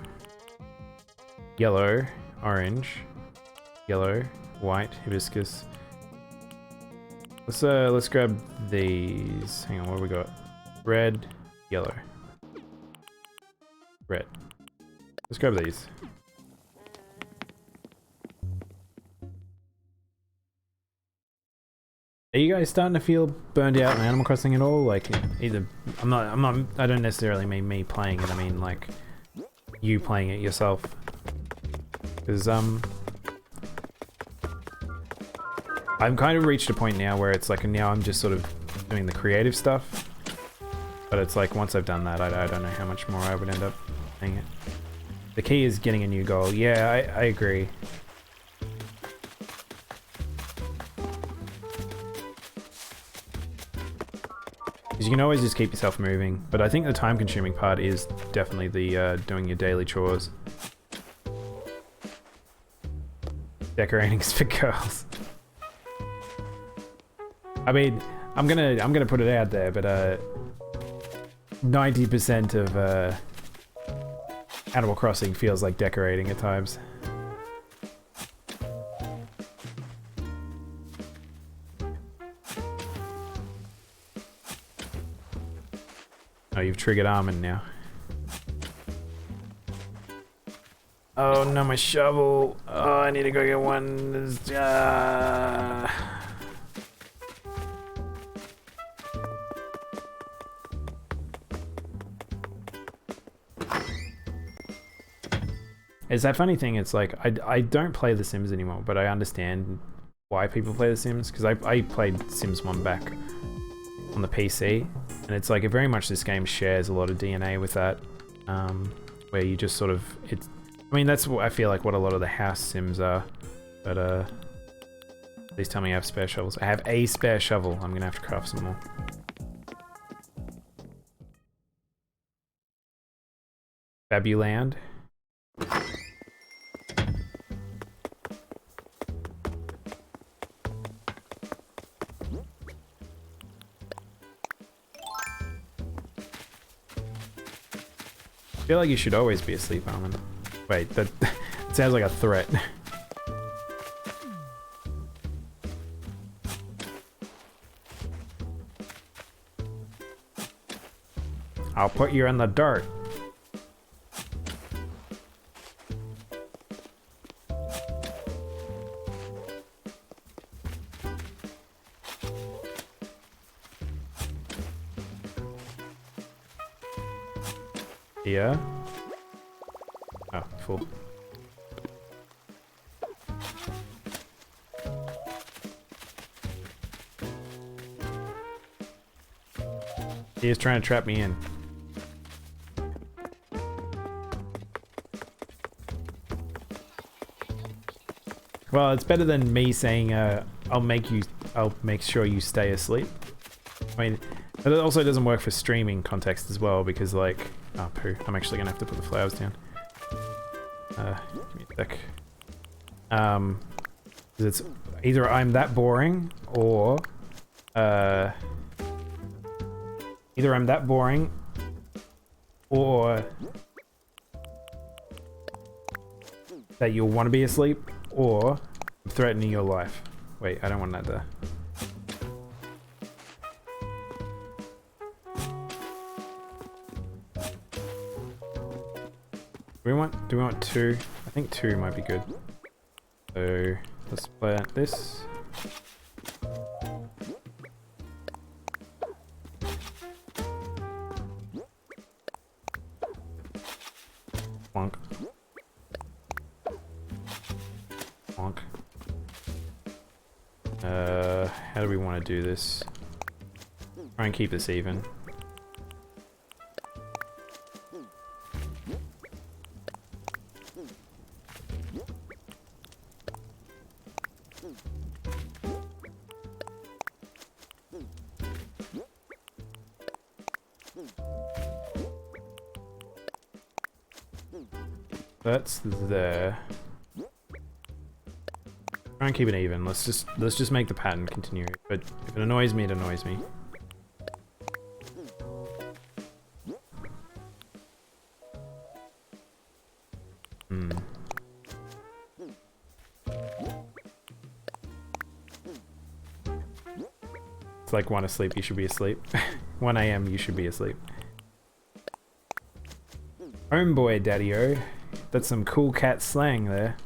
A: Yellow, orange, yellow, white, hibiscus. Let's grab these. Hang on, what have we got? Red, yellow, red. Let's grab these. Are you guys starting to feel burned out in Animal Crossing at all? Like, either I don't necessarily mean me playing it. I mean like you playing it yourself. Because I've kind of reached a point now where it's like now I'm just sort of doing the creative stuff. But it's like once I've done that, I don't know how much more I would end up playing it. The key is getting a new goal. Yeah, I agree. Because you can always just keep yourself moving, but I think the time-consuming part is definitely the doing your daily chores. Decorating's for girls. I mean, I'm gonna put it out there, but 90% of Animal Crossing feels like decorating at times. Oh, you've triggered Almond now. Oh no, my shovel. Oh, I need to go get one. It's that funny thing, it's like, I don't play The Sims anymore, but I understand why people play The Sims, because I played Sims 1 back on the PC, and it's like very much this game shares a lot of DNA with that, where you just sort of, I mean that's what I feel like what a lot of the house sims are, but Please tell me I have spare shovels. I have a spare shovel. I'm gonna have to craft some more. Fabuland. I feel like you should always be asleep, Armin. Wait, that sounds like a threat. I'll put you in the dirt. Yeah. Oh, full. He is trying to trap me in. Well, it's better than me saying, I'll make sure you stay asleep. I mean, it also doesn't work for streaming context as well, because like, oh poo, I'm actually gonna have to put the flowers down. Give me a sec. 'Cause it's either I'm that boring, or, either I'm that boring, or that you'll want to be asleep, or I'm threatening your life. Wait, I don't want that there. Do we want two? I think two might be good. So let's plant this. Bonk. Bonk. How do we want to do this? Try and keep this even. That's there. Try and keep it even. Let's just make the pattern continue. But if it annoys me, it annoys me. It's like 1 asleep, you should be asleep. 1 AM, you should be asleep. Homeboy, daddy-o. That's some cool cat slang there.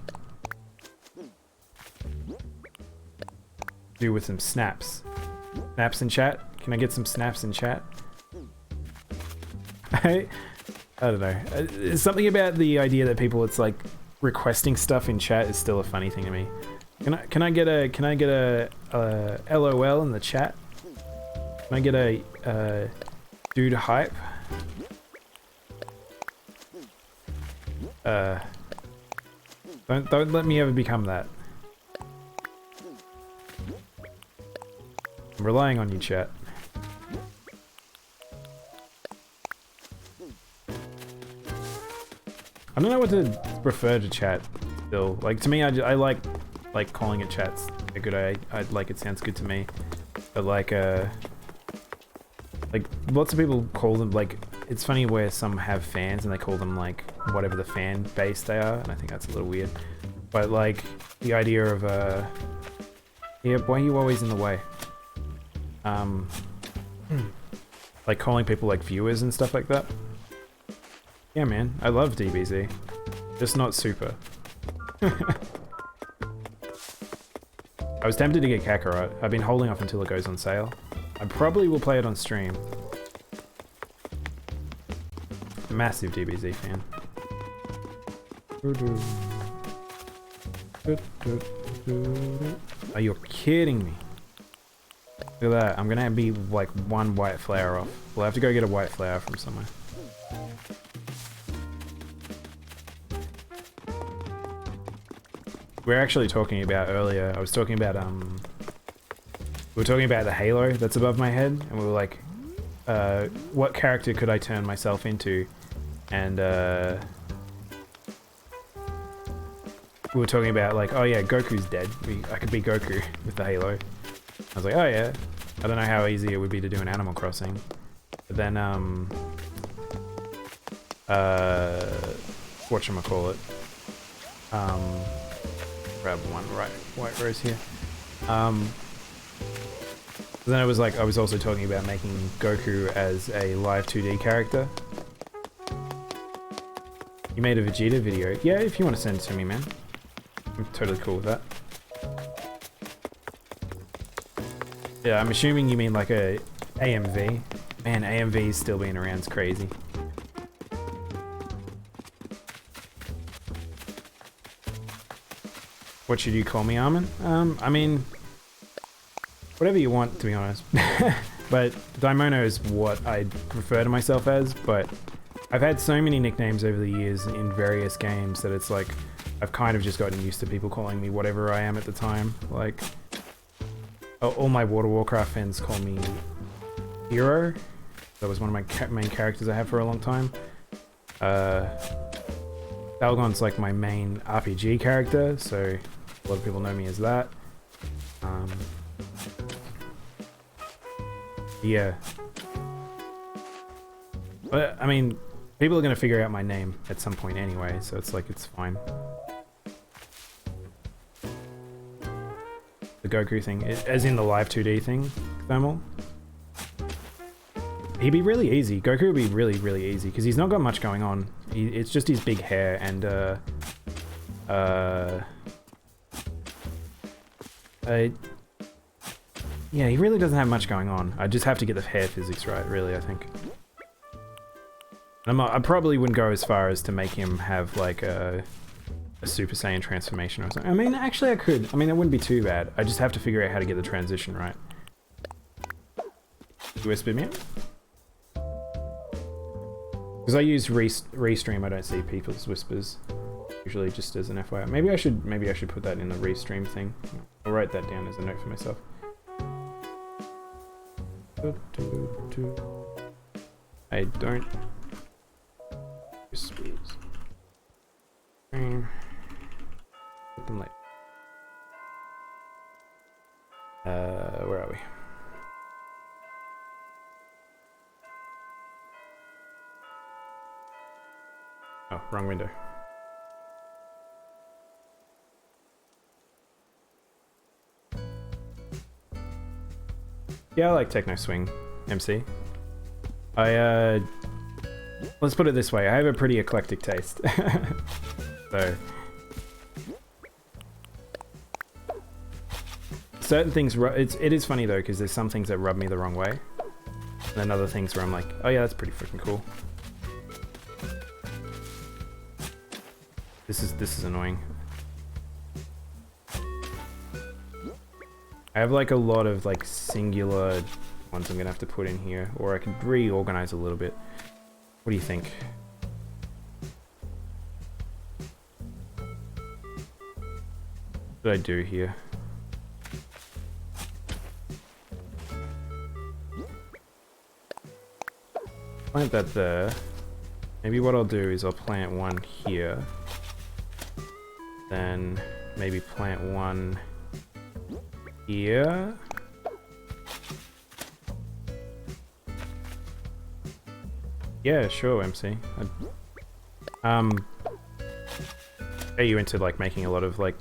A: Do with some snaps. Snaps in chat? Can I get some snaps in chat? I don't know. It's something about the idea that people, it's like requesting stuff in chat is still a funny thing to me. Can I get a LOL in the chat? Can I get a dude hype? Don't let me ever become that. I'm relying on you, chat. I don't know what to refer to chat still. Like, to me, I like calling it chats. A good I like, it sounds good to me. But like lots of people call them, like, it's funny where some have fans and they call them like whatever the fan base they are, and I think that's a little weird. But like the idea of yeah, why are you always in the way? Like calling people like viewers and stuff like that. Yeah, man, I love DBZ, just not super. I was tempted to get Kakarot. I've been holding off until it goes on sale. I probably will play it on stream. Massive DBZ fan. Are you kidding me? Look at that. I'm gonna be like 1 white flower off. We'll have to go get a white flower from somewhere. we were actually talking about earlier. I was talking about we were talking about the halo that's above my head, and we were like, what character could I turn myself into? And we were talking about like, oh yeah, Goku's dead. I could be Goku with the halo. I was like, oh yeah. I don't know how easy it would be to do an Animal Crossing. But then whatchamacallit, grab one white rose here. Then it was like, I was also talking about making Goku as a live 2D character. You made a Vegeta video. Yeah, if you want to send it to me, man. I'm totally cool with that. Yeah, I'm assuming you mean like a AMV. Man, AMV still being around is crazy. What should you call me, Armin? I mean, whatever you want, to be honest. But Daimono is what I refer to myself as, but I've had so many nicknames over the years in various games that it's like, I've kind of just gotten used to people calling me whatever I am at the time. Like, all my World of Warcraft fans call me Hero. That was one of my main characters I had for a long time. Dalgon's like my main RPG character, so a lot of people know me as that. Yeah. But, I mean, people are going to figure out my name at some point anyway, so it's like, it's fine. The Goku thing, as in the live 2D thing, Thermal. He'd be really easy. Goku would be really, really easy, because he's not got much going on. It's just his big hair and, yeah, he really doesn't have much going on. I just have to get the hair physics right, really, I think. I probably wouldn't go as far as to make him have, like, a Super Saiyan transformation or something. I mean, actually I could. I mean, it wouldn't be too bad. I just have to figure out how to get the transition right. You whispered me? Because I use restream, I don't see people's whispers. Usually just as an FYI. Maybe I should put that in the restream thing. I'll write that down as a note for myself. I don't whispers. Put them later. Where are we? Oh, wrong window. Yeah, I like Techno Swing, MC. Let's put it this way, I have a pretty eclectic taste. So... certain things, it is funny though, because there's some things that rub me the wrong way. And then other things where I'm like, oh yeah, that's pretty freaking cool. This is annoying. I have like a lot of like singular ones I'm gonna have to put in here, or I could reorganize a little bit. What do you think? What did I do here? Plant that there. Maybe what I'll do is I'll plant one here. Then maybe plant one here. Yeah, sure, MC. Are you into like making a lot of like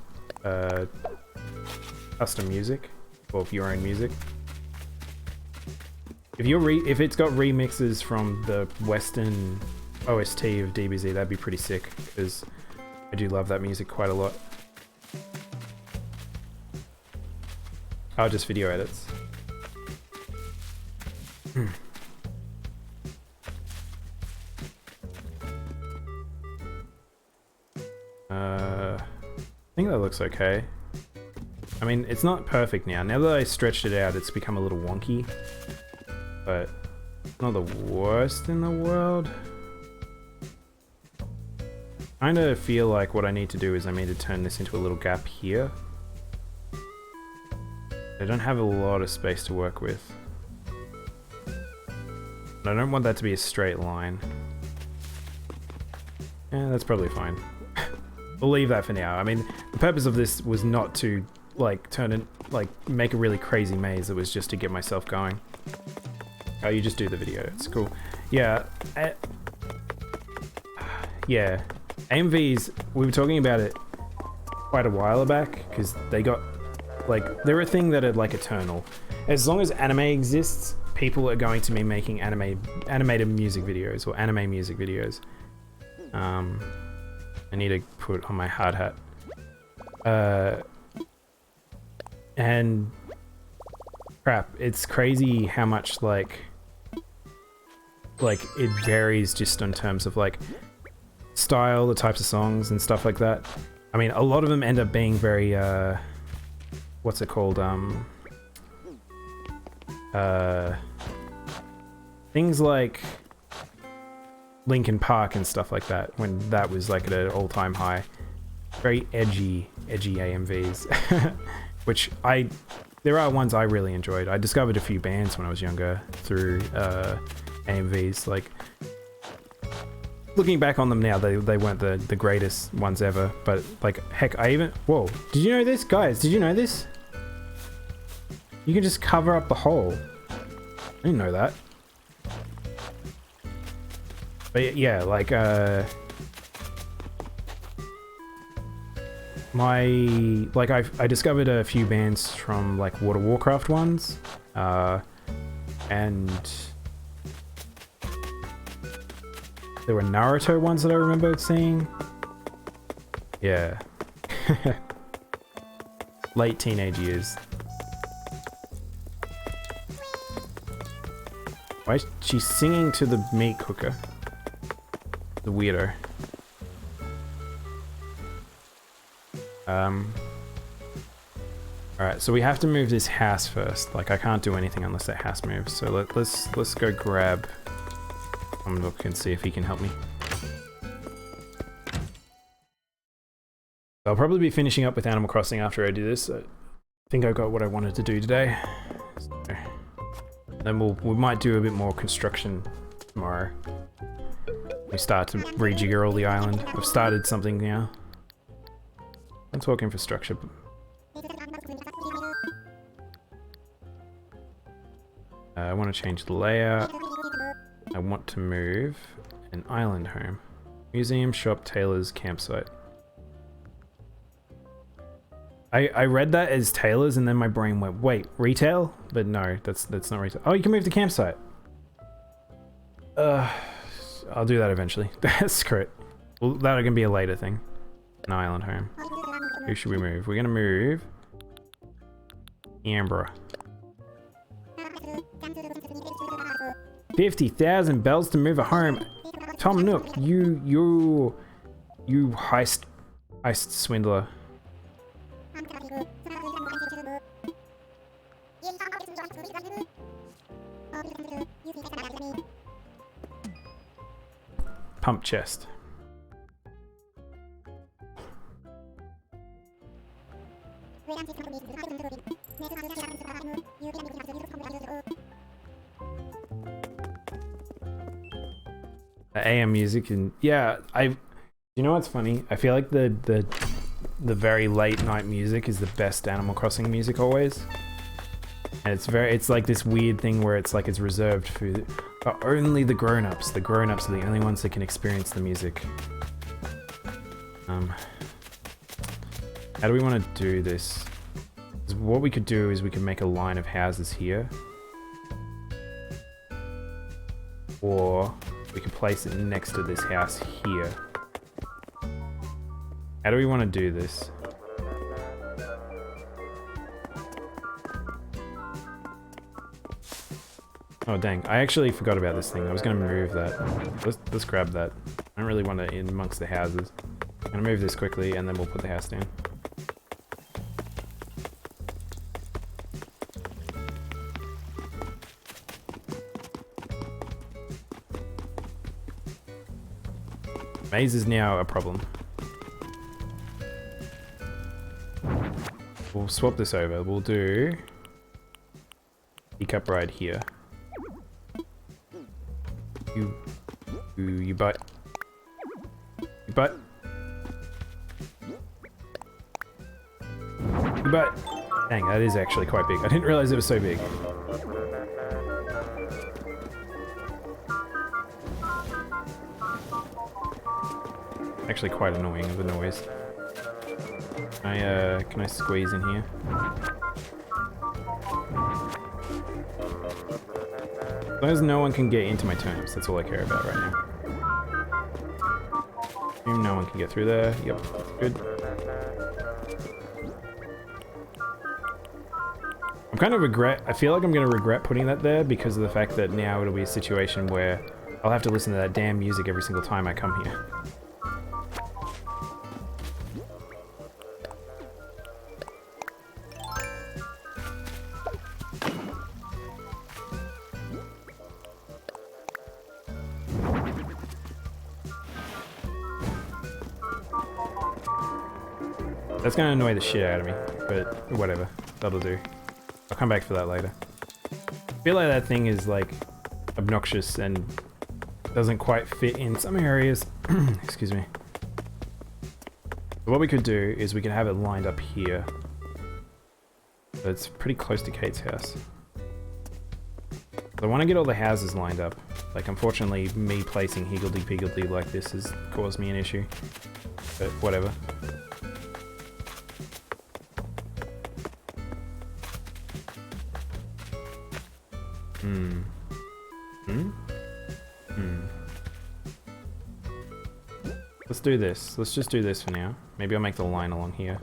A: custom music or your own music? If it's got remixes from the Western OST of DBZ, that'd be pretty sick, because I do love that music quite a lot. Oh, just video edits. I think that looks okay. I mean, it's not perfect now. Now that I stretched it out, it's become a little wonky. But not the worst in the world. kind of feel like what I need to do is I need to turn this into a little gap here. I don't have a lot of space to work with. I don't want that to be a straight line. Yeah, that's probably fine. We'll leave that for now. I mean, the purpose of this was not to, like, make a really crazy maze. It was just to get myself going. Oh, you just do the video. It's cool. Yeah. Yeah. AMVs, we were talking about it quite a while back, because they got, like, they're a thing that are, like, eternal. As long as anime exists, people are going to be making animated music videos, or anime music videos. I need to put on my hard hat. And crap, it's crazy how much like it varies just in terms of like style, the types of songs and stuff like that. I mean, a lot of them end up being very what's it called? Things like Linkin Park and stuff like that, when that was like at an all-time high. Very edgy AMVs. Which there are ones I really enjoyed. I discovered a few bands when I was younger through AMVs. Like, looking back on them now, they weren't the greatest ones ever, but like, heck, whoa, did you know this? Guys, did you know this? You can just cover up the hole. I didn't know that. But yeah, like, I discovered a few bands from like World of Warcraft ones, and there were Naruto ones that I remember seeing. Yeah. Late teenage years. Why is she singing to the meat cooker? The weirdo. Alright, so we have to move this house first. Like, I can't do anything unless that house moves. So let's go grab Look and see if he can help me. I'll probably be finishing up with Animal Crossing after I do this. I think I got what I wanted to do today. So, then we might do a bit more construction tomorrow. We start to rejigger all the island. I've started something now. I'm talking infrastructure. I want to change the layout. I want to move an island home. Museum, shop, tailor's, campsite. I read that as tailors and then my brain went, wait, retail? But no, that's not retail. Oh, you can move the campsite. I'll do that eventually. Screw it. Well, that'll gonna be a later thing. An island home. Who should we move? We're gonna move Ambra. 50,000 bells to move a home. Tom Nook, you heist swindler. Pump chest. AM music, and yeah, you know what's funny? I feel like the very late night music is the best Animal Crossing music always. And it's like this weird thing where it's like it's reserved for only the grown-ups. The grown-ups are the only ones that can experience the music. How do we want to do this? What we could do is we could make a line of houses here. Or we could place it next to this house here. How do we want to do this? Oh dang, I actually forgot about this thing. I was going to move that. Let's grab that. I don't really want it in amongst the houses. I'm going to move this quickly and then we'll put the house down. Maze is now a problem. We'll swap this over. We'll do teacup ride here. You butt. You butt. You butt. Dang, that is actually quite big. I didn't realize it was so big. Actually quite annoying of a noise. Can I squeeze in here? As long as no one can get into my turnips, that's all I care about right now. No one can get through there. Yep, that's good. I feel like I'm gonna regret putting that there because of the fact that now it'll be a situation where I'll have to listen to that damn music every single time I come here. That's gonna annoy the shit out of me, but whatever. That'll do. I'll come back for that later. I feel like that thing is like obnoxious and doesn't quite fit in some areas. Excuse me. So what we could do is we could have it lined up here. But it's pretty close to Kate's house. So I want to get all the houses lined up. Like, unfortunately, me placing higgledy-piggledy like this has caused me an issue. But whatever. Let's do this. Let's just do this for now. Maybe I'll make the line along here.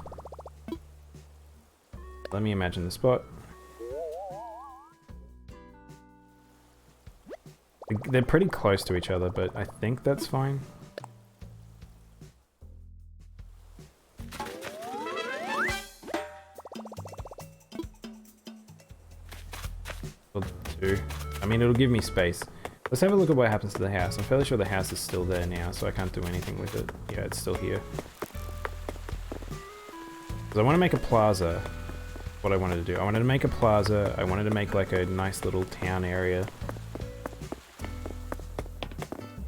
A: Let me imagine the spot. They're pretty close to each other, but I think that's fine. I mean, it'll give me space. Let's have a look at what happens to the house. I'm fairly sure the house is still there now, so I can't do anything with it. Yeah, it's still here. Because I want to make a plaza. What I wanted to do. I wanted to make a plaza. I wanted to make like a nice little town area.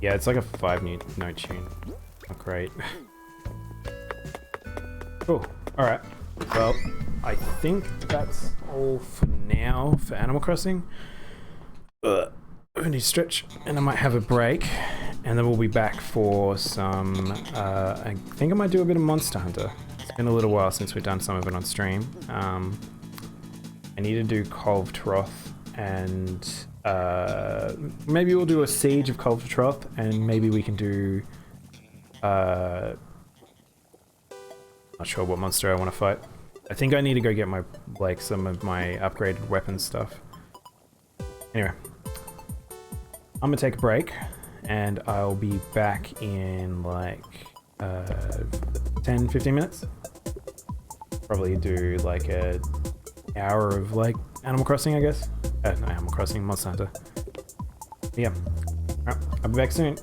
A: Yeah, it's like a 5-note tune. Oh, great. Cool. Alright. Well, I think that's all for now for Animal Crossing. I need to stretch, and I might have a break, and then we'll be back for some, I think I might do a bit of Monster Hunter. It's been a little while since we've done some of it on stream. I need to do Kolv Troth, and maybe we'll do a Siege of Kolv Troth, and maybe we can do, not sure what monster I want to fight. I think I need to go get my, like, some of my upgraded weapon stuff. Anyway. I'm gonna take a break, and I'll be back in like 10-15 minutes. Probably do like an hour of like Animal Crossing, I guess. No, Animal Crossing, Monster Hunter. Yeah. Alright, I'll be back soon.